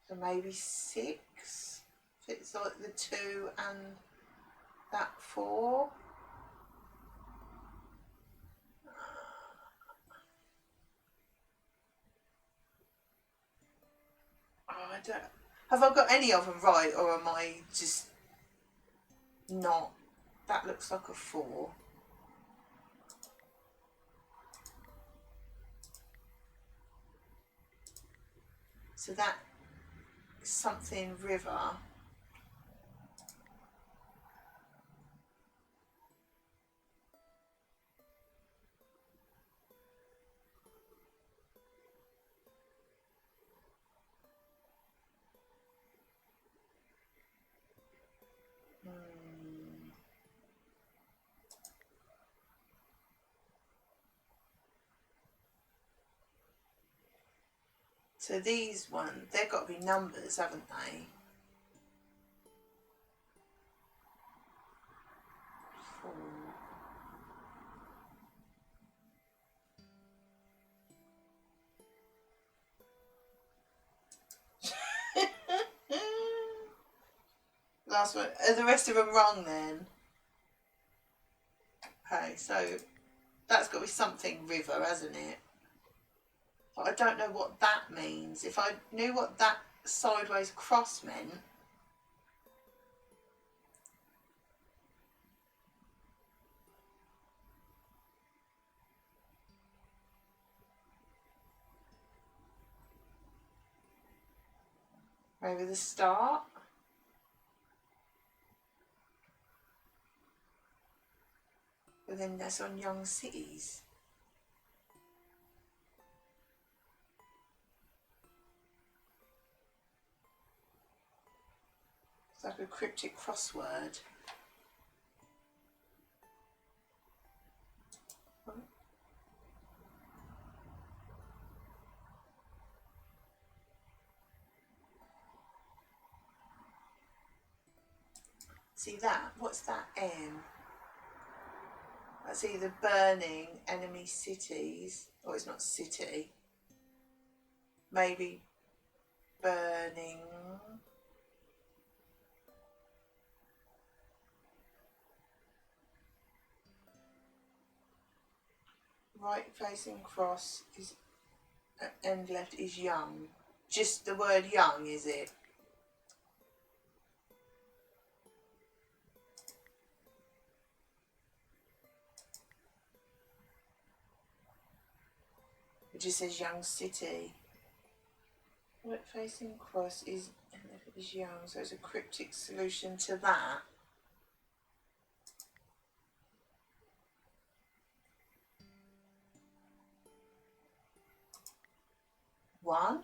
A: So maybe 6? If it's like the 2 and that 4. Oh, I Have I got any of them right, or am I just not? That looks like a 4. So that is something river. So these ones, they've got to be numbers, haven't they? 4. Last one. Are the rest of them wrong then? Okay, so that's got to be something river, hasn't it? But I don't know what that means. If I knew what that sideways cross meant. Maybe the start. But then that's on Young Cities. It's like a cryptic crossword. See that? What's that M? That's either burning enemy cities, or it's not city. Maybe burning. Right facing cross is end left is young. Just the word young, is it? It just says Young City. Right facing cross is young, so it's a cryptic solution to that. One,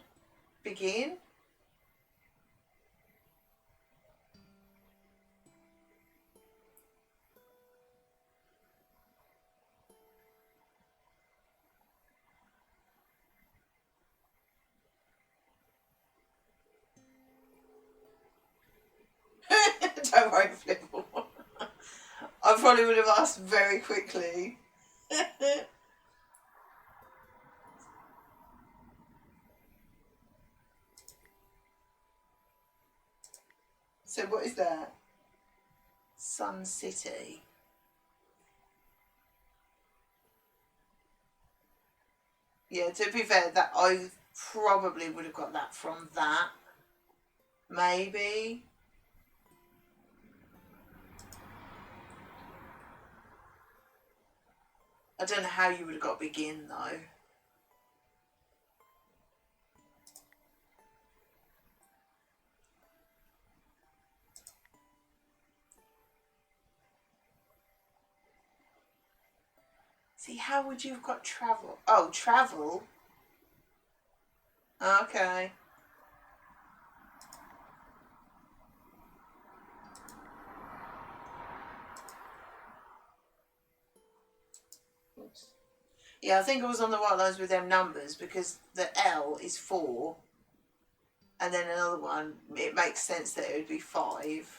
A: begin. Don't worry, Flipple. I probably would have asked very quickly. So what is that? Sun City. Yeah, to be fair, that I probably would have got that from that. Maybe. I don't know how you would have got begin though. See, how would you have got travel? Oh, travel? Okay. Oops. Yeah, I think I was on the right lines with them numbers because the L is 4 and then another one, it makes sense that it would be 5.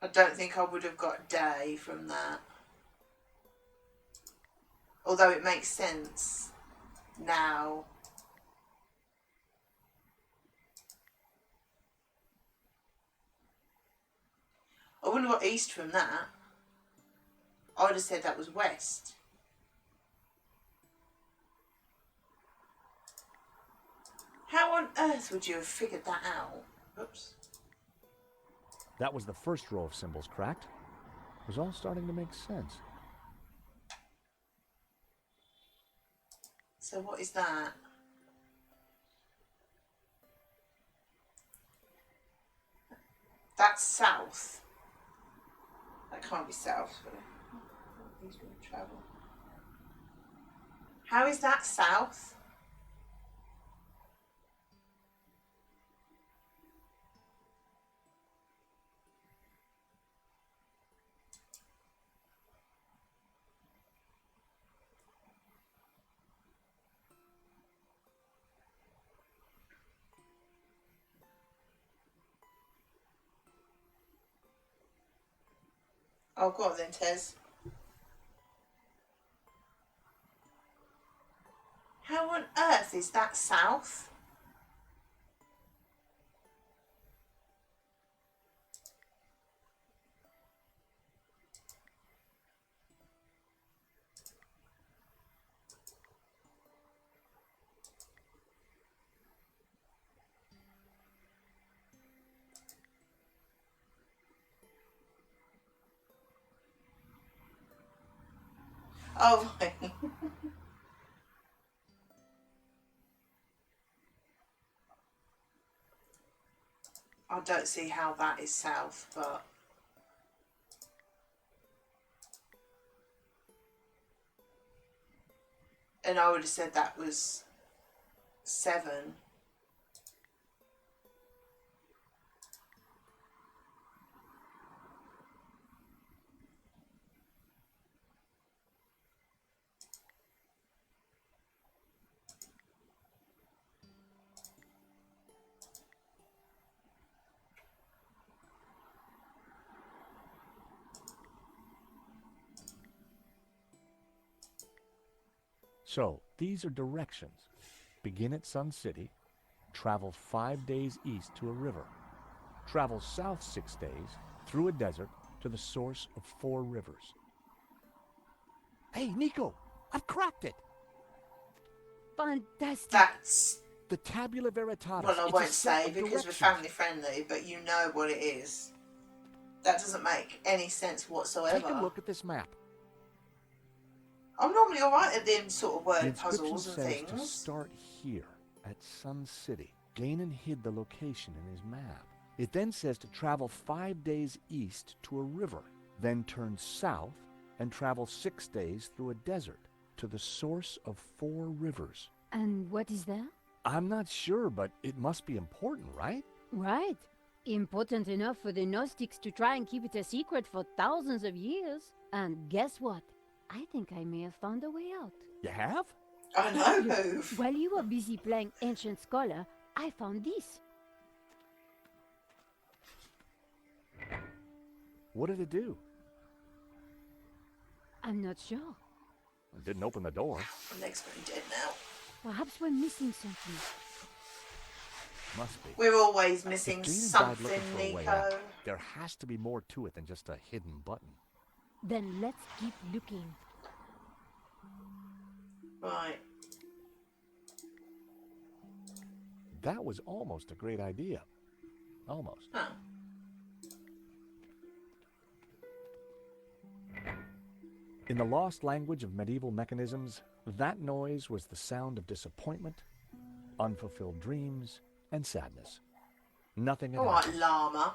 A: I don't think I would have got day from that. Although it makes sense now. I wouldn't have got east from that. I would have said that was west. How on earth would you have figured that out? Oops.
B: That was the first row of symbols cracked. It was all starting to make sense.
A: So what is that? That's south. That can't be south. He's going to travel. How is that south? Oh, go on then, Tez. How on earth is that south? Oh, right. I don't see how that is south, but... And I would have said that was 7.
B: So, these are directions. Begin at Sun City, travel 5 days east to a river, travel south 6 days, through a desert, to the source of 4 rivers. Hey, Nico! I've cracked it!
G: Fantastic.
A: That's...
B: The Tabula Veritatis.
A: Well, I
B: It's a
A: won't
B: set
A: say
B: of
A: because we're
B: directions.
A: family friendly, but you know what it is. That doesn't make any sense whatsoever.
B: Take a look at this map.
A: I'm normally alright at them sort of
B: The
A: word
B: inscription
A: puzzles and
B: says to
A: things.
B: start here, at Sun City. Ganon hid the location in his map. It then says to travel 5 days east to a river, then turn south and travel 6 days through a desert to the source of 4 rivers.
G: And what is that?
B: I'm not sure, but it must be important, right?
G: Right. Important enough for the Gnostics to try and keep it a secret for thousands of years. And guess what? I think I may have found a way out.
B: You have?
A: I know.
G: Look, while you were busy playing Ancient Scholar, I found this.
B: What did it do?
G: I'm not sure.
B: It didn't open the door.
A: My leg's going dead now.
G: Perhaps we're missing something.
B: Must be.
A: We're always
B: If
A: missing
B: Ganon died
A: something,
B: looking for a way
A: Nico.
B: out, there has to be more to it than just a hidden button.
C: Then let's keep looking.
A: Right.
B: That was almost a great idea. Almost.
A: Huh.
B: In the lost language of medieval mechanisms, that noise was the sound of disappointment, unfulfilled dreams, and sadness. Nothing had
A: Alright,
B: happened.
A: llama.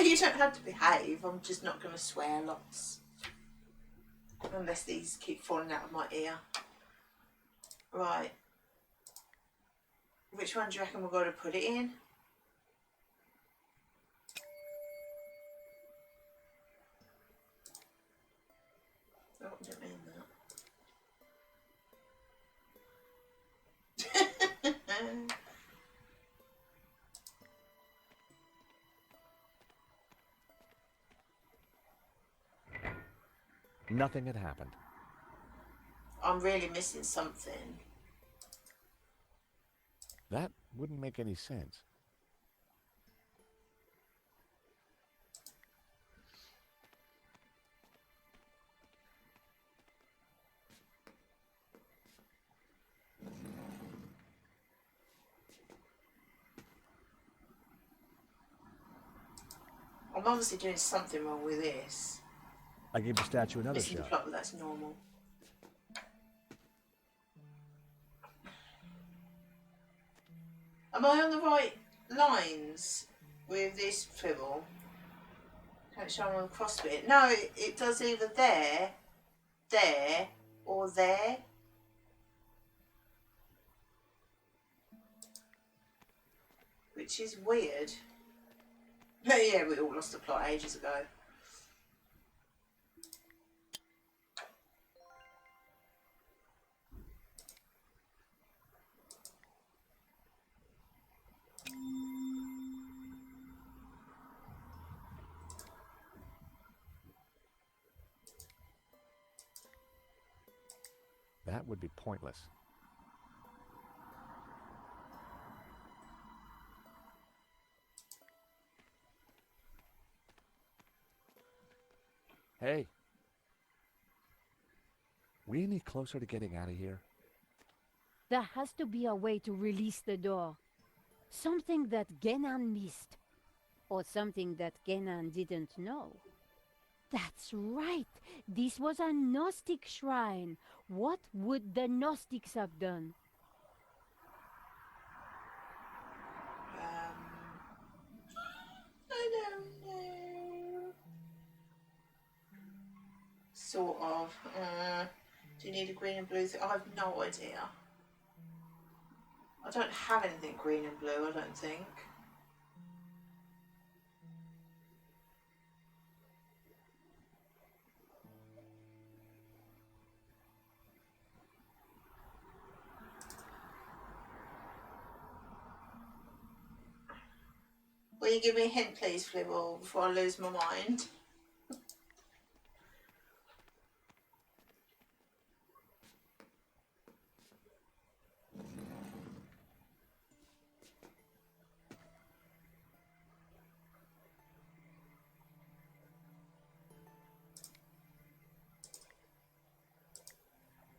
A: You don't have to behave. I'm just not going to swear lots. Unless these keep falling out of my ear. Right. Which one do you reckon we've got to put it in? Oh, I didn't mean that.
B: Nothing had happened.
A: I'm really missing something.
B: That Wouldn't make any sense.
A: I'm obviously doing something wrong with this.
B: I gave the statue another
A: Missing the
B: shot.
A: plot, but that's normal. Am I on the right lines with this Flibble? Can it show on the cross bit? No, it does either there, or there. Which is weird. But yeah, we all lost the plot ages ago.
B: That would be pointless. Hey. We any closer to getting out of here?
G: There has to be a way to release the door. Something that Genan missed. Or something that Genan didn't know. That's right. This was a Gnostic shrine. What would the Gnostics have done?
A: I don't know. Sort of. Do you need a green and blue thing? I have no idea. I don't have anything green and blue, I don't think. Will you give me a hint, please, Flibble, before I lose my mind?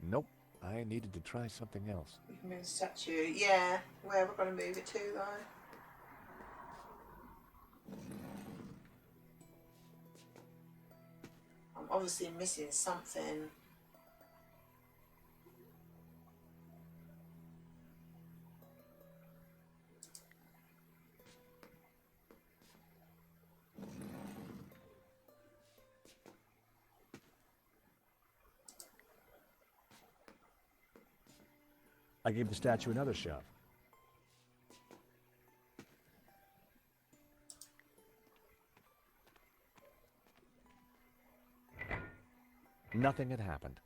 B: Nope. I needed to try something else.
A: We can move the statue. Yeah, where we're going to move it to, though. I'm obviously missing something.
B: I gave the statue another shove. Nothing had happened.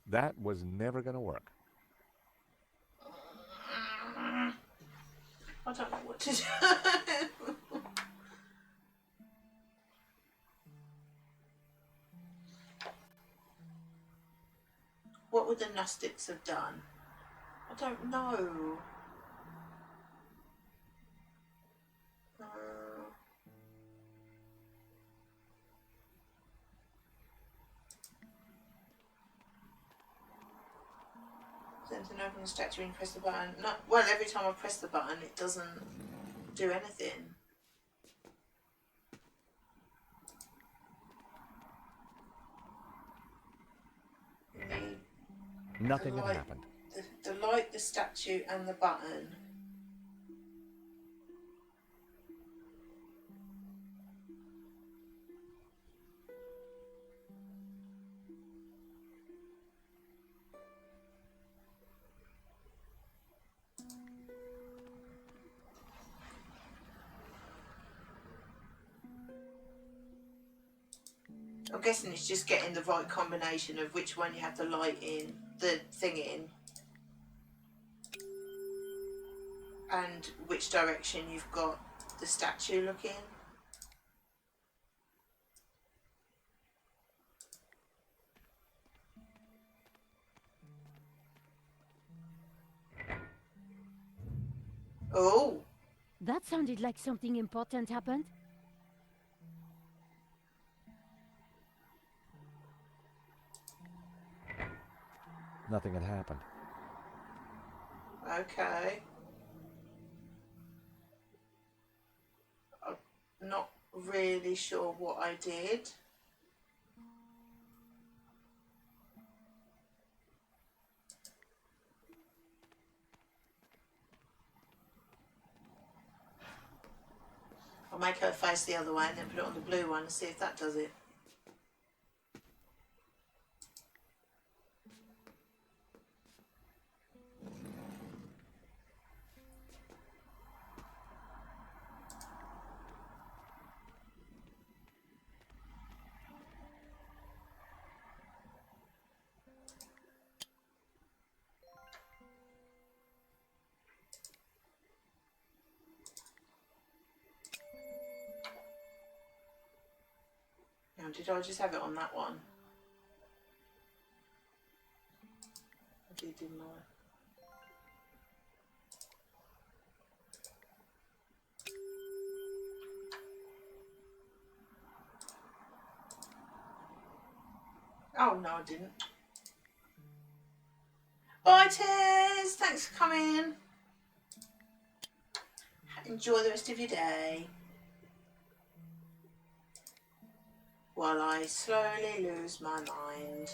B: That was never going to work.
A: I don't know what to do. What would the Gnostics have done? I don't know. Something open the statue and press the button. No, well, every time I press the button, it doesn't do anything.
B: Nothing had happened.
A: The light, the statue, and the button. I'm guessing it's just getting the right combination of which one you have the light in, the thing in, and which direction you've got the statue looking. Oh.
G: That sounded like something important happened.
B: Nothing had happened.
A: Okay. I'm not really sure what I did. I'll make her face the other way and then put it on the blue one and see if that does it. Now, did I just have it on that one? I did, didn't I? Oh, no, I didn't. Bye, Tez. Thanks for coming. Enjoy the rest of your day. While I slowly lose my mind.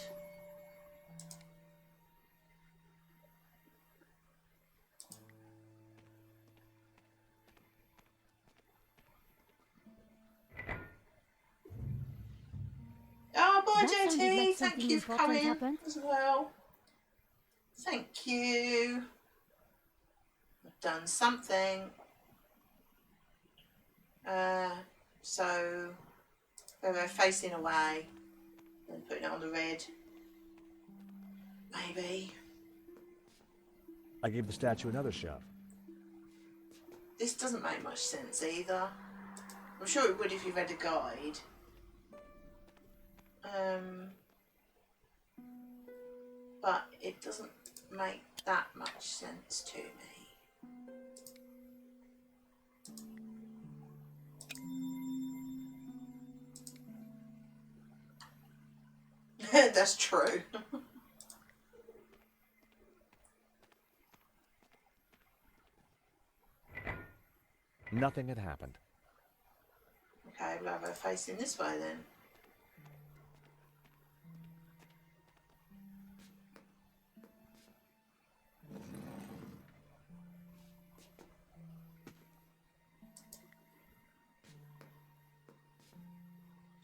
A: Oh, bye,
G: That sounded
A: JT.
G: like
A: Thank
G: something
A: you for
G: important
A: coming
G: happened.
A: as well. Thank you. I've done something. So we're facing away and putting it on the red. Maybe.
B: I gave the statue another shove.
A: This doesn't make much sense either. I'm sure it would if you read a guide. But it doesn't make that much sense to me. That's true.
B: Nothing had happened.
A: Okay, we'll have her facing this way then.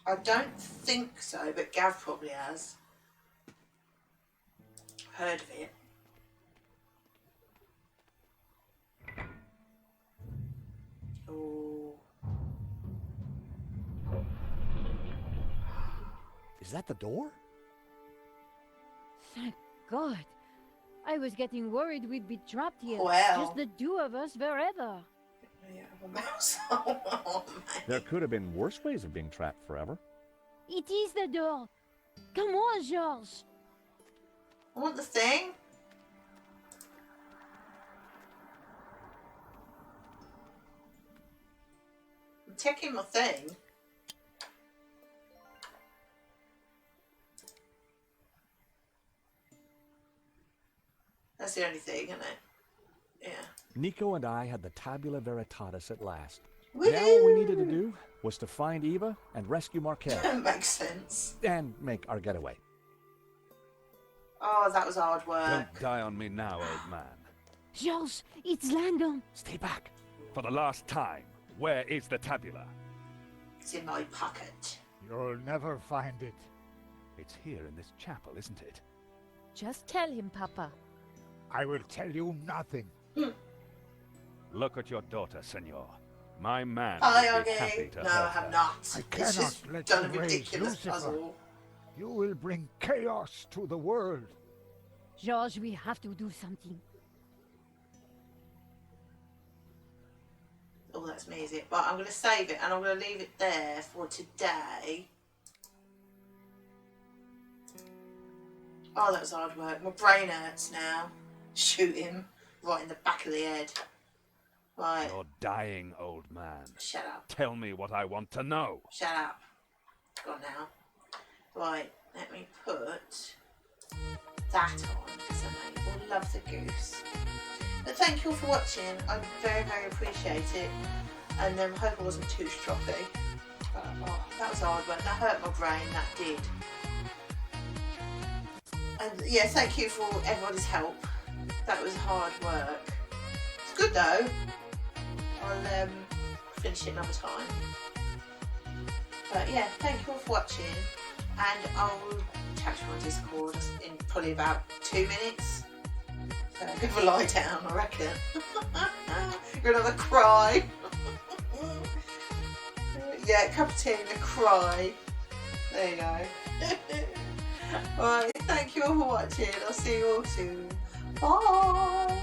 A: I don't think so, but Gav probably has. Heard of it. Oh.
B: Is that the door?
G: Thank God. I was getting worried we'd be trapped here.
A: Well.
G: Just the two of us forever.
A: Yeah, a mouse. Oh,
B: There could have been worse ways of being trapped forever.
G: It is the door. Come on, Georges.
A: I want the thing. I'm taking my thing. That's the only thing, isn't it? Yeah.
B: Nico and I had the Tabula Veritatis at last.
A: Woohoo!
B: Now all we needed to do was to find Eva and rescue Markel.
A: Makes sense.
B: And make our getaway.
A: Oh, that was hard work.
H: Don't die on me now, old man.
G: Georges, it's Langdon.
B: Stay back.
H: For the last time, where is the tabula?
A: It's in my pocket.
D: You'll never find it.
H: It's here in this chapel, isn't it?
C: Just tell him, Papa.
D: I will tell you nothing.
H: Look at your daughter, senor. My man
A: Hi,
H: would be happy
A: Augie.
H: to
A: No,
H: help
A: I have
H: her.
A: not.
D: I
A: It's
D: cannot
A: just
D: let
A: done a
D: you raise
A: ridiculous
D: Lucifer.
A: puzzle.
D: You will bring chaos to the world.
G: Georges, we have to do something.
A: Oh, that's me, is it? Right, I'm going to save it and I'm going to leave it there for today. Oh, that was hard work. My brain hurts now. Shoot him right in the back of the head. Right.
H: You're dying, old man.
A: Shut up.
H: Tell me what I want to know.
A: Shut up. Go on now. Right, let me put that on because I know you all love the goose. But thank you all for watching. I very, very appreciate it. And hope it wasn't too stroppy. But, oh, that was hard work. That hurt my brain. That did. And yeah, thank you for everybody's help. That was hard work. It's good though. I'll finish it another time. But yeah, thank you all for watching, and I'll chat to you on Discord in probably about 2 minutes. So I'll give a lie down, I reckon. You're gonna have a cry. Yeah, a cup of tea and a cry. There you go. Alright, thank you all for watching. I'll see you all soon. Bye.